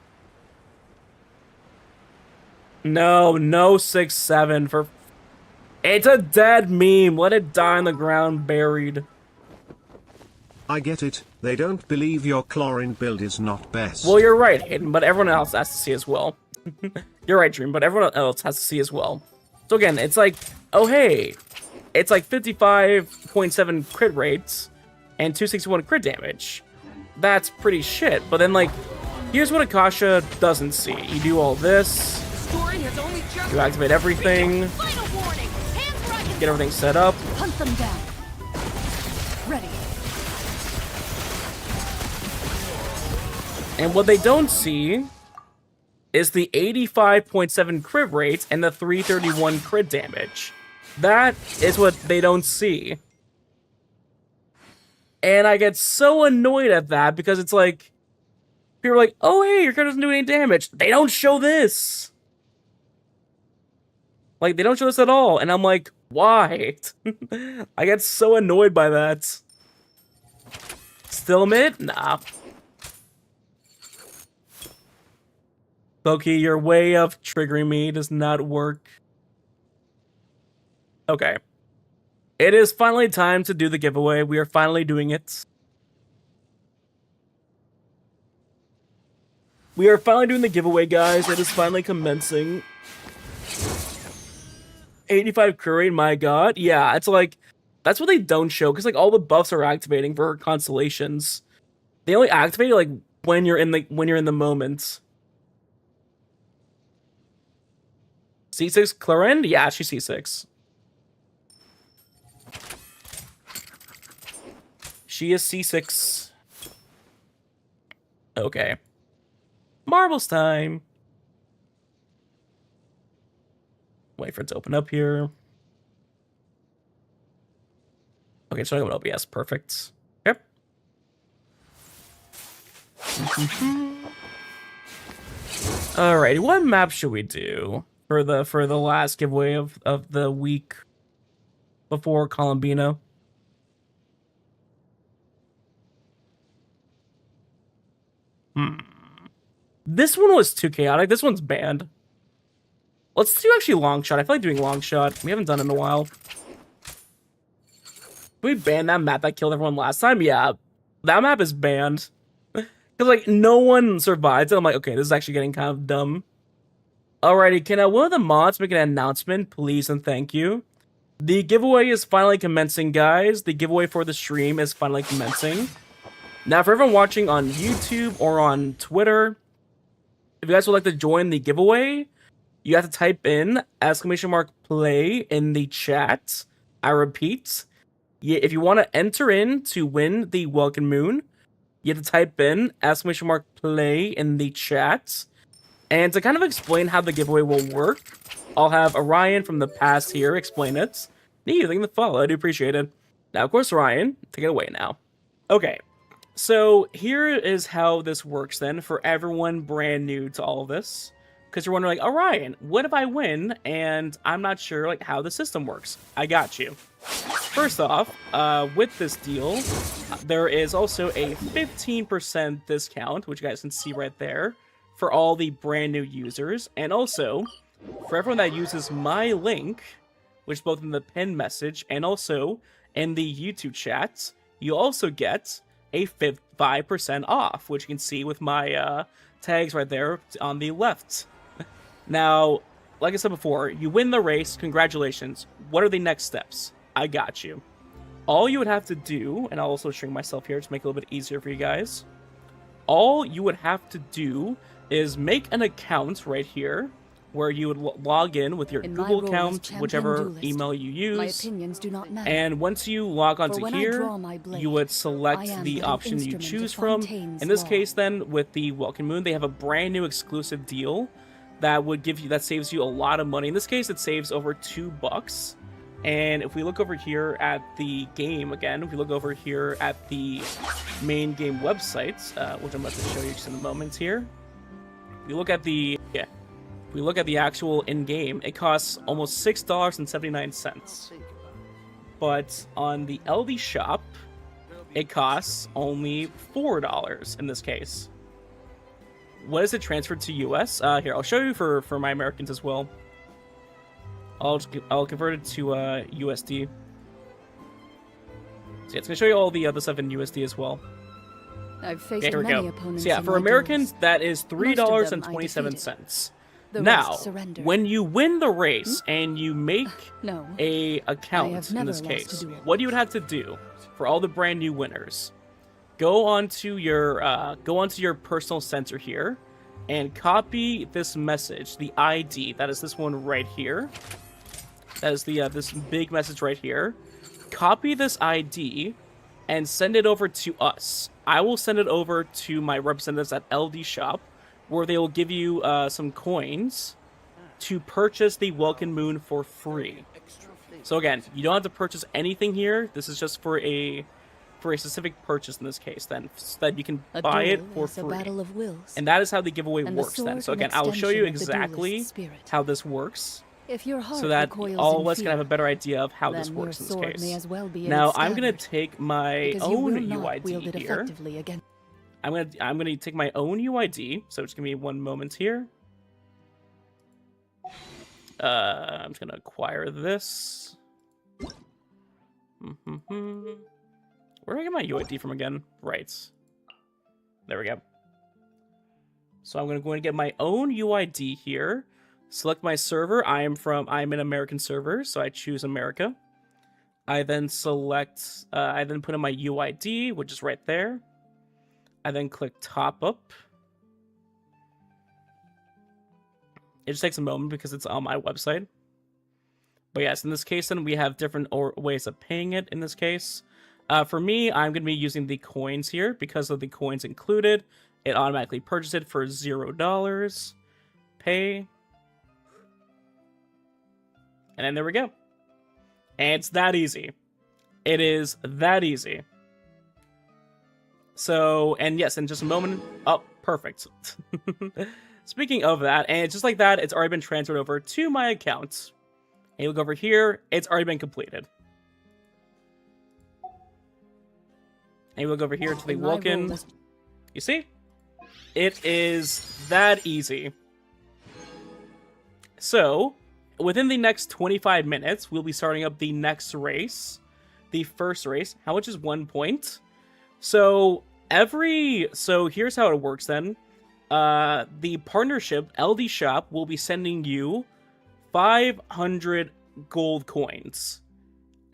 Speaker 1: No 6-7 for. It's a dead meme. Let it die on the ground, buried.
Speaker 5: I get it. They don't believe your chlorine build is not best.
Speaker 1: Well, you're right, Hayden, but everyone else has to see as well. You're right, Dream, but everyone else has to see as well. So again, it's like, oh hey, it's like 55.7 crit rates and 261 crit damage. That's pretty shit. But then like, here's what Akasha doesn't see. You do all this. You activate everything. Get everything set up.
Speaker 9: Hunt them down. Ready.
Speaker 1: And what they don't see is the 85.7 crit rate and the 331 crit damage. That is what they don't see. And I get so annoyed at that because it's like, People are like, oh, hey, your character doesn't do any damage. They don't show this. Like, they don't show this at all. And I'm like, why? I get so annoyed by that. Still mid? Nah. Loki, your way of triggering me does not work. Okay. It is finally time to do the giveaway. We are finally doing it. We are finally doing the giveaway, guys. It is finally commencing. 85 curry, my god. Yeah, it's like, that's what they don't show, because like all the buffs are activating for constellations. They only activate like when you're in the moment. C6 Claren? Yeah, she's C6. She is C6. Okay. Marbles time. Wait for it to open up here. Okay, so I go with OBS. Perfect. Yep. Alrighty, what map should we do for the last giveaway of the week before Columbino? This one was too chaotic. This one's banned. Let's do actually long shot. I feel like doing long shot. We haven't done it in a while. Did we ban that map that killed everyone last time? Yeah, that map is banned. Because like no one survived. And I'm like, okay, this is actually getting kind of dumb. Alrighty, can one of the mods make an announcement, please and thank you? The giveaway is finally commencing, guys. The giveaway for the stream is finally commencing. Now, for everyone watching on YouTube or on Twitter, if you guys would like to join the giveaway, you have to type in !play in the chat. I repeat, if you want to enter in to win the Welkin Moon, you have to type in !play in the chat. And to kind of explain how the giveaway will work, I'll have Orion from the past here explain it. Thank you for the follow, I do appreciate it. Now, of course, Orion, take it away now. Okay. So here is how this works then for everyone brand new to all of this. Because you're wondering, like, Orion, what if I win and I'm not sure like how the system works? I got you. First off, with this deal, there is also a 15% discount, which you guys can see right there, for all the brand new users. And also, for everyone that uses my link, which is both in the pinned message and also in the YouTube chat, you also get a 5% off, which you can see with my tags right there on the left. Now, like I said before, you win the race, congratulations. What are the next steps? I got you. All you would have to do, and I'll also shrink myself here to make it a little bit easier for you guys. All you would have to do is make an account right here, where you would log in with your Google account, whichever email you use.
Speaker 9: My opinions do not matter.
Speaker 1: And once you log onto here, you would select the option you choose from. In this case, then, with the Welkin Moon, they have a brand new exclusive deal that would give you, that saves you a lot of money. In this case, it saves over $2. And if we look over here at the game again, if we look over here at the main game websites, which I'm about to show you just in a moment here. If we look at the if we look at the actual in-game, it costs almost $6.79. But on the LD shop, it costs only $4 in this case. What is it transferred to US? Here, I'll show you for my Americans as well. I'll convert it to USD. So yeah, it's gonna show you all the other stuff in USD as well.
Speaker 9: I've faced
Speaker 1: here we
Speaker 9: many
Speaker 1: go.
Speaker 9: opponents
Speaker 1: So yeah,
Speaker 9: in
Speaker 1: for
Speaker 9: my
Speaker 1: Americans,
Speaker 9: duels.
Speaker 1: that is $3.27. Now, when you win the race and you make a account in this case, what you would have to do for all the brand new winners, go onto your personal center here and copy this message, the ID. That is this one right here. That is the this big message right here. Copy this ID and send it over to us. I will send it over to my representatives at LD Shop, where they will give you some coins to purchase the Welkin Moon for free. So again, you don't have to purchase anything here. This is just for a for a specific purchase in this case, then, so that you can
Speaker 9: A
Speaker 1: buy it
Speaker 9: duel
Speaker 1: for
Speaker 9: is a
Speaker 1: free.
Speaker 9: battle of wills.
Speaker 1: And that is how the giveaway
Speaker 9: And the
Speaker 1: works then.
Speaker 9: sword
Speaker 1: So
Speaker 9: an
Speaker 1: again, I will show you
Speaker 9: extension of the
Speaker 1: exactly
Speaker 9: duelist's spirit.
Speaker 1: how this works,
Speaker 9: If your heart
Speaker 1: so that
Speaker 9: recoils
Speaker 1: all
Speaker 9: in
Speaker 1: of us can
Speaker 9: fear,
Speaker 1: have a better idea of how this
Speaker 9: then
Speaker 1: works
Speaker 9: your
Speaker 1: in this
Speaker 9: sword
Speaker 1: case.
Speaker 9: may as well be in
Speaker 1: Now,
Speaker 9: its
Speaker 1: I'm gonna
Speaker 9: scabbard,
Speaker 1: take my
Speaker 9: because you
Speaker 1: own
Speaker 9: will not wield
Speaker 1: UID
Speaker 9: it
Speaker 1: here.
Speaker 9: effectively again.
Speaker 1: I'm gonna take my own UID. So just give me 1 moment here. I'm just gonna acquire this. Where do I get my UID from again? Right. There we go. So I'm gonna go and get my own UID here. Select my server. I'm an American server, so I choose America. I then select. I then put in my UID, which is right there. I then click top up. It just takes a moment because it's on my website. But yes, in this case, then we have different ways of paying it. In this case, for me, I'm going to be using the coins here because of the coins included. It automatically purchases it for $0. Pay. And then there we go. And it's that easy. It is that easy. So, and yes, in just a moment. Oh, perfect. Speaking of that, and just like that, it's already been transferred over to my account. And you look over here, it's already been completed. And you look over here to the Welkin. You see? It is that easy. So, within the next 25 minutes, we'll be starting up the next race. The first race. How much is 1 point? So, here's how it works then. The partnership, LD Shop, will be sending you 500 gold coins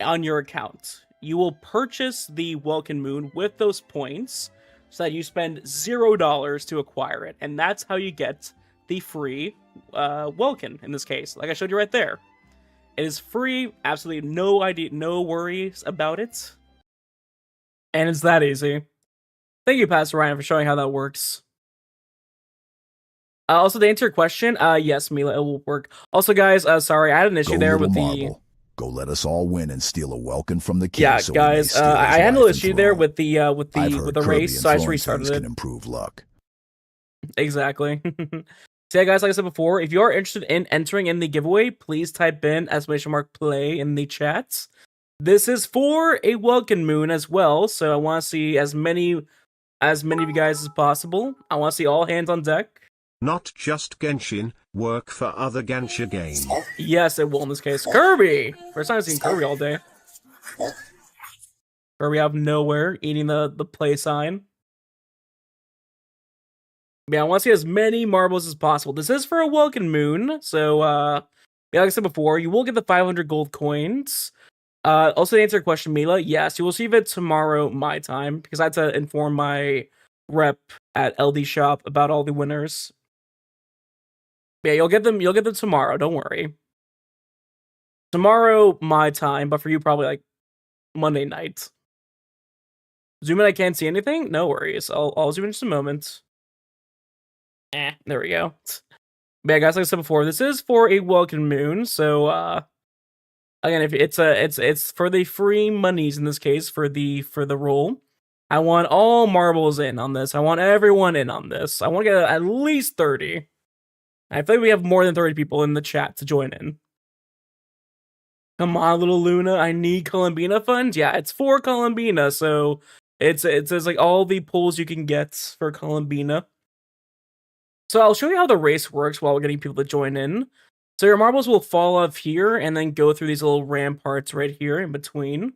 Speaker 1: on your account. You will purchase the Welkin Moon with those points so that you spend $0 to acquire it. And that's how you get the free Welkin in this case, like I showed you right there. It is free, absolutely no worries about it. And it's that easy. Thank you, Pastor Ryan, for showing how that works. Also, to answer your question, yes, Mila, it will work. Also, guys, sorry, I had an issue there with the...
Speaker 11: Go let us all win and steal a Welkin from the king.
Speaker 1: Yeah,
Speaker 11: so
Speaker 1: guys, I had a little issue there with the race, so I just restarted it.
Speaker 11: Can improve luck.
Speaker 1: Exactly. So yeah, guys, like I said before, if you are interested in entering in the giveaway, please type in !play in the chats. This is for a Welkin Moon as well, so I want to see as many of you guys as possible. I want to see all hands on deck.
Speaker 5: Not just Genshin, work for other Gansha games.
Speaker 1: Yes, it will in this case. Kirby! First time I've seen Kirby all day. Kirby out of nowhere, eating the play sign. Yeah, I want to see as many marbles as possible. This is for a Welkin Moon, so, yeah, like I said before, you will get the 500 gold coins. Also, to answer your question, Mila, yes, you will receive it tomorrow, my time, because I had to inform my rep at LD Shop about all the winners. Yeah, you'll get them tomorrow, don't worry. Tomorrow, my time, but for you, probably, like, Monday night. Zoom in, I can't see anything? No worries. I'll zoom in just a moment. There we go. But yeah, guys, like I said before, this is for a Welkin Moon, so, again, if it's for the free monies in this case, for the roll. I want all marbles in on this. I want everyone in on this. I want to get at least 30. I feel like we have more than 30 people in the chat to join in. Come on, little Luna. I need Columbina funds. Yeah, it's for Columbina, so it says like all the pulls you can get for Columbina. So I'll show you how the race works while we're getting people to join in. So your marbles will fall off here and then go through these little ramparts right here in between.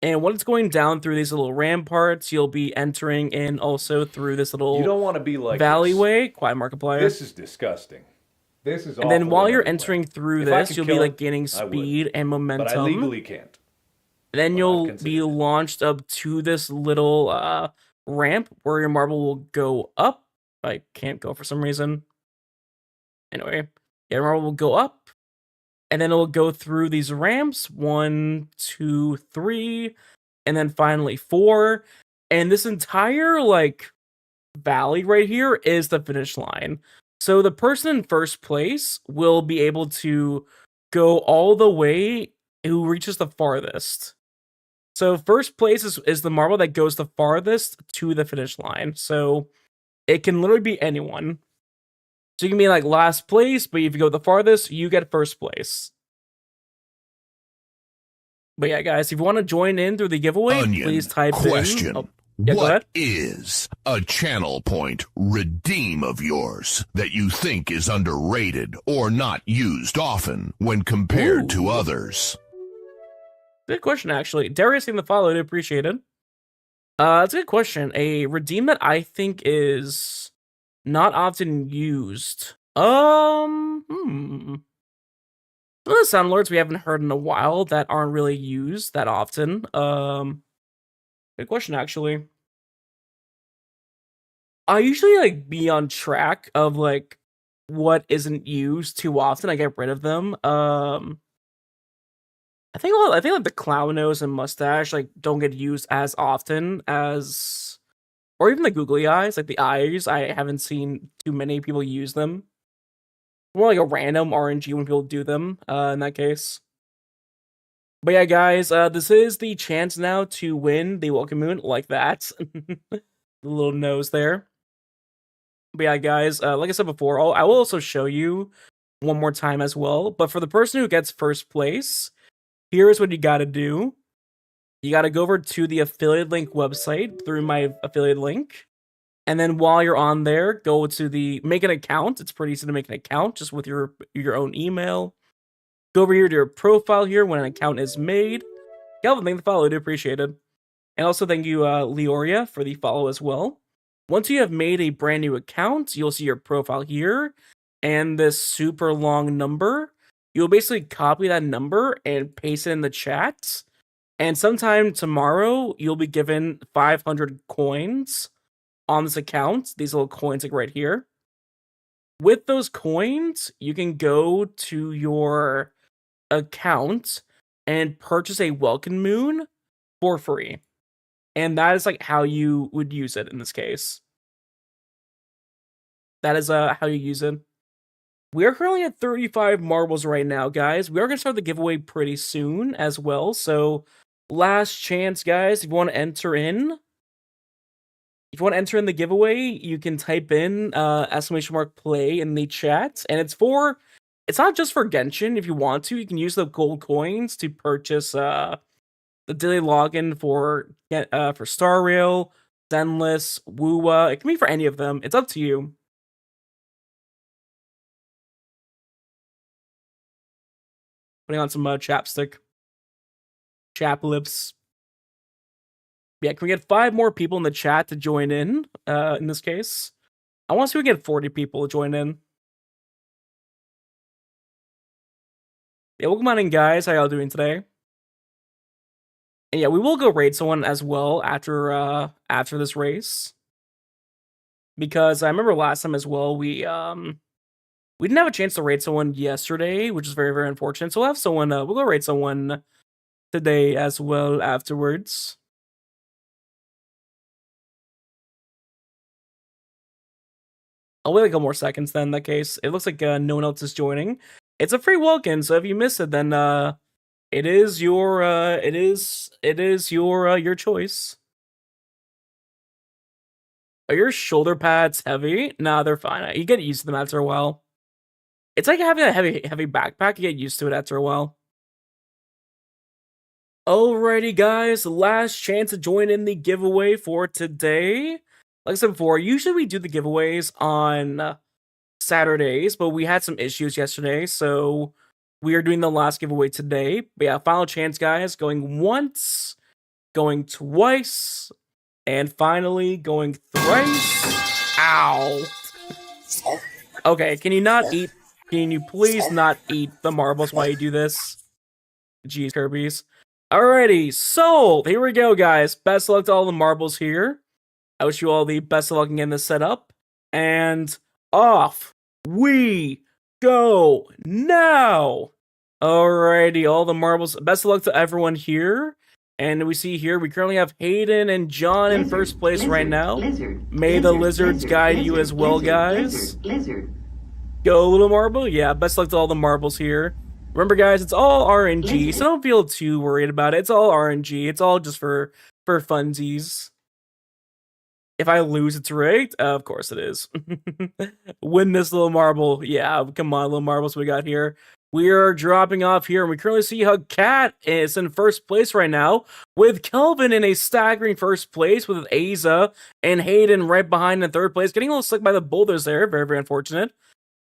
Speaker 1: And when it's going down through these little ramparts, you'll be entering in also through this little
Speaker 12: you don't want to be like
Speaker 1: alleyway. Quiet, Markiplier.
Speaker 12: This is disgusting. This is
Speaker 1: and then
Speaker 12: awful
Speaker 1: while you're
Speaker 12: anyway.
Speaker 1: entering through
Speaker 12: If I
Speaker 1: this,
Speaker 12: could
Speaker 1: you'll
Speaker 12: kill
Speaker 1: be like
Speaker 12: him,
Speaker 1: gaining
Speaker 12: I would.
Speaker 1: speed and momentum.
Speaker 12: But I legally can't.
Speaker 1: Then
Speaker 12: But
Speaker 1: you'll
Speaker 12: I've considered
Speaker 1: be
Speaker 12: it.
Speaker 1: launched up to this little ramp where your marble will go up. I can't go for some reason. Anyway, your marble will go up. And then it will go through these ramps. 1, 2, 3. And then finally 4. And this entire, like, valley right here is the finish line. So the person in first place will be able to go all the way who reaches the farthest. So first place is the marble that goes the farthest to the finish line. So it can literally be anyone. So you can be like last place, but if you go the farthest, you get first place. But yeah, guys, if you want to join in through the giveaway, please type
Speaker 11: question.
Speaker 1: in. Yeah,
Speaker 11: what is a channel point redeem of yours that you think is underrated or not used often when compared to others?
Speaker 1: Good question, actually. Darius in the follow, I appreciate it. That's a good question. A redeem that I think is not often used. Some of the sound alerts we haven't heard in a while that aren't really used that often. Good question, actually. I usually like be on track of like what isn't used too often. I get rid of them. I think like the clown nose and mustache like don't get used as often as, or even the googly eyes. Like the eyes, I haven't seen too many people use them. More like a random RNG when people do them, in that case. But yeah, guys, this is the chance now to win the Welkin Moon, like that. The little nose there. But yeah, guys, like I said before, I will also show you one more time as well. But for the person who gets first place, here's what you gotta do. You gotta go over to the affiliate link website through my affiliate link. And then while you're on there, go to the make an account. It's pretty easy to make an account just with your own email. Go over here to your profile here when an account is made. Calvin, thank you for the follow. I do appreciate it. And also thank you, Leoria, for the follow as well. Once you have made a brand new account, you'll see your profile here and this super long number. You'll basically copy that number and paste it in the chat. And sometime tomorrow, you'll be given 500 coins on this account, these little coins like right here. With those coins, you can go to your account and purchase a Welkin Moon for free. And that is like how you would use it in this case. That is how you use it. We are currently at 35 marbles right now, guys. We are going to start the giveaway pretty soon as well. So last chance, guys, if you want to enter in. If you want to enter in the giveaway, you can type in !play in the chat. And it's not just for Genshin. If you want to, you can use the gold coins to purchase the daily login for Star Rail, Zenless, Wuwa. It can be for any of them. It's up to you. Putting on some chapstick. Chap lips. Yeah, can we get 5 more people in the chat to join in this case? I want to see if we get 40 people to join in. Yeah, welcome on in, guys. How y'all doing today? And yeah, we will go raid someone as well after this race. Because I remember last time as well, we didn't have a chance to raid someone yesterday, which is very, very unfortunate. So we'll have someone, we'll go raid someone today as well afterwards. I'll wait a couple more seconds then in that case. It looks like no one else is joining. It's a free Welkin, so if you miss it, then it is your your choice. Are your shoulder pads heavy? Nah, they're fine. You get used to them after a while. It's like having a heavy backpack. You get used to it after a while. Alrighty, guys. Last chance to join in the giveaway for today. Like I said before, usually we do the giveaways on Saturdays, but we had some issues yesterday, so we are doing the last giveaway today. But yeah, final chance, guys. Going once, going twice, and finally going thrice. Ow. Okay, can you not eat? Can you please not eat the marbles while you do this? Jeez, Kirby's. Alrighty, so here we go, guys. Best of luck to all the marbles here. I wish you all the best of luck in getting this set up. And off we go now. Alrighty, all the marbles. Best of luck to everyone here. And we see here, we currently have Hayden and John in first place right now. May the lizards guide you as well, guys. Go, little marble. Yeah, best of luck to all the marbles here. Remember, guys, it's all RNG, so don't feel too worried about it. It's all RNG. It's all just for funsies. If I lose, it's rigged? Of course it is. Win this little marble. Yeah, come on, little marbles we got here. We are dropping off here, and we currently see how Cat is in first place right now, with Kelvin in a staggering first place, with Aza and Hayden right behind in third place, getting a little slick by the boulders there. Very, very unfortunate.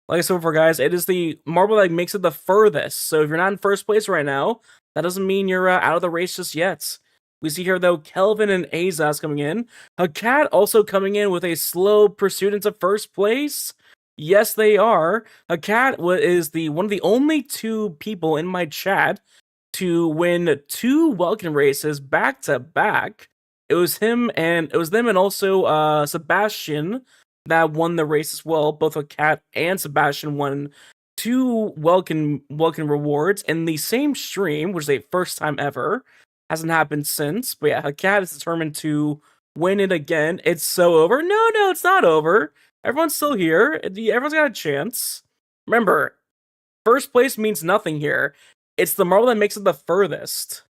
Speaker 1: Like I said before, guys, it is the marble that makes it the furthest. So if you're not in first place right now, that doesn't mean you're out of the race just yet. We see here, though, Kelvin and Azaz coming in. A Cat also coming in with a slow pursuit into first place. Yes, they are. A Cat is one of the only two people in my chat to win 2 Welkin races back to back. It was them and also Sebastian that won the race as well. Both a Cat and Sebastian won 2 Welkin rewards in the same stream, which is a first time ever. Hasn't happened since, but yeah, a Cat is determined to win it again. It's so over. No, it's not over. Everyone's still here. Everyone's got a chance. Remember, first place means nothing here. It's the marble that makes it the furthest.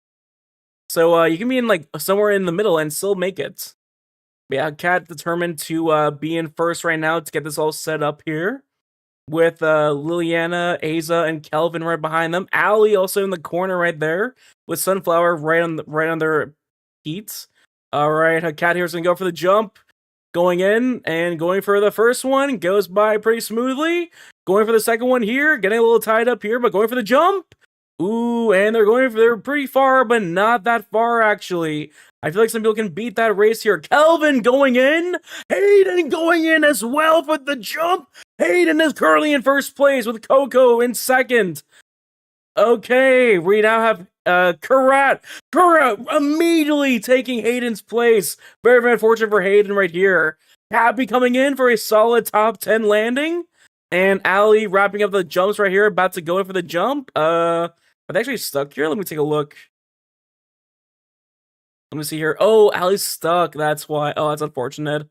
Speaker 1: So you can be in like somewhere in the middle and still make it. But yeah, Cat determined to be in first right now to get this all set up here. With Liliana, Aza, and Kelvin right behind them. Allie also in the corner right there, with Sunflower right on their feet. All right, Cat here is gonna go for the jump, going in and going for the first one. Goes by pretty smoothly. Going for the second one here, getting a little tied up here, but going for the jump. Ooh, and they're pretty far, but not that far actually. I feel like some people can beat that race here. Kelvin going in. Hayden going in as well for the jump. Hayden is currently in first place with Coco in second. Okay, we now have Karat immediately taking Hayden's place. Very, very unfortunate for Hayden right here. Happy coming in for a solid top 10 landing. And Allie wrapping up the jumps right here, about to go in for the jump. Are they actually stuck here? Let me take a look. Let me see here. Oh, Allie's stuck. That's why. Oh, that's unfortunate.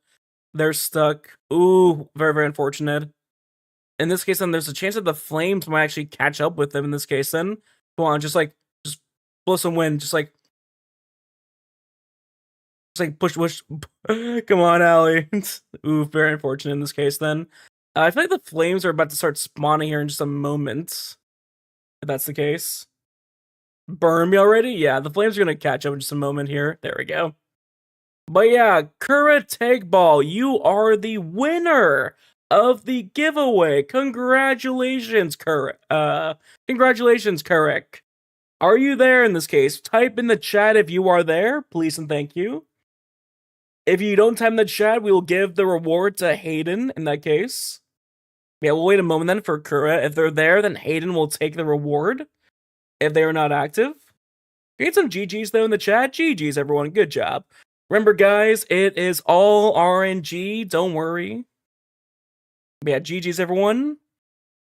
Speaker 1: They're stuck. Ooh, very, very unfortunate. In this case, then, there's a chance that the flames might actually catch up with them in this case, then. Come on, just blow some wind. Just push. Come on, Allie. Ooh, very unfortunate in this case, then. I feel like the flames are about to start spawning here in just a moment. If that's the case. Burn me already? Yeah, the flames are going to catch up in just a moment here. There we go. But yeah, Kura Take Ball, you are the winner of the giveaway. Congratulations, Kura. Congratulations, Kurek. Are you there in this case? Type in the chat if you are there, please and thank you. If you don't type in the chat, we will give the reward to Hayden in that case. Yeah, we'll wait a moment then for Kura. If they're there, then Hayden will take the reward. If they are not active. Get some GGs though in the chat. GGs, everyone. Good job. Remember, guys, it is all RNG. Don't worry. But yeah, GGs, everyone.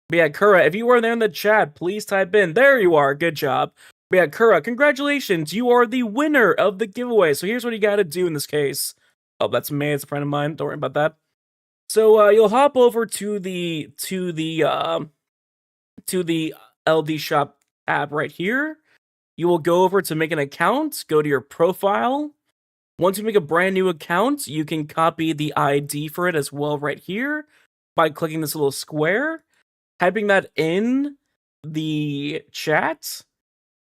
Speaker 1: But yeah, Kura, if you are there in the chat, please type in. There you are. Good job. But yeah, Kura, congratulations. You are the winner of the giveaway. So here's what you got to do in this case. Oh, that's May. It's a friend of mine. Don't worry about that. So you'll hop over to the LD Shop app right here. You will go over to make an account, go to your profile. Once you make a brand new account, you can copy the ID for it as well right here by clicking this little square, typing that in the chat,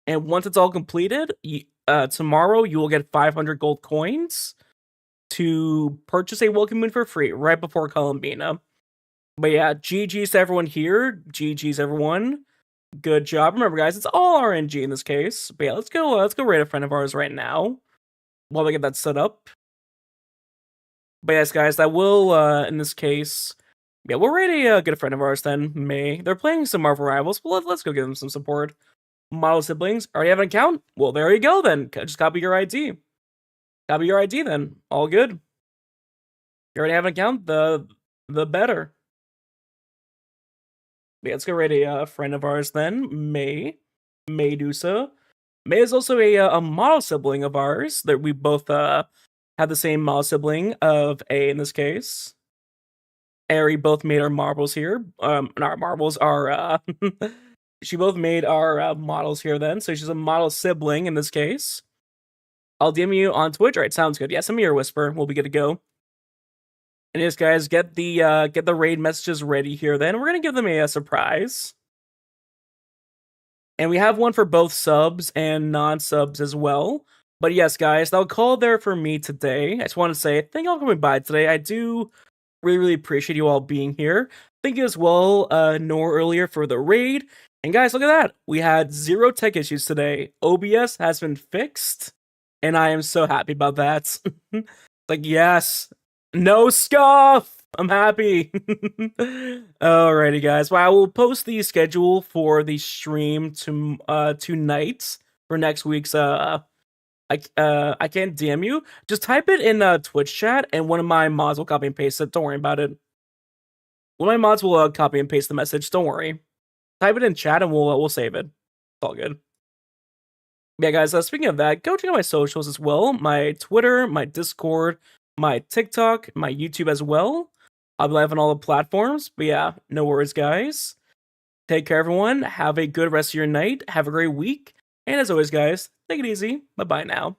Speaker 1: and once it's all completed, tomorrow you will get 500 gold coins to purchase a welcome moon for free right before Columbina. But yeah, GG's to everyone here. GG's everyone. Good job. Remember, guys, it's all RNG in this case. But yeah, let's go raid a friend of ours right now while we get that set up. But yes, guys, that will in this case, yeah, we'll raid a good friend of ours then, May. They're playing some Marvel Rivals, but let's go give them some support. Model siblings, already have an account? Well, there you go then. Just copy your ID. Copy your ID then. All good. You already have an account, the better. Yeah, let's go raid a friend of ours then, Medusa. May is also a model sibling of ours. That we both have the same model sibling of A in this case. Ari both made our marbles here. Our marbles are she both made our models here then, so she's a model sibling in this case. I'll DM you on Twitch. All right, sounds good. Yeah, send me your whisper. We'll be good to go. And yes, guys, get the raid messages ready here. Then we're gonna give them a surprise, and we have one for both subs and non-subs as well. But yes, guys, that'll call there for me today. I just want to say thank you all for coming by today. I do really appreciate you all being here. Thank you as well, Nor earlier for the raid. And guys, look at that. We had 0 tech issues today. OBS has been fixed, and I am so happy about that. Like, yes. No scuff! I'm happy. Alrighty, guys. Well, I will post the schedule for the stream tonight for next week's I can't DM you. Just type it in Twitch chat, and one of my mods will copy and paste it. Don't worry about it. One of my mods will copy and paste the message. Don't worry. Type it in chat, and we'll save it. It's all good. Yeah, guys. Speaking of that, go check out my socials as well. My Twitter, my Discord, my TikTok, my YouTube as well. I'll be live on all the platforms. But yeah, no worries, guys. Take care, everyone. Have a good rest of your night. Have a great week. And as always, guys, take it easy. Bye-bye now.